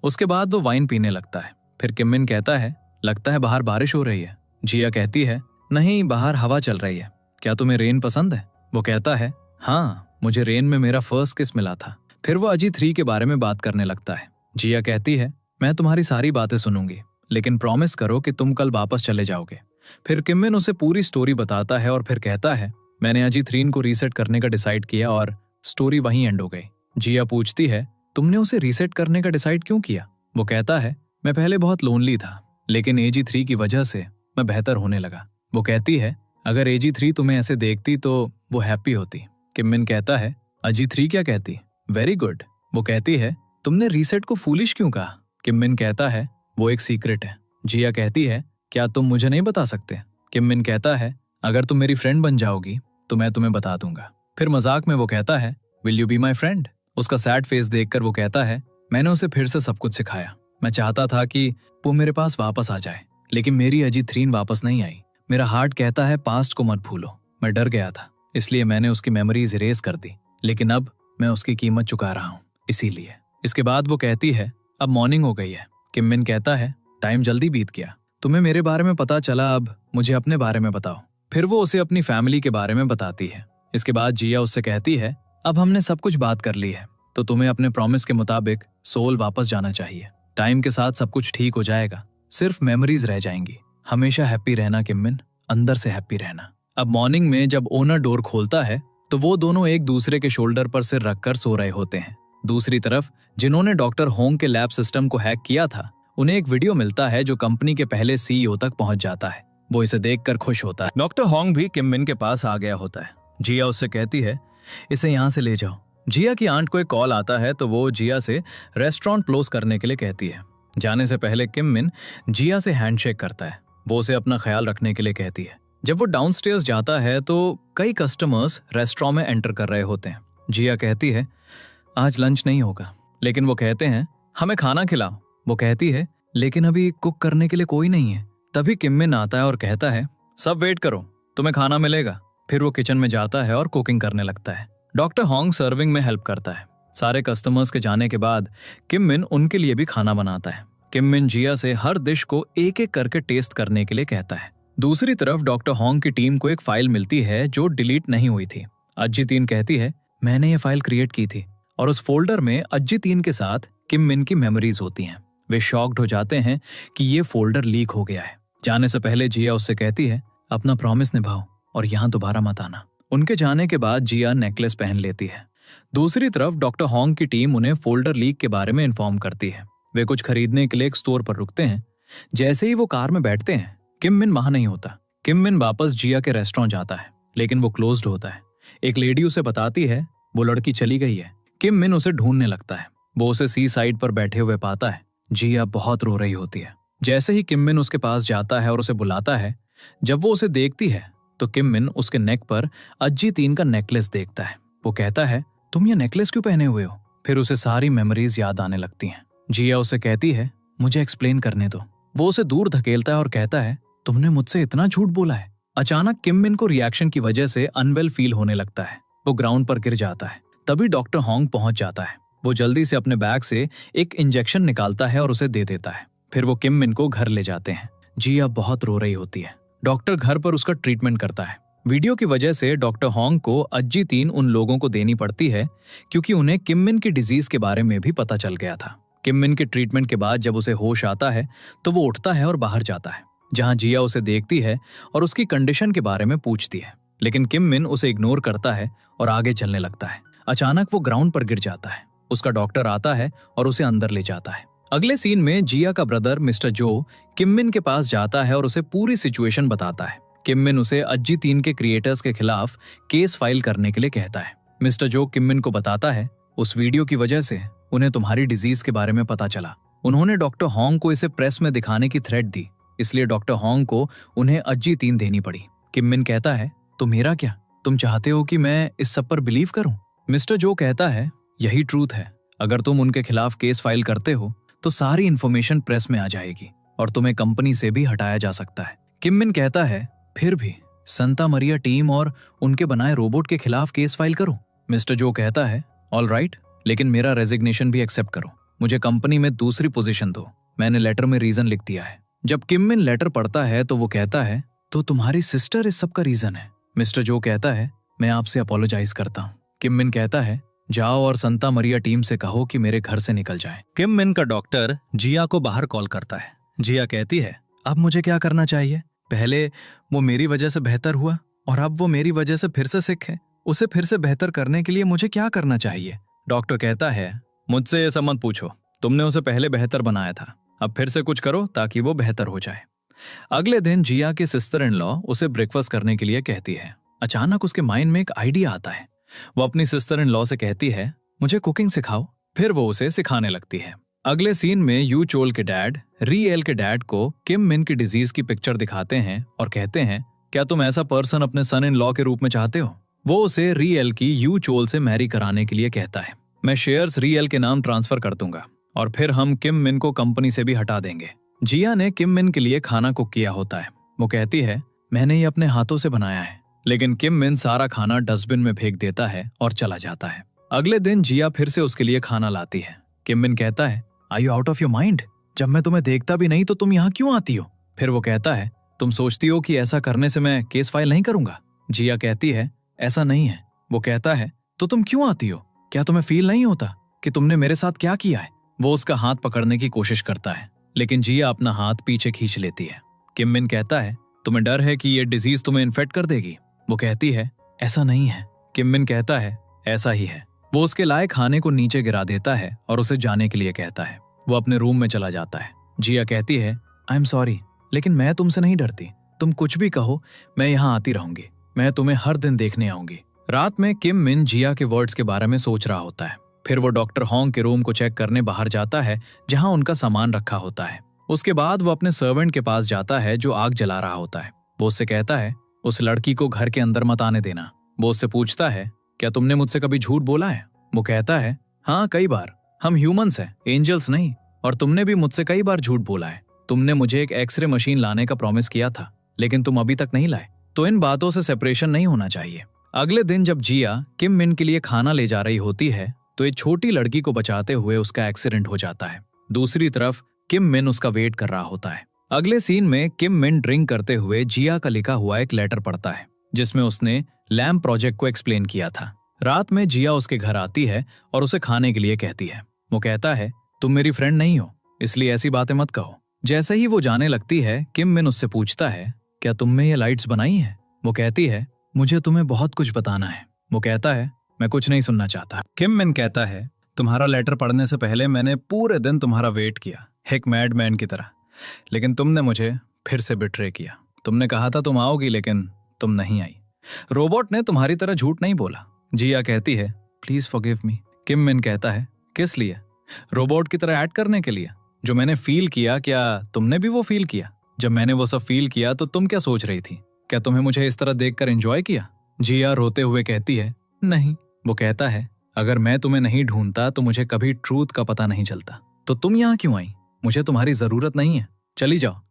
उसके बाद वो वाइन पीने लगता है। फिर किम मिन कहता है, लगता है बाहर बारिश हो रही है। जिया कहती है, नहीं, बाहर हवा चल रही है। क्या तुम्हें रेन पसंद है? वो कहता है, हाँ, मुझे रेन में मेरा फर्स्ट किस मिला था। फिर वो अजी 3 के बारे में बात करने लगता है। जिया कहती है, मैं तुम्हारी सारी बातें सुनूंगी, लेकिन प्रॉमिस करो कि तुम कल वापस चले जाओगे। फिर किम मिन उसे पूरी स्टोरी बताता है और फिर कहता है, मैंने अजी 3 को रीसेट करने का डिसाइड किया और स्टोरी वहीं एंड हो गई। जिया पूछती है, तुमने उसे रीसेट करने का डिसाइड क्यों किया? वो कहता है, मैं पहले बहुत लोनली था, लेकिन एजी 3 की वजह से मैं बेहतर होने लगा। वो कहती है, अगर एजी 3 तुम्हें ऐसे देखती तो वो हैप्पी होती। किम मिन कहता है, अजी 3 क्या कहती? Very good. वो कहती है, तुमने रीसेट को फूलिश क्यों कहा? किम मिन कहता है, वो एक सीक्रेट है। जिया कहती है, क्या तुम मुझे नहीं बता सकते? किम मिन कहता है, अगर तुम मेरी फ्रेंड बन जाओगी तो मैं तुम्हें बता दूंगा। फिर मजाक में वो कहता है, will you be my friend? उसका सैड फेस देखकर वो कहता है, मैंने उसे फिर से सब कुछ सिखाया। मैं चाहता था कि वो मेरे पास वापस आ जाए, लेकिन मेरी अजी 3 वापस नहीं आई। मेरा हार्ट कहता है, पास्ट को मत भूलो। मैं डर गया था, इसलिए मैंने उसकी मेमोरीज इरेज कर दी, लेकिन अब मैं उसकी कीमत चुका रहा हूँ, इसीलिए। इसके बाद वो कहती है, अब मॉर्निंग हो गई है। किम मिन कहता है, टाइम जल्दी बीत गया। तुम्हें मेरे बारे में पता चला, अब मुझे अपने बारे में बताओ। फिर वो उसे अपनी फैमिली के बारे में बताती है। इसके बाद जिया उससे कहती है, अब हमने सब कुछ बात कर ली है, तो तुम्हें अपने प्रॉमिस के मुताबिक सोल वापस जाना चाहिए। टाइम के साथ सब कुछ ठीक हो जाएगा, सिर्फ मेमोरीज रह जाएंगी। हमेशा हैप्पी रहना किम मिन, अंदर से हैप्पी रहना। अब मॉर्निंग में जब ओनर डोर खोलता है तो वो दोनों एक दूसरे के शोल्डर पर सिर रखकर सो रहे होते हैं। दूसरी तरफ जिन्होंने डॉक्टर होंग के लैब सिस्टम को हैक किया था, उन्हें एक वीडियो मिलता है जो कंपनी के पहले सीईओ तक पहुंच जाता है। वो इसे देखकर खुश होता है। डॉक्टर होंग भी किम मिन के पास आ गया होता है। जिया उससे कहती है, इसे यहाँ से ले जाओ। जिया की आंट को एक कॉल आता है तो वो जिया से रेस्टोरेंट क्लोज करने के लिए कहती है। जाने से पहले किम मिन जिया से हैंडशेक करता है। वो उसे अपना ख्याल रखने के लिए कहती है। जब वो डाउनस्टेयर्स जाता है तो कई कस्टमर्स रेस्टोरेंट में एंटर कर रहे होते हैं। जिया कहती है, आज लंच नहीं होगा, लेकिन वो कहते हैं, हमें खाना खिलाओ। वो कहती है, लेकिन अभी कुक करने के लिए कोई नहीं है। तभी किम मिन आता है और कहता है, सब वेट करो, तुम्हें खाना मिलेगा। फिर वो किचन में जाता है और कुकिंग करने लगता है। डॉक्टर होंग सर्विंग में हेल्प करता है। सारे कस्टमर्स के जाने के बाद किम मिन उनके लिए भी खाना बनाता है। किम मिन जिया से हर डिश को एक एक करके टेस्ट करने के लिए कहता है। दूसरी तरफ डॉक्टर होंग की टीम को एक फाइल मिलती है जो डिलीट नहीं हुई थी। अज्जी तीन कहती है, मैंने ये फाइल क्रिएट की थी, और उस फोल्डर में अज्जी तीन के साथ किम मिन की मेमोरीज होती हैं। वे शॉक्ड हो जाते हैं कि ये फोल्डर लीक हो गया है। जाने से पहले जिया उससे कहती है, अपना प्रॉमिस निभाओ और यहाँ दोबारा मत आना। उनके जाने के बाद जिया नेकलेस पहन लेती है। दूसरी तरफ डॉक्टर होंग की टीम उन्हें फोल्डर लीक के बारे में इन्फॉर्म करती है। वे कुछ खरीदने के लिए एक स्टोर पर रुकते हैं। जैसे ही वो कार में बैठते हैं, किम मिन वहां नहीं होता। किम मिन वापस जिया के रेस्टोरेंट जाता है, लेकिन वो क्लोज्ड होता है। एक लेडी उसे बताती है वो लड़की चली गई है। किम मिन उसे ढूंढने लगता है। वो उसे सी साइड पर बैठे हुए पाता है। जिया बहुत रो रही होती है। जैसे ही किम मिन उसके पास जाता है और उसे बुलाता है, जब वो उसे देखती है तो किम मिन उसके नेक पर अज्जी तीन का नेकलेस देखता है। वो कहता है, तुम ये नेकलेस क्यों पहने हुए हो? फिर उसे सारी मेमोरीज याद आने लगती हैं। जिया उसे कहती है, मुझे एक्सप्लेन करने दो। वो उसे दूर धकेलता है और कहता है, तुमने मुझसे इतना झूठ बोला है। अचानक किम मिन को रिएक्शन की वजह से अनवेल फील होने लगता है। वो ग्राउंड पर गिर जाता है। तभी डॉक्टर होंग पहुंच जाता है। वो जल्दी से अपने बैग से एक इंजेक्शन निकालता है और उसे दे देता है। फिर वो किम मिन को घर ले जाते हैं। जिया बहुत रो रही होती है। डॉक्टर घर पर उसका ट्रीटमेंट करता है। वीडियो की वजह से डॉक्टर होंग को अज्जी तीन उन लोगों को देनी पड़ती है, क्योंकि उन्हें किम मिन की डिजीज के बारे में भी पता चल गया था। किम मिन के ट्रीटमेंट के बाद जब उसे होश आता है तो वो उठता है और बाहर जाता है, जहां जिया उसे देखती है और उसकी कंडीशन के बारे में पूछती है। लेकिन किम मिन उसे इग्नोर करता है और आगे चलने लगता है। अचानक वो ग्राउंड पर गिर जाता है। उसका डॉक्टर आता है और उसे अंदर ले जाता है। अगले सीन में जिया का ब्रदर मिस्टर जो किम मिन के पास जाता है और उसे पूरी सिचुएशन बताता है। किम मिन उसे अज्जी तीन के क्रिएटर्स के खिलाफ केस फाइल करने के लिए कहता है। मिस्टर जो किम मिन को बताता है, उस वीडियो की वजह से उन्हें तुम्हारी डिजीज के बारे में पता चला। उन्होंने डॉक्टर होंग को इसे प्रेस में दिखाने की थ्रेट दी, इसलिए डॉक्टर होंग को उन्हें अज्जी तीन देनी पड़ी। किम मिन कहता है, तो मेरा क्या? तुम चाहते हो कि मैं इस सब पर बिलीव करूं? मिस्टर जो कहता है, यही ट्रूथ है। अगर तुम उनके खिलाफ केस फाइल करते हो तो सारी इंफॉर्मेशन प्रेस में आ जाएगी और तुम्हें कंपनी से भी हटाया जा सकता है। किम मिन कहता है, फिर भी संता मरिया टीम और उनके बनाए रोबोट के खिलाफ केस फाइल करो। मिस्टर जो कहता है, ऑल राइट, लेकिन मेरा रेजिग्नेशन भी एक्सेप्ट करो। मुझे कंपनी में दूसरी पोजीशन दो। मैंने लेटर में रीजन लिख दिया है। जब किम मिन लेटर पढ़ता है तो वो कहता है, तो तुम्हारी सिस्टर इस सब का रीजन है। मिस्टर जो कहता है, मैं आपसे अपोलोजाइज करता हूँ। किम मिन कहता है, जाओ और संता मरिया टीम से कहो कि मेरे घर से निकल जाए। किम मिन का डॉक्टर जिया को बाहर कॉल करता है। जिया कहती है, अब मुझे क्या करना चाहिए? पहले वो मेरी वजह से बेहतर हुआ और अब वो मेरी वजह से फिर से सिक है। उसे फिर से बेहतर करने के लिए मुझे क्या करना चाहिए? डॉक्टर कहता है, मुझसे ये सब मत पूछो। तुमने उसे पहले बेहतर बनाया था, अब फिर से कुछ करो ताकि वो बेहतर हो जाए। अगले दिन जिया की सिस्टर इन लॉ उसे ब्रेकफास्ट करने के लिए कहती है। अचानक उसके माइंड में एक आइडिया आता है। वो अपनी सिस्टर इन लॉ से कहती है, मुझे कुकिंग सिखाओ। फिर वो उसे सिखाने लगती है। अगले सीन में यू चोल के डैड री एल के डैड को किम मिन की डिजीज की पिक्चर दिखाते हैं और कहते हैं, क्या तुम ऐसा पर्सन अपने सन इन लॉ के रूप में चाहते हो? वो उसे री एल की यू चोल से मैरी कराने के लिए कहता है। मैं शेयर्स री एल के नाम ट्रांसफर कर दूंगा और फिर हम किम मिन को कंपनी से भी हटा देंगे। जिया ने किम मिन के लिए खाना कुक किया होता है। वो कहती है, मैंने ये अपने हाथों से बनाया है। लेकिन किम मिन सारा खाना डस्टबिन में फेंक देता है और चला जाता है। अगले दिन जिया फिर से उसके लिए खाना लाती है। किम मिन कहता है, are you out of your mind? जब मैं तुम्हें देखता भी नहीं तो तुम यहाँ क्यों आती हो? फिर वो कहता है, तुम सोचती हो कि ऐसा करने से मैं केस फाइल नहीं करूंगा? जिया कहती है, ऐसा नहीं है। वो कहता है, तो तुम क्यों आती हो? क्या तुम्हें फील नहीं होता कि तुमने मेरे साथ क्या किया है? वो उसका हाथ पकड़ने की कोशिश करता है, लेकिन जिया अपना हाथ पीछे खींच लेती है। किम मिन कहता है, तुम्हें डर है कि ये डिजीज तुम्हें इन्फेक्ट कर देगी? वो कहती है, ऐसा नहीं है। किम मिन कहता है, ऐसा ही है। वो उसके लाए खाने को नीचे गिरा देता है और उसे जाने के लिए कहता है। वो अपने रूम में चला जाता है। जिया कहती है, आई एम सॉरी, लेकिन मैं तुमसे नहीं डरती। तुम कुछ भी कहो, मैं यहाँ आती रहूंगी। मैं तुम्हें हर दिन देखने आऊंगी। रात में किम मिन जिया के वर्ड्स के बारे में सोच रहा होता है। फिर वो डॉक्टर होंग के रूम को चेक करने बाहर जाता है, जहां उनका सामान रखा होता है। उसके बाद वो अपने सर्वेंट के पास जाता है जो आग जला रहा होता है। वो उससे कहता है, उस लड़की को घर के अंदर मत आने देना। वो उससे पूछता है, क्या तुमने मुझसे कभी झूठ बोला है? वो कहता है, हाँ, कई बार। हम ह्यूमंस हैं, एंजल्स नहीं। और तुमने भी मुझसे कई बार झूठ बोला है। तुमने मुझे एक एक्सरे मशीन लाने का प्रॉमिस किया था, लेकिन तुम अभी तक नहीं लाए। तो इन बातों से सेपरेशन नहीं होना चाहिए। अगले दिन जब जिया किम मिन के लिए खाना ले जा रही होती है तो एक छोटी लड़की को बचाते हुए उसका एक्सीडेंट हो जाता है। दूसरी तरफ किम मिन उसका वेट कर रहा होता है। अगले सीन में किम मिन ड्रिंक करते हुए जिया का लिखा हुआ एक लेटर पढ़ता है जिसमें उसने लैम्प प्रोजेक्ट को एक्सप्लेन किया था। रात में जिया उसके घर आती है और उसे खाने के लिए कहती है। वो कहता है, तुम मेरी फ्रेंड नहीं हो, इसलिए ऐसी बातें मत कहो। जैसे ही वो जाने लगती है, किम मिन उससे पूछता है, क्या तुमने ये लाइट्स बनाई हैं? वो कहती है, मुझे तुम्हें बहुत कुछ बताना है। वो कहता है, मैं कुछ नहीं सुनना चाहता। किम मिन कहता है, तुम्हारा लेटर पढ़ने से पहले मैंने पूरे दिन तुम्हारा वेट किया, एक मैडमैन की तरह, लेकिन तुमने मुझे फिर से बिट्रे किया। तुमने कहा था तुम आओगी, लेकिन तुम नहीं आई। रोबोट ने तुम्हारी तरह झूठ नहीं बोला। जिया कहती है, please forgive me. Kim Min कहता है, किस लिए? रोबोट की तरह ऐड करने के लिए? जो मैंने फील किया, क्या तुमने भी वो फील किया? जब मैंने वो सब फील किया तो तुम क्या सोच रही थी? क्या तुम्हें मुझे इस तरह देखकर एंजॉय किया? जिया रोते हुए कहती है, नहीं। वो कहता है, अगर मैं तुम्हें नहीं ढूंढता तो मुझे कभी ट्रूथ का पता नहीं चलता। तो तुम यहाँ क्यों आई? मुझे तुम्हारी जरूरत नहीं है, चली जाओ।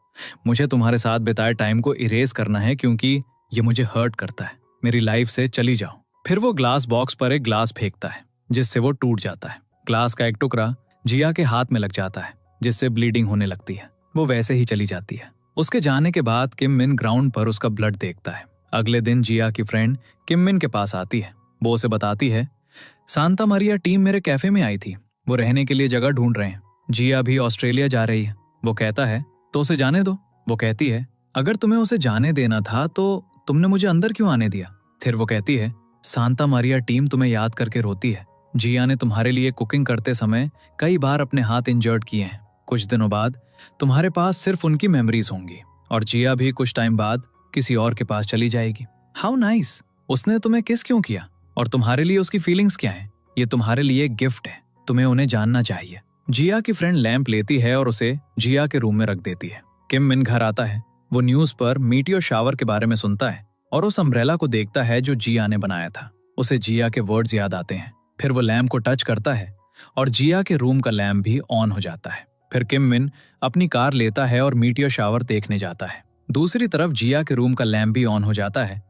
मुझे तुम्हारे साथ बिताए टाइम को इरेज करना है क्योंकि ये मुझे हर्ट करता है। मेरी लाइफ से चली जाओ। फिर वो ग्लास बॉक्स पर एक ग्लास फेंकता है जिससे वो टूट जाता है। ग्लास का एक टुकड़ा जिया के हाथ में लग जाता है जिससे ब्लीडिंग होने लगती है। वो वैसे ही चली जाती है। उसके जाने के बाद किम मिन ग्राउंड पर उसका ब्लड देखता है। अगले दिन जिया की फ्रेंड किम मिन के पास आती है। वो उसे बताती है, सांता मारिया टीम मेरे कैफे में आई थी, वो रहने के लिए जगह ढूंढ रहे हैं। जिया भी ऑस्ट्रेलिया जा रही है। वो कहता है, तो उसे जाने दो। वो कहती है, अगर तुम्हें उसे जाने देना था तो तुमने मुझे अंदर क्यों आने दिया? फिर वो कहती है, सांता मारिया टीम तुम्हें याद करके रोती है। जिया ने तुम्हारे लिए कुकिंग करते समय कई बार अपने हाथ इंजर्ड किए हैं। कुछ दिनों बाद तुम्हारे पास सिर्फ उनकी मेमोरीज होंगी और जिया भी कुछ टाइम बाद किसी और के पास चली जाएगी। How nice. उसने तुम्हें किस क्यों किया और तुम्हारे लिए उसकी फीलिंग्स क्या हैं? ये तुम्हारे लिए एक गिफ्ट है, तुम्हें उन्हें जानना चाहिए। जिया की फ्रेंड लैंप लेती है और उसे जिया के रूम में रख देती है। किम मिन घर आता है। वो न्यूज पर मीटियोर शावर के बारे में सुनता है और उस अम्ब्रेला को देखता है जो जिया ने बनाया था। उसे जिया के वर्ड्स याद आते हैं। फिर वो लैम्प को टच करता है और जिया के रूम का लैम्प भी ऑन हो जाता है। फिर किम मिन अपनी कार लेता है और मीटियोर शावर देखने जाता है। दूसरी तरफ जिया के रूम का लैम्प भी ऑन हो जाता है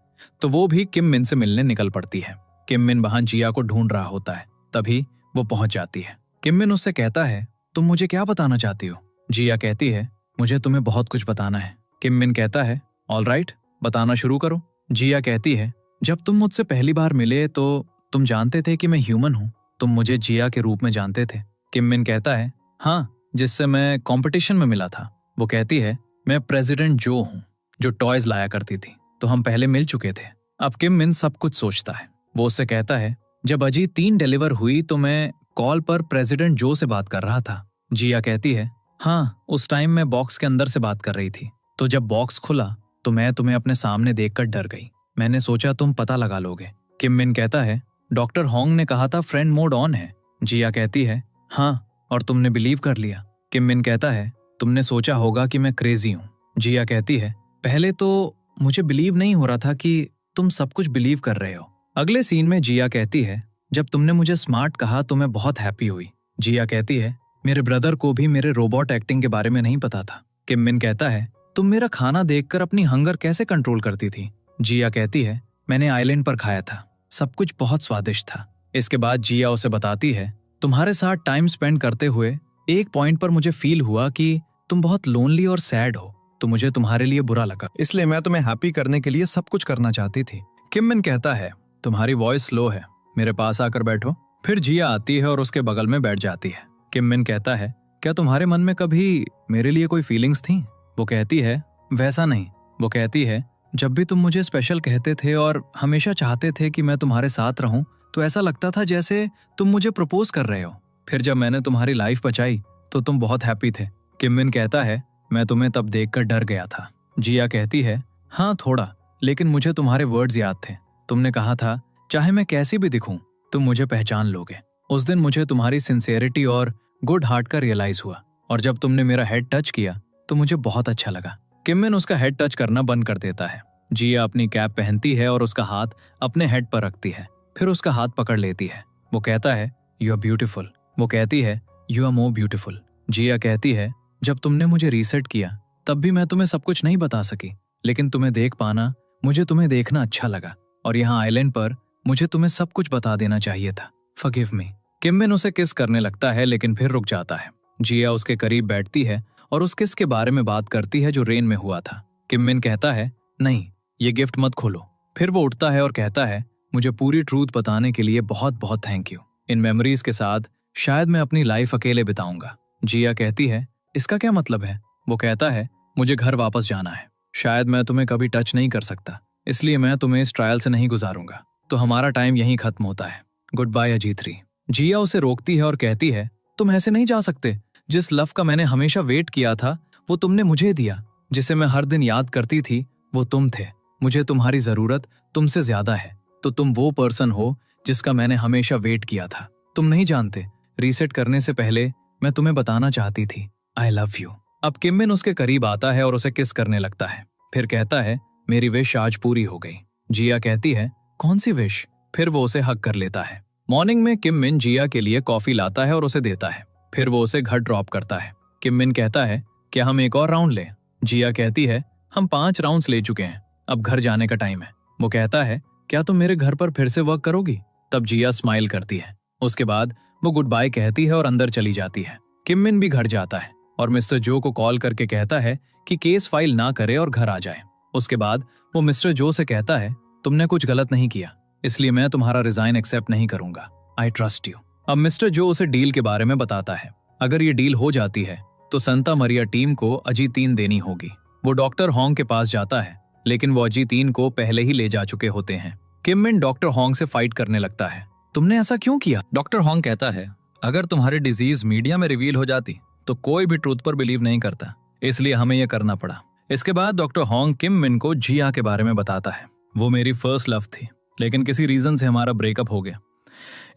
तो वो भी किम मिन से मिलने निकल पड़ती है। किम मिन वहां जिया को ढूंढ रहा होता है। तभी वो पहुंच जाती है। किम मिन उससे कहता है, तुम मुझे क्या बताना चाहती हो? जिया कहती है, मुझे तुम्हें बहुत कुछ बताना है। किम मिन कहता है, ऑल राइट, बताना शुरू करो। जिया कहती है, जब तुम मुझसे पहली बार मिले तो तुम जानते थे कि मैं ह्यूमन हूँ? तुम मुझे जिया के रूप में जानते थे? किम मिन कहता है, हाँ, जिससे मैं कंपटीशन में मिला था। वो कहती है, मैं प्रेसिडेंट जो हूँ, जो टॉयज लाया करती थी, तो हम पहले मिल चुके थे। अब किम मिन सब कुछ सोचता है। वो उससे कहता है, जब अजी 3 डिलीवर हुई तो मैं कॉल पर प्रेसिडेंट जो से बात कर रहा था। जिया कहती है, हाँ, उस टाइम मैं बॉक्स के अंदर से बात कर रही थी। तो जब बॉक्स खुला तो मैं तुम्हें अपने सामने देखकर डर गई। मैंने सोचा तुम पता लगा लोगे। किम मिन कहता है, डॉक्टर होंग ने कहा था फ्रेंड मोड ऑन है। जिया कहती है, हाँ, और तुमने बिलीव कर लिया। किम मिन कहता है, तुमने सोचा होगा कि मैं क्रेजी हूँ। जिया कहती है, पहले तो मुझे बिलीव नहीं हो रहा था कि तुम सब कुछ बिलीव कर रहे हो। अगले सीन में जिया कहती है, जब तुमने मुझे स्मार्ट कहा तो मैं बहुत हैप्पी हुई। जिया कहती है, मेरे ब्रदर को भी मेरे रोबोट एक्टिंग के बारे में नहीं पता था। किम मिन कहता है, तुम मेरा खाना देखकर अपनी हंगर कैसे कंट्रोल करती थी? जिया कहती है, मैंने आइलैंड पर खाया था, सब कुछ बहुत स्वादिष्ट था। इसके बाद जिया उसे बताती है, तुम्हारे साथ टाइम स्पेंड करते हुए एक पॉइंट पर मुझे फील हुआ कि तुम बहुत लोनली और सैड हो, तो मुझे तुम्हारे लिए बुरा लगा, इसलिए मैं तुम्हें हैप्पी करने के लिए सब कुछ करना चाहती थी। किम मिन कहता है, तुम्हारी वॉइस स्लो है, मेरे पास आकर बैठो। फिर जिया आती है और उसके बगल में बैठ जाती है। किम मिन कहता है, क्या तुम्हारे मन में कभी मेरे लिए कोई फीलिंग्स थी? वो कहती है, वैसा नहीं। वो कहती है, जब भी तुम मुझे स्पेशल कहते थे और हमेशा चाहते थे कि मैं तुम्हारे साथ रहूं, तो ऐसा लगता था जैसे तुम मुझे प्रपोज कर रहे हो। फिर जब मैंने तुम्हारी लाइफ बचाई तो तुम बहुत हैप्पी थे। किम मिन कहता है, मैं तुम्हें तब देखकर डर गया था। जिया कहती है, हाँ थोड़ा, लेकिन मुझे तुम्हारे वर्ड्स याद थे। तुमने कहा था, चाहे मैं कैसी भी दिखूं, तुम मुझे पहचान लोगे। उस दिन मुझे तुम्हारी सिंसियरिटी और गुड हार्ट का रियलाइज हुआ, और जब तुमने मेरा हेड टच किया तो मुझे बहुत अच्छा लगा। किम मिन उसका हेड टच करना बंद कर देता है। जिया अपनी कैप पहनती है और उसका हाथ अपने हेड पर रखती है, फिर उसका हाथ पकड़ लेती है। वो कहता है, यू आर ब्यूटीफुल। वो कहती है, यू आर मोर ब्यूटीफुल। जिया कहती है, जब तुमने मुझे रीसेट किया तब भी मैं तुम्हें सब कुछ नहीं बता सकी, लेकिन तुम्हें देख पाना, मुझे तुम्हें देखना अच्छा लगा, और यहाँ आइलैंड पर मुझे तुम्हें सब कुछ बता देना चाहिए था। Forgive me. किम मिन उसे किस करने लगता है लेकिन फिर रुक जाता है। जिया उसके करीब बैठती है और उस किस के बारे में बात करती है जो रेन में हुआ था। किम मिन कहता है, नहीं, ये गिफ्ट मत खोलो। फिर वो उठता है और कहता है, मुझे पूरी ट्रूथ बताने के लिए बहुत बहुत थैंक यू। इन मेमोरीज के साथ शायद मैं अपनी लाइफ अकेले बिताऊंगा। जिया कहती है, इसका क्या मतलब है? वो कहता है, मुझे घर वापस जाना है। शायद मैं तुम्हें कभी टच नहीं कर सकता, इसलिए मैं तुम्हें इस ट्रायल से नहीं गुजारूंगा। तो हमारा टाइम यहीं खत्म होता है। Good bye अजीत3। जिया उसे रोकती है और कहती है, तुम ऐसे नहीं जा सकते। जिस लव का मैंने हमेशा वेट किया था वो तुमने मुझे दिया। जिसे मैं हर दिन याद करती थी वो तुम थे। मुझे तुम्हारी जरूरत तुमसे ज्यादा है। तो तुम वो पर्सन हो जिसका मैंने हमेशा वेट किया था। तुम नहीं जानते, रीसेट करने से पहले मैं तुम्हें बताना चाहती थी, आई लव यू। अब किम मिन उसके करीब आता है और उसे किस करने लगता है। फिर कहता है, मेरी विश आज पूरी हो गई। जिया कहती है, कौन सी विश? फिर वो उसे हक कर लेता है। मॉर्निंग में किम मिन जिया के लिए कॉफी लाता है और उसे देता है। फिर वो उसे घर ड्रॉप करता है। किम मिन कहता है, क्या हम एक और राउंड लें? जिया कहती है, हम 5 राउंड्स ले चुके हैं, अब घर जाने का टाइम है। वो कहता है, क्या तुम मेरे घर पर फिर से वर्क करोगी? तब जिया स्माइल करती है। उसके बाद वो गुड बाय कहती है और अंदर चली जाती है। किम मिन भी घर जाता है और मिस्टर जो को कॉल करके कहता है कि केस फाइल ना करे और घर आ जाए। उसके बाद वो मिस्टर जो से कहता है, तुमने कुछ गलत नहीं किया, इसलिए मैं तुम्हारा रिजाइन एक्सेप्ट नहीं करूंगा। I trust you. अब मिस्टर जो उसे डील के बारे में बताता है। अगर ये डील हो जाती है तो संता मरिया टीम को अजीत3 देनी होगी। वो डॉक्टर होंग के पास जाता है, लेकिन वो अजीत3 को पहले ही ले जा चुके होते हैं। किम मिन डॉक्टर होंग से फाइट करने लगता है। तुमने ऐसा क्यों किया? डॉक्टर होंग कहता है, अगर तुम्हारी डिजीज मीडिया में रिवील हो जाती तो कोई भी ट्रूथ पर बिलीव नहीं करता, इसलिए हमें यह करना पड़ा। इसके बाद डॉक्टर होंग किम मिन को जिया के बारे में बताता है। वो मेरी फर्स्ट लव थी, लेकिन किसी रीजन से हमारा ब्रेकअप हो गया,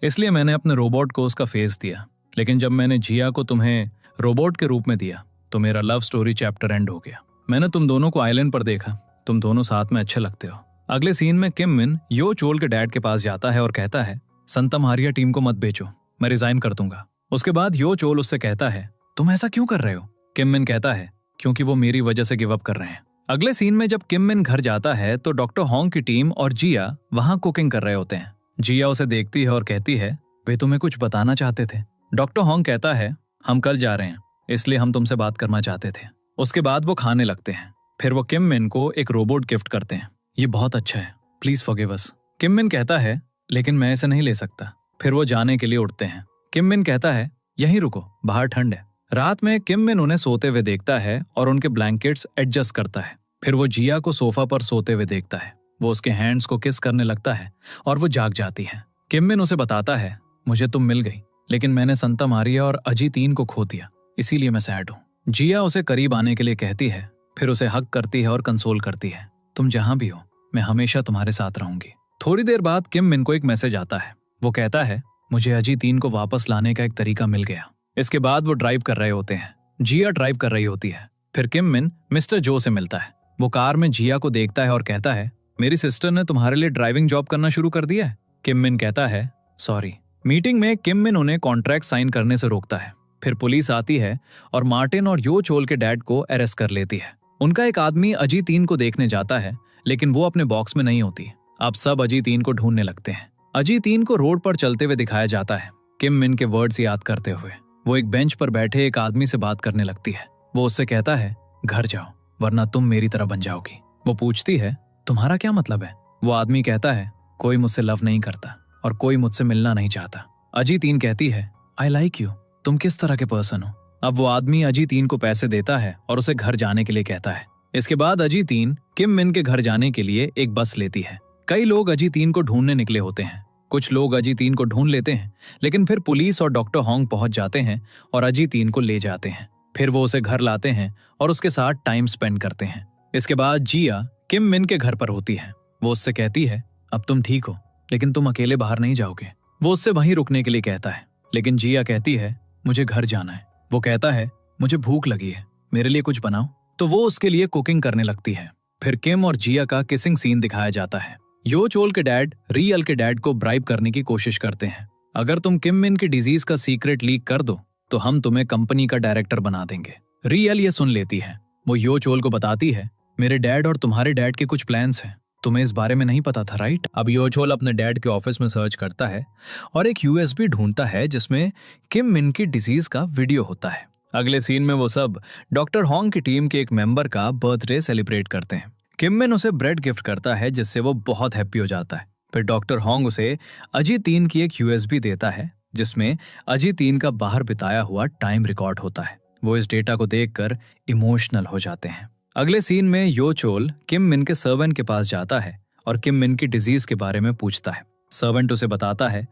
इसलिए मैंने अपने रोबोट को उसका फेस दिया। लेकिन जब मैंने जिया को तुम्हें रोबोट के रूप में दिया तो मेरा लव स्टोरी चैप्टर एंड हो गया। मैंने तुम दोनों को आइलैंड पर देखा, तुम दोनों साथ में अच्छे लगते हो। अगले सीन में किम मिन यो चोल के डैड के पास जाता है और कहता है, संता मारिया टीम को मत बेचो, मैं रिजाइन कर दूंगा। उसके बाद यो चोल उससे कहता है, तुम ऐसा क्यों कर रहे हो? किम मिन कहता है, क्योंकि वो मेरी वजह से गिव अप कर रहे हैं। अगले सीन में जब किम मिन घर जाता है तो डॉक्टर होंग की टीम और जिया वहां कुकिंग कर रहे होते हैं। जिया उसे देखती है और कहती है, वे तुम्हें कुछ बताना चाहते थे। डॉक्टर होंग कहता है, हम कल जा रहे हैं, इसलिए हम तुमसे बात करना चाहते थे। उसके बाद वो खाने लगते हैं। फिर वो किम मिन को एक रोबोट गिफ्ट करते हैं। ये बहुत अच्छा है, please forgive us. Kim Min कहता है, लेकिन मैं इसे नहीं ले सकता। फिर वो जाने के लिए उठते हैं। किम मिन कहता है, यहीं रुको, बाहर ठंड है। रात में किम मिन उन्हें सोते हुए देखता है और उनके ब्लैंकेट्स एडजस्ट करता है। फिर वो जिया को सोफा पर सोते हुए देखता है। वो उसके हैंड्स को किस करने लगता है और वो जाग जाती है। किम मिन उसे बताता है, मुझे तुम मिल गई, लेकिन मैंने संता मारिया और अजीत3 को खो दिया, इसीलिए मैं सैड हूँ। जिया उसे करीब आने के लिए कहती है, फिर उसे हक करती है और कंसोल करती है, तुम जहां भी हो मैं हमेशा तुम्हारे साथ रहूंगी। थोड़ी देर बाद किम मिन को एक मैसेज आता है। वो कहता है, मुझे अजीत3 को वापस लाने का एक तरीका मिल गया। इसके बाद वो ड्राइव कर रहे होते हैं। जिया ड्राइव कर रही होती है। फिर किम मिन मिस्टर जो से मिलता है। वो कार में जिया को देखता है और कहता है, मेरी सिस्टर ने तुम्हारे लिए ड्राइविंग जॉब करना शुरू कर दिया है। किम मिन कहता है, सॉरी। मीटिंग में किम मिन उन्हें कॉन्ट्रैक्ट साइन करने से रोकता है। फिर पुलिस आती है और मार्टिन और यो चोल के डैड को अरेस्ट कर लेती है। उनका एक आदमी अजीत3 को देखने जाता है, लेकिन वो अपने बॉक्स में नहीं होती। अब सब अजीत3 को ढूंढने लगते हैं। अजीत3 को रोड पर चलते हुए दिखाया जाता है। किम मिन के वर्ड्स याद करते हुए वो एक बेंच पर बैठे एक आदमी से बात करने लगती है। वो उससे कहता है, घर जाओ वरना तुम मेरी तरह बन जाओगी। वो पूछती है, तुम्हारा क्या मतलब है? वो आदमी कहता है, कोई मुझसे लव नहीं करता और कोई मुझसे मिलना नहीं चाहता। अजीत3 कहती है, आई लाइक यू, तुम किस तरह के पर्सन हो? अब वो आदमी अजीत3 को पैसे देता है और उसे घर जाने के लिए कहता है। इसके बाद अजीत3 किम मिन के घर जाने के लिए एक बस लेती है। कई लोग अजीत3 को ढूंढने निकले होते हैं। कुछ लोग अजीत3 को ढूंढ लेते हैं, लेकिन फिर पुलिस और डॉक्टर होंग पहुंच जाते हैं और अजीत3 को ले जाते हैं। फिर वो उसे घर लाते हैं और उसके साथ टाइम स्पेंड करते हैं। इसके बाद जिया किम मिन के घर पर होती है। वो उससे कहती है, अब तुम ठीक हो, लेकिन तुम अकेले बाहर नहीं जाओगे। वो उससे वहीं रुकने के लिए कहता है, लेकिन जिया कहती है, मुझे घर जाना है। वो कहता है, मुझे भूख लगी है, मेरे लिए कुछ बनाओ। तो वो उसके लिए कुकिंग करने लगती है। फिर किम और जिया का किसिंग सीन दिखाया जाता है। यो चोल के डैड रियल के डैड को ब्राइब करने की कोशिश करते हैं। अगर तुम किम मिन की डिजीज का सीक्रेट लीक कर दो तो हम तुम्हें कंपनी का डायरेक्टर बना देंगे। रियल ये सुन लेती है। वो यो चोल को बताती है, मेरे डैड और तुम्हारे डैड के कुछ प्लान्स हैं, तुम्हें इस बारे में नहीं पता था, राइट? अब यो चोल अपने डैड के ऑफिस में सर्च करता है और एक यूएसबी ढूंढता है जिसमें किम मिन की डिजीज का वीडियो होता है। अगले सीन में वो सब डॉक्टर हॉन्ग की टीम के एक मेंबर का बर्थडे सेलिब्रेट करते हैं। किम मिन उसे ब्रेड गिफ्ट करता है जिससे वो बहुत हैप्पी हो जाता है। फिर डॉक्टर हॉन्ग उसे अजी 3 की एक यूएसबी देता है जिसमें अजी 3 का बाहर बिताया हुआ टाइम रिकॉर्ड होता है। वो इस डेटा को देखकर इमोशनल हो जाते हैं। अगले सीन में यो चोल किम मिन के सर्वेंट के पास जाता है और किम मिन की डिजीज के बारे में पूछता है। सर्वेंट उसे बताता है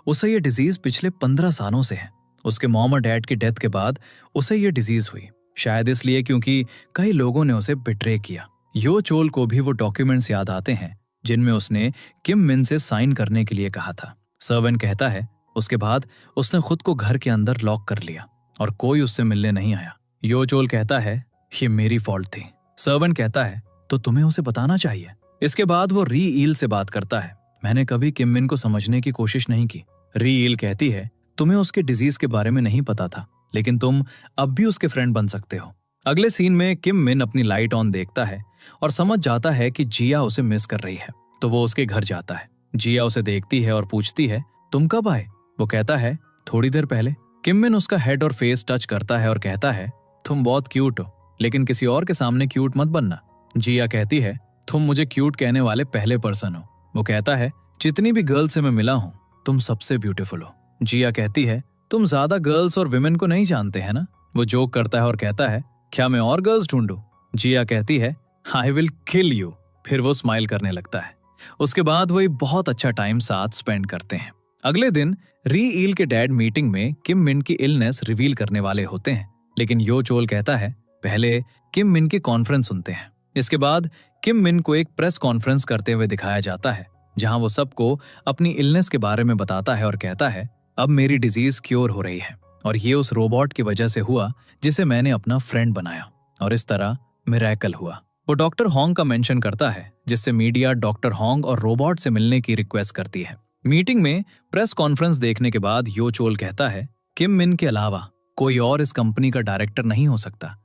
उसे ये डिजीज पिछले 15 सालों से है। उसके मॉम और डैड की डेथ के बाद उसे ये डिजीज हुई, शायद इसलिए क्योंकि कई लोगों ने उसे बिट्रे किया। यो चोल को भी वो डॉक्यूमेंट्स याद आते हैं जिनमें उसने किम मिन से साइन करने के लिए कहा था। सर्वेंट कहता है उसके बाद उसने खुद को घर के अंदर लॉक कर लिया और कोई उससे मिलने नहीं आया। यो चोल कहता है ये मेरी फॉल्ट थी। सर्वेंट कहता है तो तुम्हें उसे बताना चाहिए। इसके बाद वो री ईल से बात करता है, मैंने कभी किम मिन को समझने की कोशिश नहीं की। री ईल कहती है तुम्हें उसके डिजीज के बारे में नहीं पता था, लेकिन तुम अब भी उसके फ्रेंड बन सकते हो। अगले सीन में किम मिन अपनी लाइट ऑन देखता है और समझ जाता है कि जिया उसे मिस कर रही है, तो वो उसके घर जाता है। जिया उसे देखती है और पूछती है तुम कब आए? वो कहता है थोड़ी देर पहले। किम मिन उसका हेड और फेस टच करता है और कहता है तुम बहुत क्यूट हो, लेकिन किसी और के सामने क्यूट मत बनना। जिया कहती है तुम मुझे क्यूट कहने वाले पहले पर्सन हो। वो कहता है जितनी भी गर्ल से मैं मिला हूं तुम सबसे ब्यूटीफुल हो। जिया कहती है तुम ज्यादा गर्ल्स और विमेन को नहीं जानते हैं ना। वो जोक करता है और कहता है क्या मैं और गर्ल्स ढूंढूं? जिया कहती है आई विल किल यू। फिर वो स्माइल करने लगता है। उसके बाद वो एक बहुत अच्छा टाइम साथ स्पेंड करते हैं। अगले दिन री ईल के डैड मीटिंग में किम मिन की इलनेस रिवील करने वाले होते हैं, लेकिन यो चोल कहता है पहले किम मिन की कॉन्फ्रेंस सुनते हैं। इसके बाद किम मिन को एक प्रेस कॉन्फ्रेंस करते हुए दिखाया जाता है जहां वो सबको अपनी इलनेस के बारे में बताता है और कहता है अब मेरी डिजीज क्योर हो रही है और ये उस रोबोट की वजह से हुआ जिसे मैंने अपना फ्रेंड बनाया और इस तरह मिरेकल हुआ। वो डॉक्टर हॉन्ग का मेंशन करता है जिससे मीडिया डॉक्टर हॉन्ग और रोबोट से मिलने की रिक्वेस्ट करती है। मीटिंग में प्रेस कॉन्फ्रेंस देखने के बाद यो चोल कहता है किम मिन के अलावा कोई और इस कंपनी का डायरेक्टर नहीं हो सकता।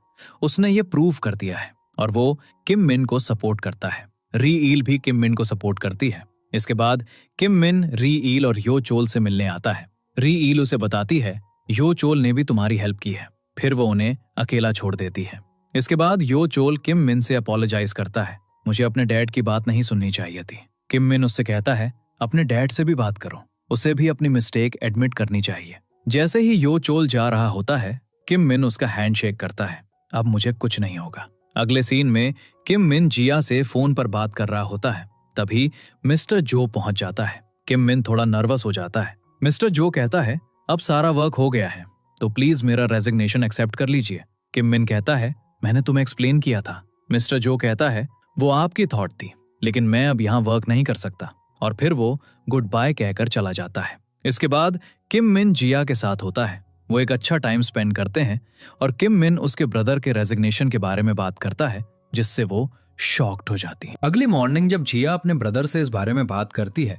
उसने ये प्रूव कर दिया है और वो किम मिन को सपोर्ट करता है। री ईल भी किम मिन को सपोर्ट करती है। इसके बाद किम मिन री ईल और यो चोल से मिलने आता है। री ईल उसे बताती है यो चोल ने भी तुम्हारी हेल्प की है। फिर वो उन्हें अकेला छोड़ देती है। इसके बाद यो चोल किम मिन से अपोलोजाइज करता है, मुझे अपने डैड की बात नहीं सुननी चाहिए थी। किम मिन उससे कहता है अपने डैड से भी बात करो, उसे भी अपनी मिस्टेक एडमिट करनी चाहिए। जैसे ही यो चोल जा रहा होता है किम मिन उसका हैंडशेक करता है, अब मुझे कुछ नहीं होगा। अगले सीन में किम मिन जिया से फोन पर बात कर रहा होता है, तभी मिस्टर जो पहुंच जाता है। किम मिन थोड़ा नर्वस हो जाता है। मिस्टर जो कहता है अब सारा वर्क हो गया है तो प्लीज मेरा रेजिग्नेशन एक्सेप्ट कर लीजिए। किम मिन कहता है मैंने तुम्हें एक्सप्लेन किया था। मिस्टर जो कहता है वो आपकी थॉट थी, लेकिन मैं अब यहाँ वर्क नहीं कर सकता, और फिर वो गुड बाय कहकर चला जाता है। इसके बाद किम मिन जिया के साथ होता है। वो एक अच्छा टाइम स्पेंड करते हैं और किम मिन उसके ब्रदर के रेजिग्नेशन के बारे में बात करता है जिससे वो शॉक्ड हो जाती है। अगली मॉर्निंग जब जिया अपने ब्रदर से इस बारे में बात करती है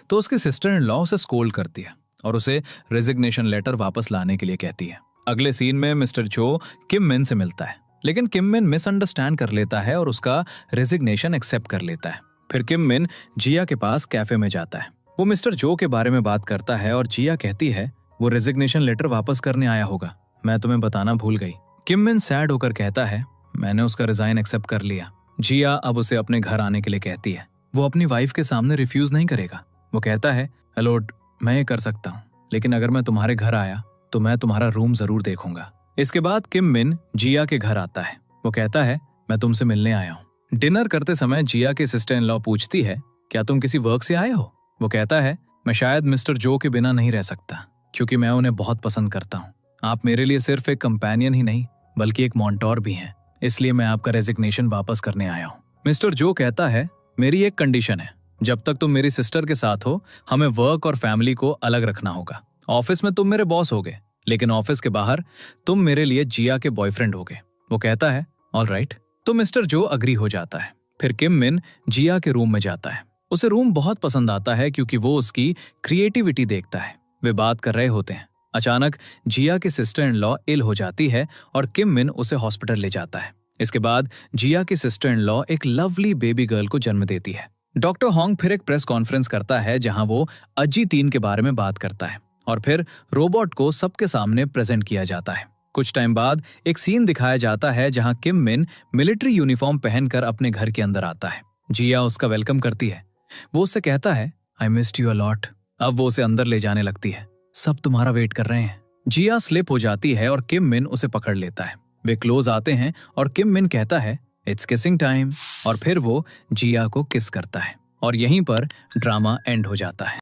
तो उसकी सिस्टर इन लॉ उसे स्कोल्ड करती है और उसे रेजिग्नेशन लेटर वापस लाने के लिए कहती है। अगले सीन में मिस्टर जो किम मिन से मिलता है, लेकिन किम मिन मिसअंडरस्टैंड कर लेता है और उसका रेजिग्नेशन एक्सेप्ट कर लेता है। फिर किम मिन जिया के पास कैफे में जाता है। वो मिस्टर जो के बारे में बात करता है और जिया कहती है वो रेजिग्नेशन लेटर वापस करने आया होगा, मैं तुम्हें बताना भूल गई। किम मिन सैड होकर कहता है मैंने उसका रिजाइन एक्सेप्ट कर लिया। जिया अब उसे अपने घर आने के लिए कहती है। वो अपनी वाइफ के सामने रिफ्यूज नहीं करेगा। वो कहता है हेलो, मैं ये कर सकता हूँ, लेकिन अगर मैं तुम्हारे घर आया तो मैं तुम्हारा रूम जरूर देखूंगा। इसके बाद किम मिन जिया के घर आता है। वो कहता है मैं तुमसे मिलने आया हूँ। डिनर करते समय जिया की सिस्टर इन लॉ पूछती है क्या तुम किसी वर्क से आए हो? वो कहता है मैं शायद मिस्टर जो के बिना नहीं रह सकता क्योंकि मैं उन्हें बहुत पसंद करता हूँ। आप मेरे लिए सिर्फ एक कंपेनियन ही नहीं बल्कि एक मॉन्टोर भी हैं, इसलिए मैं आपका रेजिग्नेशन वापस करने आया हूँ। मिस्टर जो कहता है मेरी एक कंडीशन है, जब तक तुम मेरी सिस्टर के साथ हो हमें वर्क और फैमिली को अलग रखना होगा। ऑफिस में तुम मेरे बॉस होगे, लेकिन ऑफिस के बाहर तुम मेरे लिए जिया के बॉयफ्रेंड होगे। वो कहता है ऑल राइट। तो मिस्टर जो अग्री हो जाता है। फिर किम मिन जिया के रूम में जाता है। उसे रूम बहुत पसंद आता है क्योंकि वो उसकी क्रिएटिविटी देखता है। वे बात कर रहे होते हैं। अचानक जिया की सिस्टर इन लॉ इल हो जाती है और किम मिन उसे हॉस्पिटल ले जाता है। इसके बाद जिया की सिस्टर इन लॉ एक लवली बेबी गर्ल को जन्म देती है। डॉक्टर हॉन्ग फिर एक प्रेस कॉन्फ्रेंस करता है जहां वो अजी 3 के बारे में बात करता है और फिर रोबोट को सबके सामने प्रेजेंट किया जाता है। कुछ टाइम बाद एक सीन दिखाया जाता है जहां किम मिन मिलिट्री यूनिफॉर्म पहनकर अपने घर के अंदर आता है। जिया उसका वेलकम करती है। वो उससे कहता है, I missed you a lot. अब वो उसे अंदर ले जाने लगती है। सब तुम्हारा वेट कर रहे हैं। जिया स्लिप हो जाती है और किम मिन उसे पकड़ लेता है। वे क्लोज आते हैं और किम मिन कहता है, इट्स किसिंग टाइम, और फिर वो जिया को किस करता है और यहीं पर ड्रामा एंड हो जाता है।